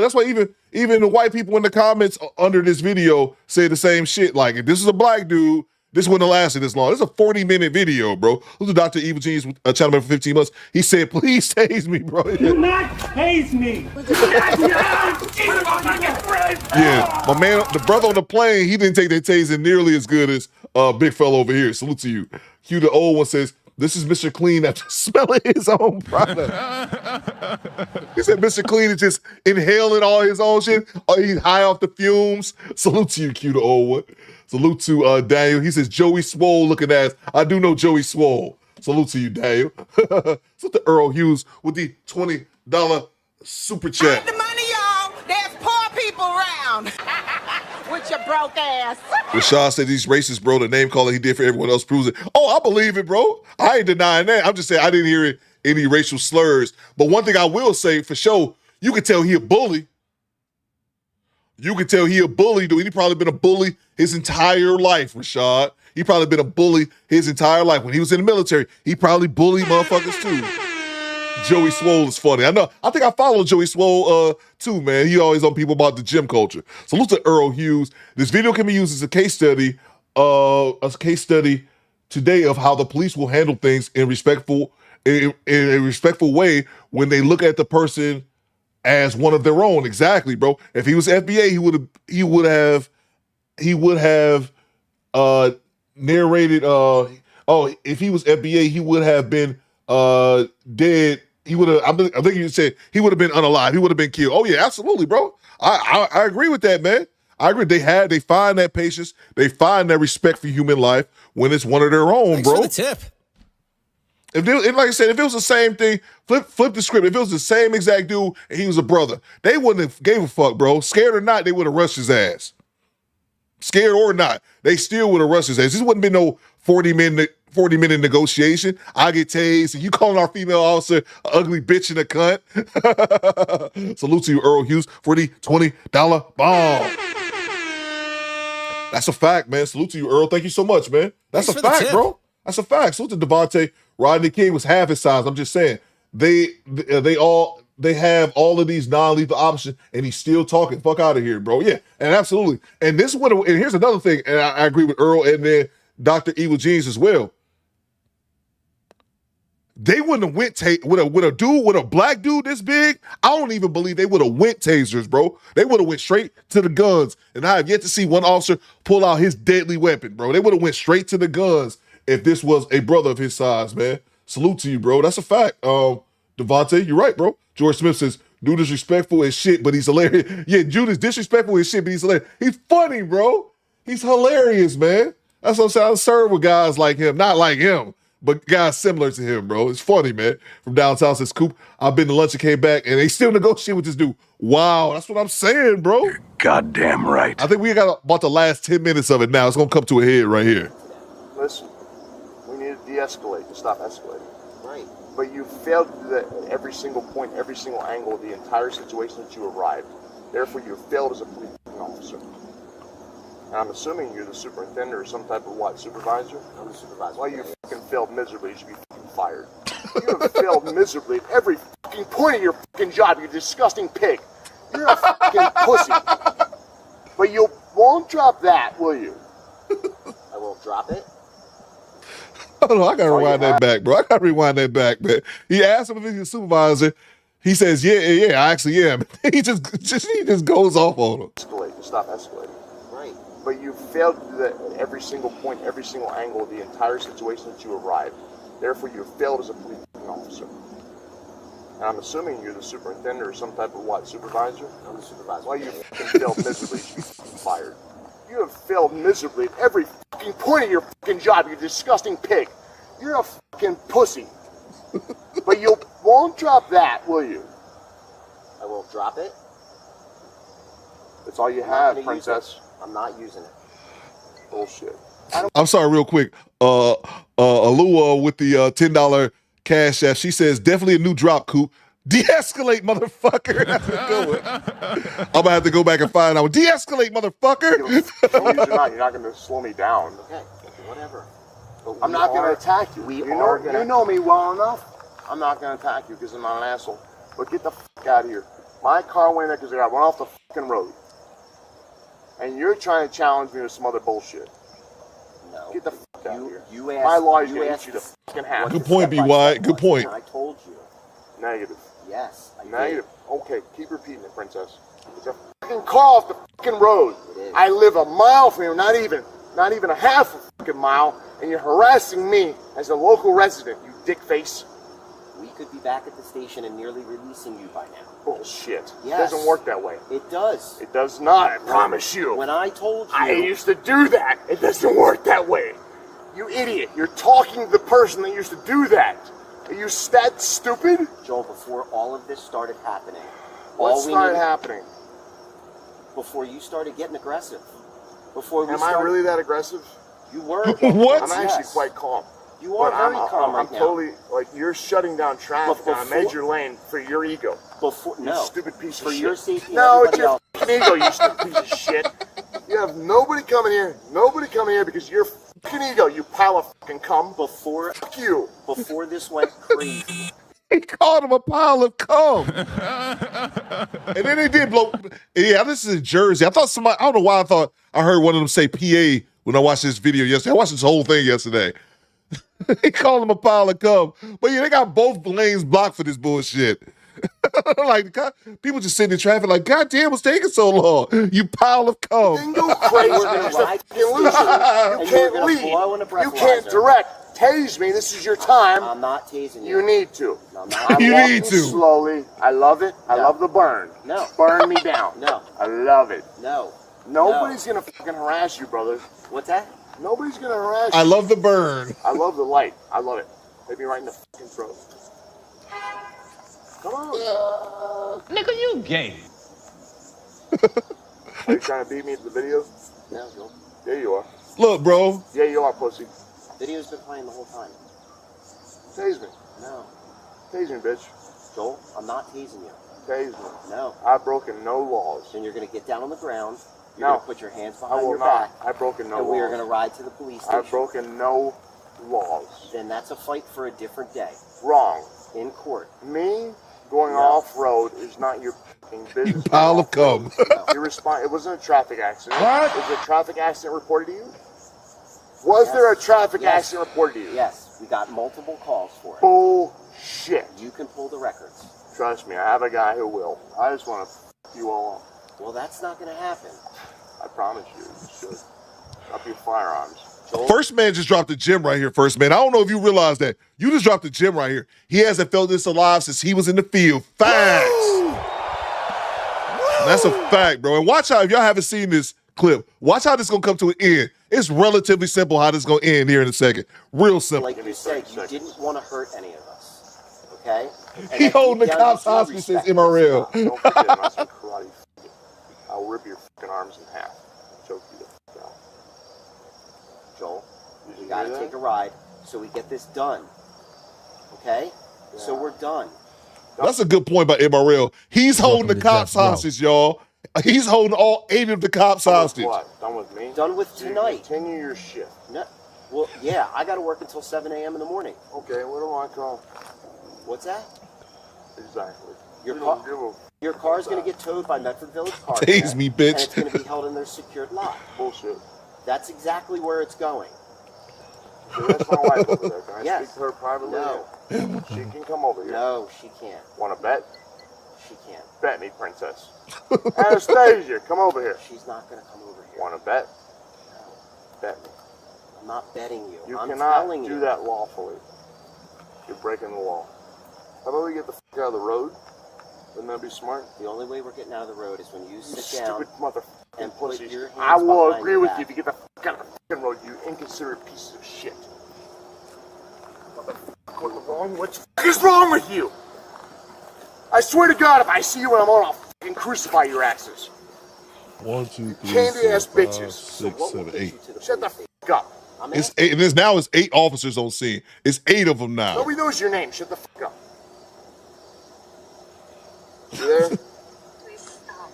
even the white people in the comments under this video say the same shit. Like, if this is a black dude, this wouldn't have lasted this long. This is a 40-minute video, bro. This is Dr. Evil Genius, channel member for 15 months. He said, please tase me, bro. Do not tase me. Yeah, my man, the brother on the plane, he didn't take that tasing nearly as good as big fella over here. Salute to you. Q, the old one, says, this is Mr. Clean after smelling his own product. He said Mr. Clean is just inhaling all his own shit. Oh, he's high off the fumes. Salute to you, Q, the old one. Salute to Daniel. He says Joey Swole looking ass. I do know Joey Swole. Salute to you, Daniel. Salute to Earl Hughes with the $20 super chat. The money, y'all. There's poor people around. With your broke ass. Rashad said he's racist, bro. The name calling he did for everyone else proves it. Oh, I believe it, bro. I ain't denying that. I'm just saying I didn't hear any racial slurs. But one thing I will say for sure, you can tell he a bully. You can tell he a bully, dude. He probably been a bully his entire life, Rashad. He probably been a bully his entire life. When he was in the military, he probably bullied motherfuckers too. Joey Swole is funny. I think I follow Joey Swole too, man. He always on people about the gym culture. Salute to Earl Hughes. This video can be used as a case study today of how the police will handle things in a respectful way when they look at the person as one of their own. Exactly, bro. If he was FBA, he would have narrated oh, if he was FBA, he would have been dead. He would have. I think you said he would have been unalive. He would have been killed. Oh yeah, absolutely, bro. I agree with that, man. I agree. They find that patience. They find that respect for human life when it's one of their own, Thanks bro. for the tip. If like I said, if it was the same thing, flip the script. If it was the same exact dude and he was a brother, they wouldn't have gave a fuck, bro. Scared or not, they would have rushed his ass. Scared or not, they still would have rushed his ass. This wouldn't be no 40-minute negotiation. I get tased, and you calling our female officer an ugly bitch and a cunt. Salute to you, Earl Hughes, for the $20 bomb. That's a fact, man. Salute to you, Earl. Thank you so much, man. That's a fact, bro. That's a fact. Salute to Devontae. Rodney King was half his size. I'm just saying. They have all of these non-lethal options, and he's still talking. Fuck out of here, bro. Yeah, and absolutely. And this would. And here's another thing, and I agree with Earl and then Dr. Evil Genius as well. They wouldn't have went with a black dude this big. I don't even believe they would have went tasers, bro. They would have went straight to the guns, and I have yet to see one officer pull out his deadly weapon, bro. They would have went straight to the guns if this was a brother of his size, man. Salute to you, bro. That's a fact. Devontae, you're right, bro. George Smith says, dude is respectful as shit, but he's hilarious. Yeah, Jude is disrespectful as shit, but he's hilarious. He's funny, bro. He's hilarious, man. That's what I'm saying. I serve with guys like him. Not like him, but guys similar to him, bro. It's funny, man. From downtown says, Coop, I've been to lunch and came back, and they still negotiate with this dude. Wow, that's what I'm saying, bro. You're goddamn right. I think we got about the last 10 minutes of it now. It's going to come to a head right here. Listen, we need to de-escalate to stop escalating. Right. But you failed to do that at every single point, every single angle of the entire situation that you arrived. Therefore, you failed as a police officer. And I'm assuming you're the superintendent or some type of what, supervisor? I'm the supervisor. Well, you fucking failed miserably. You should be fucking fired. You have failed miserably at every fucking point of your fucking job, you disgusting pig. You're a fucking pussy. But you won't drop that, will you? I won't drop it. Hold on, I gotta rewind that back, bro. I gotta rewind that back, man. He asked him if he's a supervisor. He says, yeah, I actually am. He just goes off on him. Escalate to stop escalating. Right. But you failed to do that at every single point, every single angle of the entire situation that you arrived. Therefore, you failed as a police officer. And I'm assuming you're the superintendent or some type of what, supervisor? I'm the supervisor. Well, you fucking failed miserably. You should be fucking fired. You have failed miserably at every fucking point of your fucking job, you disgusting pig. You're a fucking pussy. But you won't drop that, will you? I won't drop it. That's all you have, princess. I'm not using it. Bullshit. I'm sorry, real quick. Alua with the $10 cash app. She says, definitely a new drop, Coop. De-escalate, motherfucker. That's a good one. I'm gonna have to go back and find out. De-escalate, motherfucker. You're not gonna slow me down. Okay, whatever. I'm not gonna attack you. You know me well enough. I'm not gonna attack you because I'm not an asshole. But get the fuck out of here. My car went there because I got run off the fucking road. And you're trying to challenge me with some other bullshit. No. Get the fuck out of here. You asked, my law is gonna hit you the fucking half. Good point, B.Y. Good point. I told you. Negative. Yes, I Negative. Did. Okay, keep repeating it, princess. It's a fucking car off the fucking road. I live a mile from you, not even a half a fucking mile, and you're harassing me as a local resident, you dick face. We could be back at the station and nearly releasing you by now. Bullshit. Yes. It doesn't work that way. It does. It does not, I promise you. When I told you. I used to do that. It doesn't work that way. You idiot. You're talking to the person that used to do that. Are you that stupid? Joel, before all of this started happening. What started happening? Before you started getting aggressive. Before we Am I really that aggressive? You were. What? I'm actually quite calm. You are very calm right now. I'm totally, like, you're shutting down traffic on a major lane for your ego. No. You stupid piece of shit. For your safety. No, it's your fucking ego, you stupid piece of shit. You have nobody coming here because you're fucking ego, you pile of fucking cum. Fuck you. Before this went crazy. He called him a pile of cum. And then they did blow. Yeah, this is in Jersey. I don't know why I thought I heard one of them say PA when I watched this video yesterday. I watched this whole thing yesterday. He called him a pile of cum. But yeah, they got both lanes blocked for this bullshit. Like, people just sitting in traffic like, God damn, what's taking so long? You pile of cum. Then go crazy. You can't lead. You can't direct. Tase me. This is your time. I'm not tasing you. You need to. No, I'm not. I'm You walking need to. slowly. I love it. I love the burn. No. Burn me down. No. I love it. No. Nobody's gonna fucking harass you, brother. What's that? Nobody's gonna harass you. I love the burn. I love the light. I love it. Hit me right in the fucking throat. Come on. Nigga, you gay. Are you trying to beat me to the video? No, Joel. Yeah, you are. Look, bro. Yeah, you are, pussy. Video's been playing the whole time. Tase me. No. Tase me, bitch. Joel, I'm not tasing you. Tase me. No. I've broken no laws. Then you're going to get down on the ground. You're No. going to put your hands I behind will your not. back. I've broken no and laws. we are going to ride to the police station. I've broken no laws. Then that's a fight for a different day. Wrong. In court. Me going off-road is not your fucking business. You pile of cum. It wasn't a traffic accident. What? Was a traffic accident reported to you? Was there a traffic accident reported to you? Yes. We got multiple calls for it. Bullshit. You can pull the records. Trust me, I have a guy who will. I just want to f you all up. Well, that's not going to happen. I promise you, it should. Up your firearms. Joel? First man just dropped the gym right here, first man. I don't know if you realize that. You just dropped the gym right here. He hasn't felt this alive since he was in the field. Facts. That's a fact, bro. And watch how, if y'all haven't seen this clip, watch how this is going to come to an end. It's relatively simple how this is going to end here in a second. Real simple. Like you said, you didn't want to hurt any of us. Okay? And He I holding the keep down cops with hostage respect. since MRL. Don't forget, I'm not some karate. I'll rip your fucking arms in half. Choke you the fuck out. Joel, Did we you got hear to that? take a ride so we get this done. Okay? So we're done. That's a good point by MRL. He's holding the to cops Death Row. hostage, y'all. He's holding all 8 of the cops hostage. What? Done with me? Done with So you tonight. Continue your shift. No, well, yeah, I got to work until 7 a.m. in the morning. Okay, what do I call? What's that? Exactly. Your You car, don't give a your car's going to get towed by Medford Village Car Tase Care, me, bitch. And it's going to be held in their secured lot. bullshit. That's exactly where it's going. So that's my wife over there. Can I Yes. speak to her privately? No. She can come over here. No, she can't. Want to bet? She can't. Bet me, princess. Anastasia, come over here. She's not going to come over here. Want to bet? No, Bet me. I'm not betting you. You I'm cannot telling do you. that lawfully. You're breaking the law. How about we get the fuck out of the road? Wouldn't that be smart? The only way we're getting out of the road is when you You sit down stupid motherfucking and put pussies. your hands I will behind agree your with back. you to get the fuck out of the fucking road, you inconsiderate pieces of shit. What the fuck wrong? What the fuck is wrong with you? I swear to God, if I see you when I'm on, I'll fucking crucify your asses. 1, 2, 3, Candy ass 4, 5, bitches. 6, 7, 8. Shut the fuck up. It's 8, and there's now it's 8 officers on scene. It's 8 of them now. Nobody knows your name. Shut the fuck up. You there? Please stop.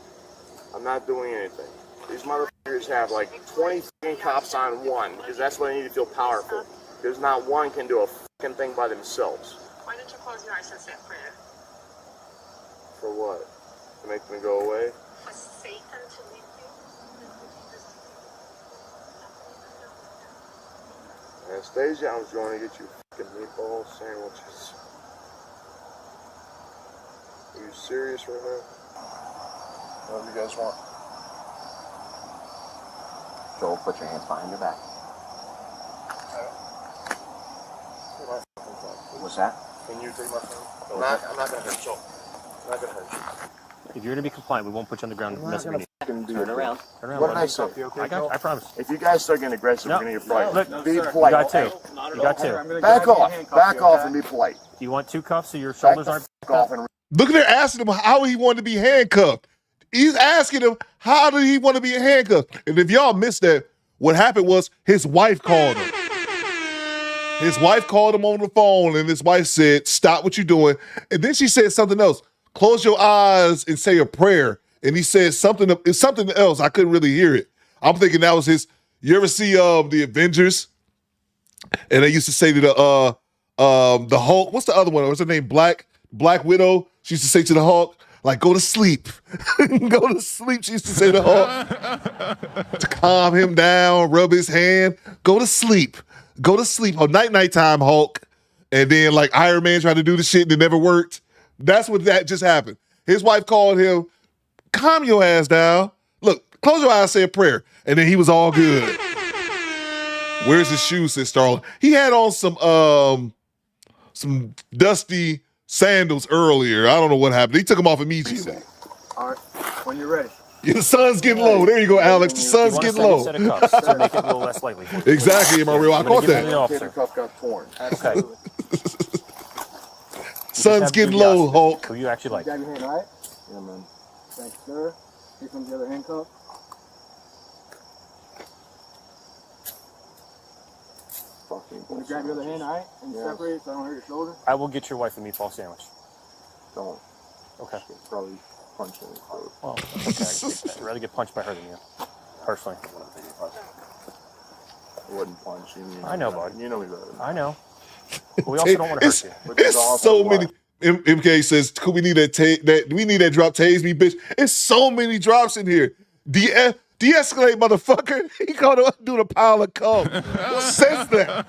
I'm not doing anything. These motherfuckers have like 20 fucking cops on one because that's what they need to feel powerful. Because not one can do a fucking thing by themselves. Why don't you close your eyes and say a prayer? For what? To make them go away? For Satan to leave you? Anastasia, I was going to get you fucking meatball sandwiches. Are you serious right now? Whatever you guys want. Joel, put your hands behind your back. What's that? Can you take my phone? I'm not going to hurt you. I'm not going to hurt you. If you're going to be compliant, we won't put you on the ground. I'm not going to fucking do Turn it. around. Turn around. What did I buddy. say? Okay, I got you. I promise. If you guys start getting aggressive, No. we're going to get fight. Look, Be you polite. got two. You got two. Back off. Back off and be polite. Do you want 2 cuffs so your Back shoulders the aren't fuck off and Look at there asking him how he wanted to be handcuffed. He's asking him how did he want to be handcuffed. And if y'all missed that, what happened was his wife called him. His wife called him on the phone, and his wife said, "Stop what you're doing." And then she said something else. Close your eyes and say a prayer. And he said something else. I couldn't really hear it. I'm thinking that was his. You ever see the Avengers? And they used to say to the Hulk. What's the other one? What's her name? Black Widow. She used to say to the Hulk, like, go to sleep. Go to sleep, she used to say to the Hulk. To calm him down, rub his hand. Go to sleep. Go to sleep. On nighttime, Hulk. And then like Iron Man tried to do the shit and it never worked. That's what that just happened. His wife called him, calm your ass down. Look, close your eyes, say a prayer. And then he was all good. Where's his shoes, said Starling. He had on some dusty sandals earlier. I don't know what happened. He took them off immediately. All right, when you're ready. Yeah, the sun's getting low. There you go, Alex. The sun's getting low. Set of cuffs to make it a little less likely. Exactly, Mario. I caught that. The cuff got torn. Okay. Sun's getting low, Hulk. Who you actually like? Grab your hand, all right? Yeah, man. Thanks, sir. Here comes the other handcuff. Can you grab your other hand, all right? And separate it so I don't hurt your shoulder? I will get your wife a meatball sandwich. Don't. Okay. Probably punch in the throat. Well, okay. I'd rather get punched by her than you, personally. I wouldn't punch you. I know, bud. You know me better. I know. But we also don't want to hurt you. It's so many. MK says, "Could we need that? We need that drop. Tase me, bitch." It's so many drops in here. De-escalate, motherfucker. He gonna do the pile of cum. Who says that?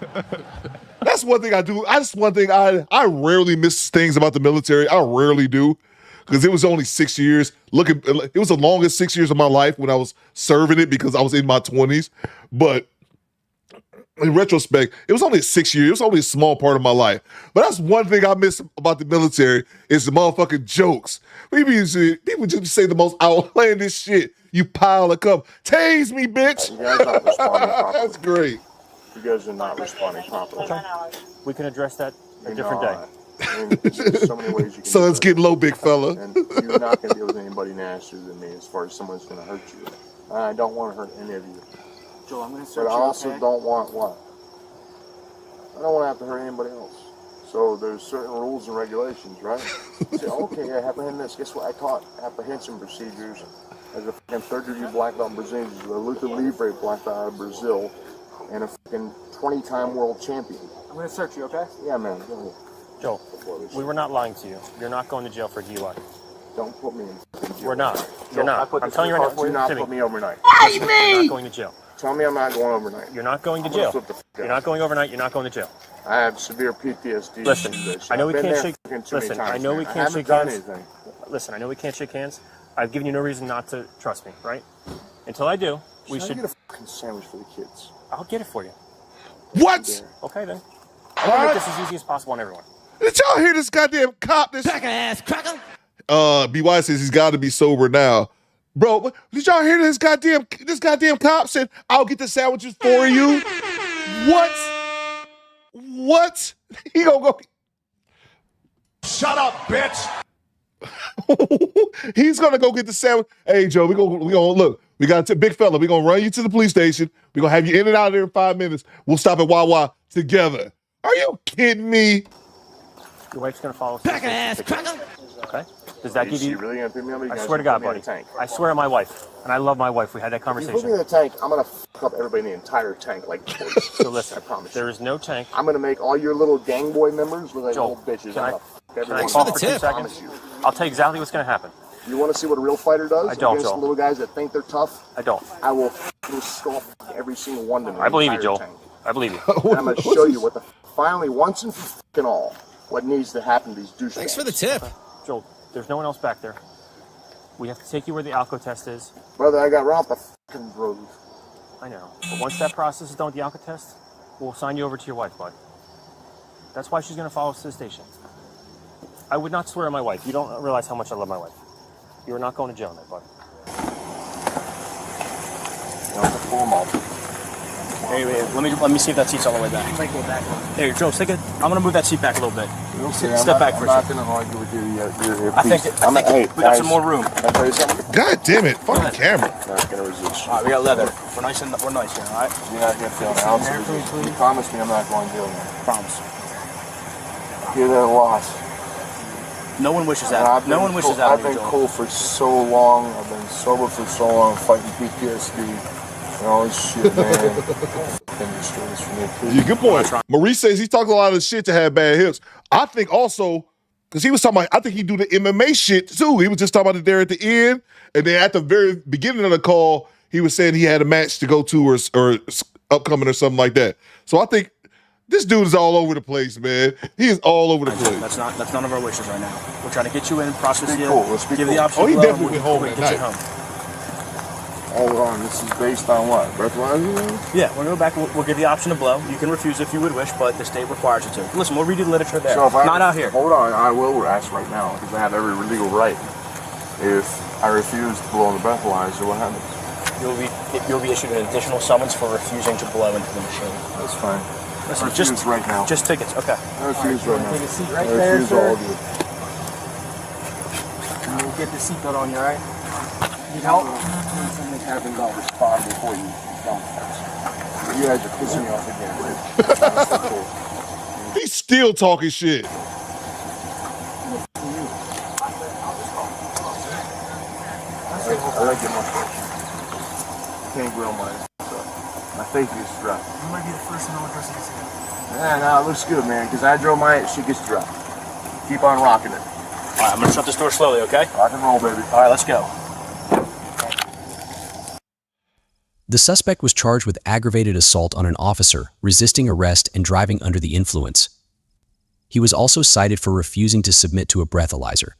That's one thing I do. That's one thing I rarely miss things about the military. I rarely do. Because it was only 6 years. It was the longest 6 years of my life when I was serving it because I was in my 20s. But in retrospect, it was only 6 years. It was only a small part of my life. But that's one thing I miss about the military is the motherfucking jokes. People just say the most outlandish shit. You pile of cum. Tase me, bitch. You guys aren't responding properly. That's great. You guys are not responding properly. We can address that a different day. There's so many ways you can. Sun's getting low, big fella. And you're not going to deal with anybody nastier than me as far as someone's going to hurt you. I don't want to hurt any of you. Joel, I'm going to search But I you, also okay? don't want what? I don't want to have to hurt anybody else. So there's certain rules and regulations, right? You say, okay, I apprehend this. Guess what? I taught apprehension procedures as a fucking third-degree black belt in Brazilian Jiu-Jitsu, a Luta Livre black belt out of Brazil, and a fucking 20-time world champion. I'm going to search you, okay? Yeah, man. Go ahead. Joel, we were not lying to you. You're not going to jail for DUI. Don't put me in jail. We're not. You're not. I'm telling you right now. Do not put me overnight. You're not going to jail. Tell me I'm not going overnight. You're not going to I'm gonna jail. flip the fuck You're out. not going overnight. You're not going to jail. I have severe PTSD. Listen, I know we I've been can't there shake. fucking too many Listen, times, I know man. we I can't haven't shake done hands. anything. Listen, I know we can't shake hands. I've given you no reason not to trust me, right? Until I do, we Should should. I get a fucking sandwich for the kids? I'll get it for you. What? Okay then. I'll make this as easy as possible on everyone. Did y'all hear this goddamn cop? This ass cracker. BY says he's got to be sober now. Bro, did y'all hear this goddamn cop said, "I'll get the sandwiches for you"? What? He gonna go. Shut up, bitch. He's gonna go get the sandwich. Hey, Joe, we gonna look. We got a big fella. We gonna run you to the police station. We gonna have you in and out of there in 5 minutes. We'll stop at Wawa together. Are you kidding me? Your wife's gonna follow. Ass cracker. Okay. Does that give you? really gonna put me on? I swear to God, buddy. I swear on my wife, and I love my wife. We had that If you put me in conversation. the tank, I'm gonna fuck up everybody in the entire tank like twice. So listen, I promise there you. is no tank. I'm gonna make all your little gang boy members look like Joel, little bitches. can I- I'm gonna fuck Can I everyone. talk for 2 I seconds? promise you. I'll tell you exactly what's gonna happen. You want to see what a real fighter does? I don't, Against Joel. little guys that think they're tough? I don't. I will fucking stomp every single one to me. I believe you, entire Joel. tank. I believe you. And I'm gonna show you what the finally once and fucking all what needs to happen to these douchebags. Thanks for the tip. Joel, there's no one else back there. We have to take you where the alco test is. Brother, I got run off the fucking road. I know. But once that process is done with the alco test, we'll sign you over to your wife, bud. That's why she's going to follow us to the station. I would not swear on my wife. You don't realize how much I love my wife. You are not going to jail now, bud. Hey, wait, let me see if that seat's all the way back. Might go back. Hey, Joe, I'm going to move that seat back a little bit. Okay, Step back for a I'm second. not gonna argue with you. You're here. I think we got some more room. Can I tell you something? God damn it! Fucking camera. Not gonna resist. All right, we got leather. We're nice here, all right? You're not gonna feel me. You promise me I'm not going to jail now. Promise. Hear that a lot. No one wishes And that. I've No been one wishes cool- that. I've been cool for so long. I've been sober for so long, fighting PTSD and all this shit, man. Industry is for me. Please. Yeah, good point. Maurice says he talks a lot of shit to have bad hips. I think also, because he was talking about, I think he do the MMA shit too. He was just talking about it there at the end. And then at the very beginning of the call, he was saying he had a match to go to or upcoming or something like that. So I think this dude is all over the place, man. He is all over the place. That's none of our wishes right now. We're trying to get you in, process you, cool. Let's be give cool. the option. Oh, he to definitely went home get that you night. home. Hold on, this is based on what? Breathalyzer? Yeah, we'll go back. We'll give you the option to blow. You can refuse if you would wish, but the state requires you to. Listen, we'll read you the literature there. So if Not out here. Hold on, I will ask right now because I have every legal right. If I refuse to blow on the breathalyzer, what happens? You'll be issued an additional summons for refusing to blow into the machine. That's fine. Listen, I refuse right now. Just tickets, okay. I refuse right now. Take a seat right I there, refuse sir. all of you. We'll get the seatbelt on you, all right? Need help? When something happens, I'll respond before you dump us. You guys are pissing me off again. He's still talking shit. I like your mustache. Can't grill mine. My face is dropped. You might be the first and only person to see that. Nah, it looks good, man. Because I drove mine, shit gets dropped. Keep on rocking it. All right, I'm going to shut this door slowly, okay? Rock and roll, baby. All right, let's go. The suspect was charged with aggravated assault on an officer, resisting arrest, and driving under the influence. He was also cited for refusing to submit to a breathalyzer.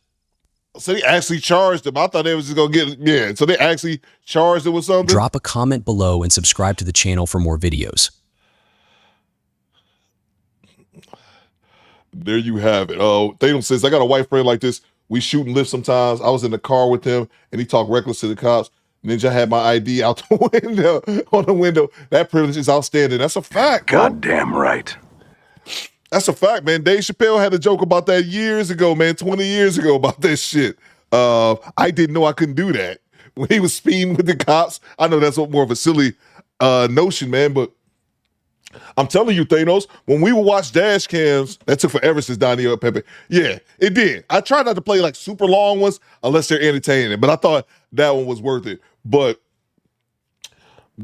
So they actually charged him. I thought they was just going to get, so they actually charged him with something? Drop a comment below and subscribe to the channel for more videos. There you have it. Thanos says, I got a white friend like this. We shoot and lift sometimes. I was in the car with him, and he talked reckless to the cops. Ninja had my ID out the window, on the window. That privilege is outstanding. That's a fact, bro. Goddamn right. That's a fact, man. Dave Chappelle had a joke about that years ago, man, 20 years ago about that shit. I didn't know I couldn't do that. When he was speeding with the cops, I know that's more of a silly notion, man, but I'm telling you, Thanos, when we would watch dash cams, that took forever since Donnie Pepe. Yeah, it did. I try not to play like super long ones unless they're entertaining, but I thought that one was worth it. But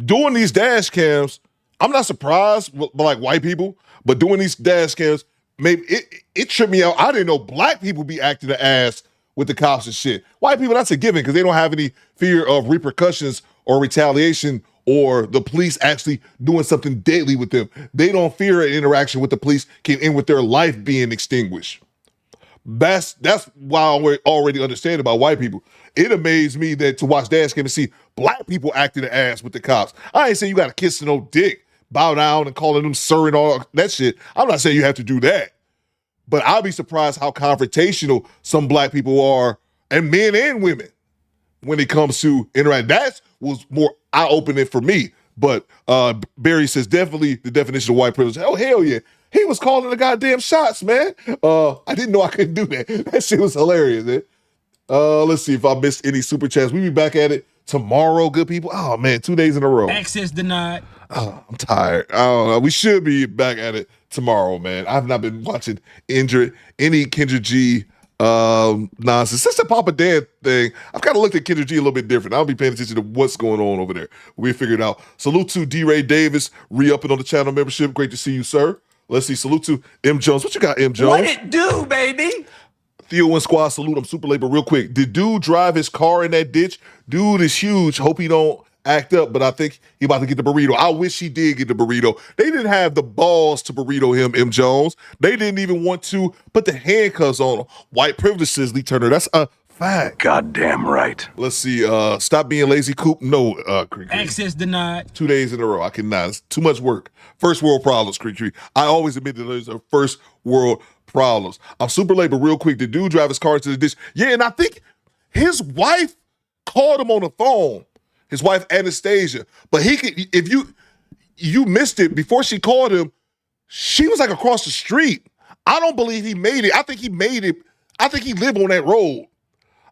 doing these dash cams, I'm not surprised by like white people, but doing these dash cams, maybe it tripped me out. I didn't know black people be acting the ass with the cops and shit. White people, that's a given because they don't have any fear of repercussions or retaliation or the police actually doing something deadly with them. They don't fear an interaction with the police can end with their life being extinguished. That's why I already understand about white people. It amazed me that to watch dash cam and see black people acting the ass with the cops. I ain't saying you got to kiss no dick, bow down and calling them sir and all that shit. I'm not saying you have to do that. But I'll be surprised how confrontational some black people are, and men and women, when it comes to interact. That was more eye-opening for me. But Barry says definitely the definition of white privilege. Oh, hell yeah. He was calling the goddamn shots, man. I didn't know I couldn't do that. That shit was hilarious, man. Let's see if I missed any super chats. We'll be back at it tomorrow, good people. Oh, man, 2 days in a row. Access denied. Oh, I'm tired. I don't know. We should be back at it tomorrow, man. I've not been watching any Kendra G nonsense. Since the Papa Dan thing, I've kind of looked at Kendra G a little bit different. I'll be paying attention to what's going on over there. We figured out. Salute to D-Ray Davis, re-upping on the channel membership. Great to see you, sir. Let's see. Salute to M. Jones. What you got, M. Jones? What it do, baby? Theo and Squad, salute. I'm super late, but real quick. Did dude drive his car in that ditch? Dude is huge. Hope he don't act up, but I think he about to get the burrito. I wish he did get the burrito. They didn't have the balls to burrito him, M. Jones. They didn't even want to put the handcuffs on him. White privilege, says Lee Turner. That's a fact. Goddamn right. Let's see. Stop being lazy, Coop. No, Creek. Access denied. 2 days in a row. I cannot. It's too much work. First world problems, Creek Tree. I always admit that there's a first world problems. I'm super late, but real quick, the dude drive his car into the ditch. Yeah, and I think his wife called him on the phone. His wife Anastasia. But he could, if you missed it before she called him, she was like across the street. I don't believe he made it. I think he made it. I think he lived on that road.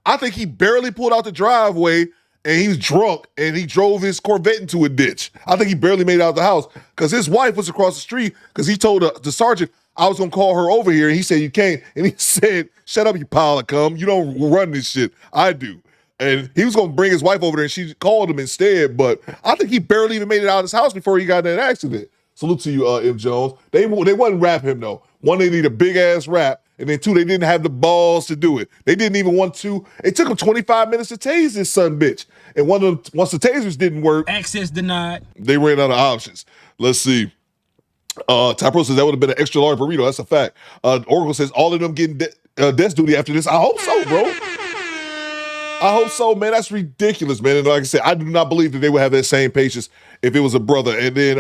I think he barely pulled out the driveway and he was drunk and he drove his Corvette into a ditch. I think he barely made it out of the house because his wife was across the street because he told the sergeant, I was going to call her over here. And he said, you can't. And he said, shut up, you pile of cum. You don't run this shit. I do. And he was going to bring his wife over there and she called him instead. But I think he barely even made it out of his house before he got in that accident. Salute to you, M. Jones. They wouldn't rap him, though. One, they need a big-ass rap. And then two, they didn't have the balls to do it. They didn't even want to. It took them 25 minutes to tase this son bitch. And once the tasers didn't work. Access denied. They ran out of options. Let's see. Typro says that would have been an extra large burrito. That's a fact. Oracle says all of them getting desk duty after this. I hope so, bro. I hope so, man. That's ridiculous, man. And like I said, I do not believe that they would have that same patience if it was a brother. And then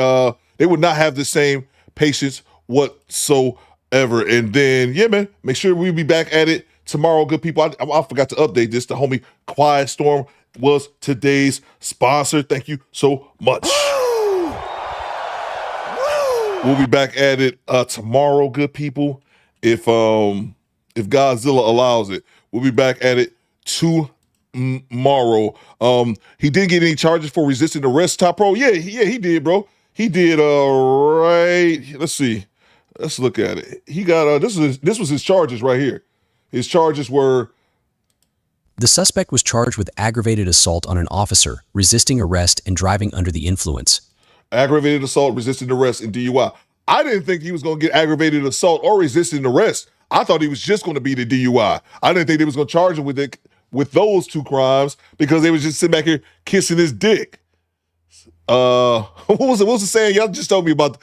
they would not have the same patience whatsoever. And then, yeah, man, make sure we be back at it tomorrow, good people. I forgot to update this. The homie Quiet Storm was today's sponsor. Thank you so much. We'll be back at it tomorrow, good people. If Godzilla allows it, we'll be back at it tomorrow. He didn't get any charges for resisting arrest, Top Pro. Yeah, he did, bro. He did. Right. Let's see. Let's look at it. He got this was his charges right here. His charges were. The suspect was charged with aggravated assault on an officer, resisting arrest, and driving under the influence. Aggravated assault, resisting arrest, and DUI. I didn't think he was going to get aggravated assault or resisting arrest. I thought he was just going to be the DUI. I didn't think they was going to charge him with those two crimes because they was just sitting back here kissing his dick. What was the saying? Y'all just told me about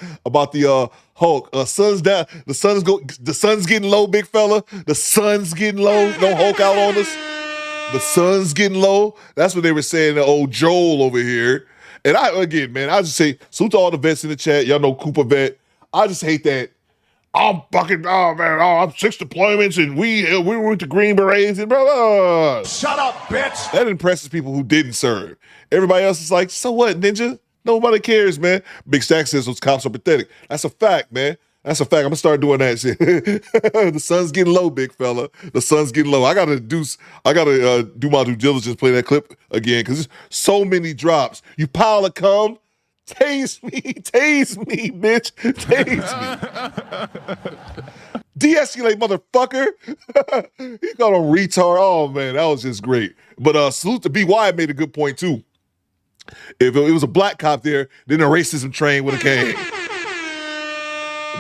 the Hulk. Sun's down. The sun's getting low, big fella. The sun's getting low. Don't Hulk out on us. The sun's getting low. That's what they were saying to old Joel over here. And I just say, salute to all the vets in the chat. Y'all know Cooper vet. I just hate that. I'm 6 deployments and we went to Green Berets and blah, blah. Shut up, bitch. That impresses people who didn't serve. Everybody else is like, so what, ninja? Nobody cares, man. Big Stack says those cops are pathetic. That's a fact, man. That's a fact. I'm gonna start doing that shit. The sun's getting low, big fella. The sun's getting low. I gotta do my due diligence, play that clip again, because there's so many drops. You pile of cum, tase me, bitch. Tase me. De-escalate, motherfucker. He called him retard. Oh man, that was just great. But salute to BY made a good point too. If it was a black cop there, then the racism train would have came.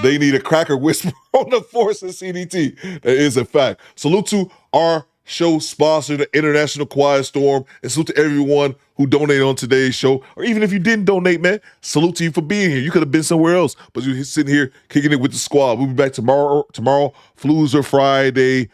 They need a cracker whisper on the force of CDT. That is a fact. Salute to our show sponsor, the International Quiet Storm, and salute to everyone who donated on today's show. Or even if you didn't donate, man, salute to you for being here. You could have been somewhere else, but you're sitting here kicking it with the squad. We'll be back tomorrow. Floozer Friday.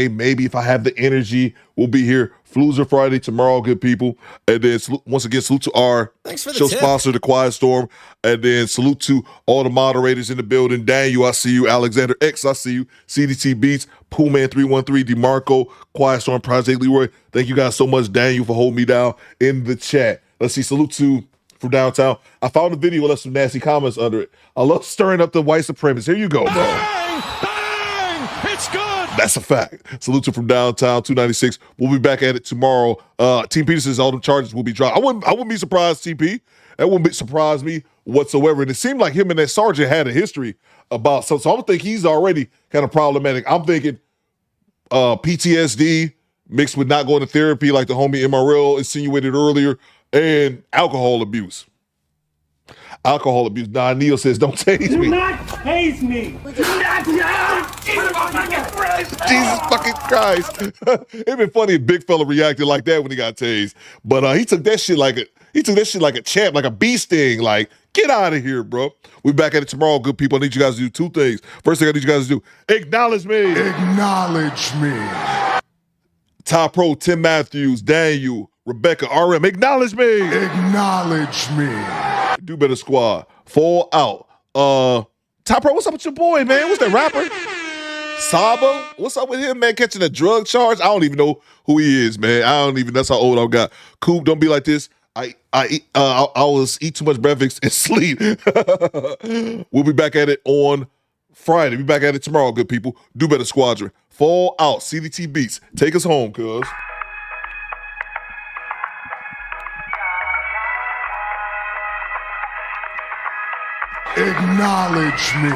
Maybe if I have the energy, we'll be here. Floozer Friday tomorrow, good people. And then once again, salute to our show sponsor, the Quiet Storm. And then salute to all the moderators in the building. Daniel, I see you. Alexander X, I see you. CDT Beats, Poolman 313, DeMarco, Quiet Storm, Project Leroy. Thank you guys so much, Daniel, for holding me down in the chat. Let's see. Salute to from downtown. I found a video with some nasty comments under it. I love stirring up the white supremacists. Here you go, bro. Bang! It's good. That's a fact. Salute to from downtown 296. We'll be back at it tomorrow. Team Peter says all the charges will be dropped. I wouldn't be surprised, TP. That wouldn't surprise me whatsoever. And it seemed like him and that sergeant had a history about so I don't think he's already kind of problematic. I'm thinking PTSD mixed with not going to therapy like the homie MRL insinuated earlier, and alcohol abuse. Nah, Neil says, don't tase me. Do not tase me. Do not. Jesus fucking Christ. It'd been funny if Big Fella reacted like that when he got tased. But he took that shit like a champ, like a bee sting. Like, get out of here, bro. We'll be back at it tomorrow, good people. I need you guys to do two things. First thing I need you guys to do, acknowledge me. Acknowledge me. Top Pro, Tim Matthews, Daniel, Rebecca, RM, acknowledge me. Acknowledge me. Do Better Squad, Fall Out. Top Pro, what's up with your boy, man? What's that rapper? Saba? What's up with him, man? Catching a drug charge? I don't even know who he is, man. That's how old I got. Coop, don't be like this. I was eat too much breakfast and sleep. We'll be back at it on Friday. Be back at it tomorrow, good people. Do Better Squadron. Fall Out. CDT Beats. Take us home, cuz. Acknowledge me.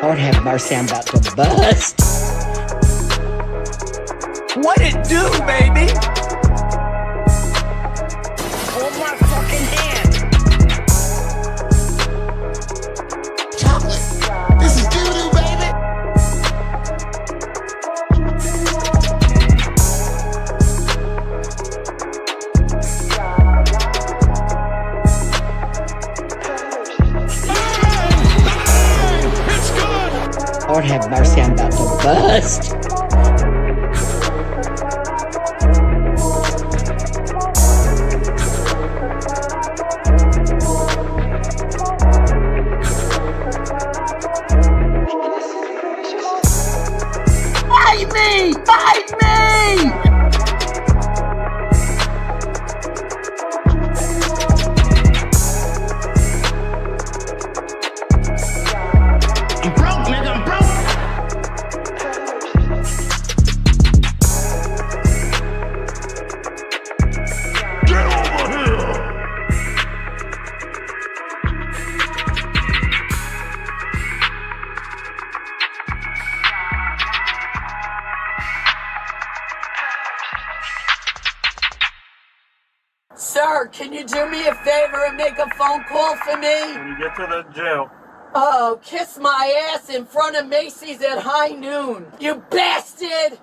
Lord have mercy, I'm about to bust. What it do, baby? Hold my fucking hand. Chocolate. This is doo-doo, baby. Lord have mercy, I'm about to bust. Fight me! Fight me! I'm broke, nigga, I'm broke. Get over here! Sir, can you do me a favor and make a phone call for me? When you get to the jail. Oh, kiss my ass in front of Macy's at high noon, you bastard!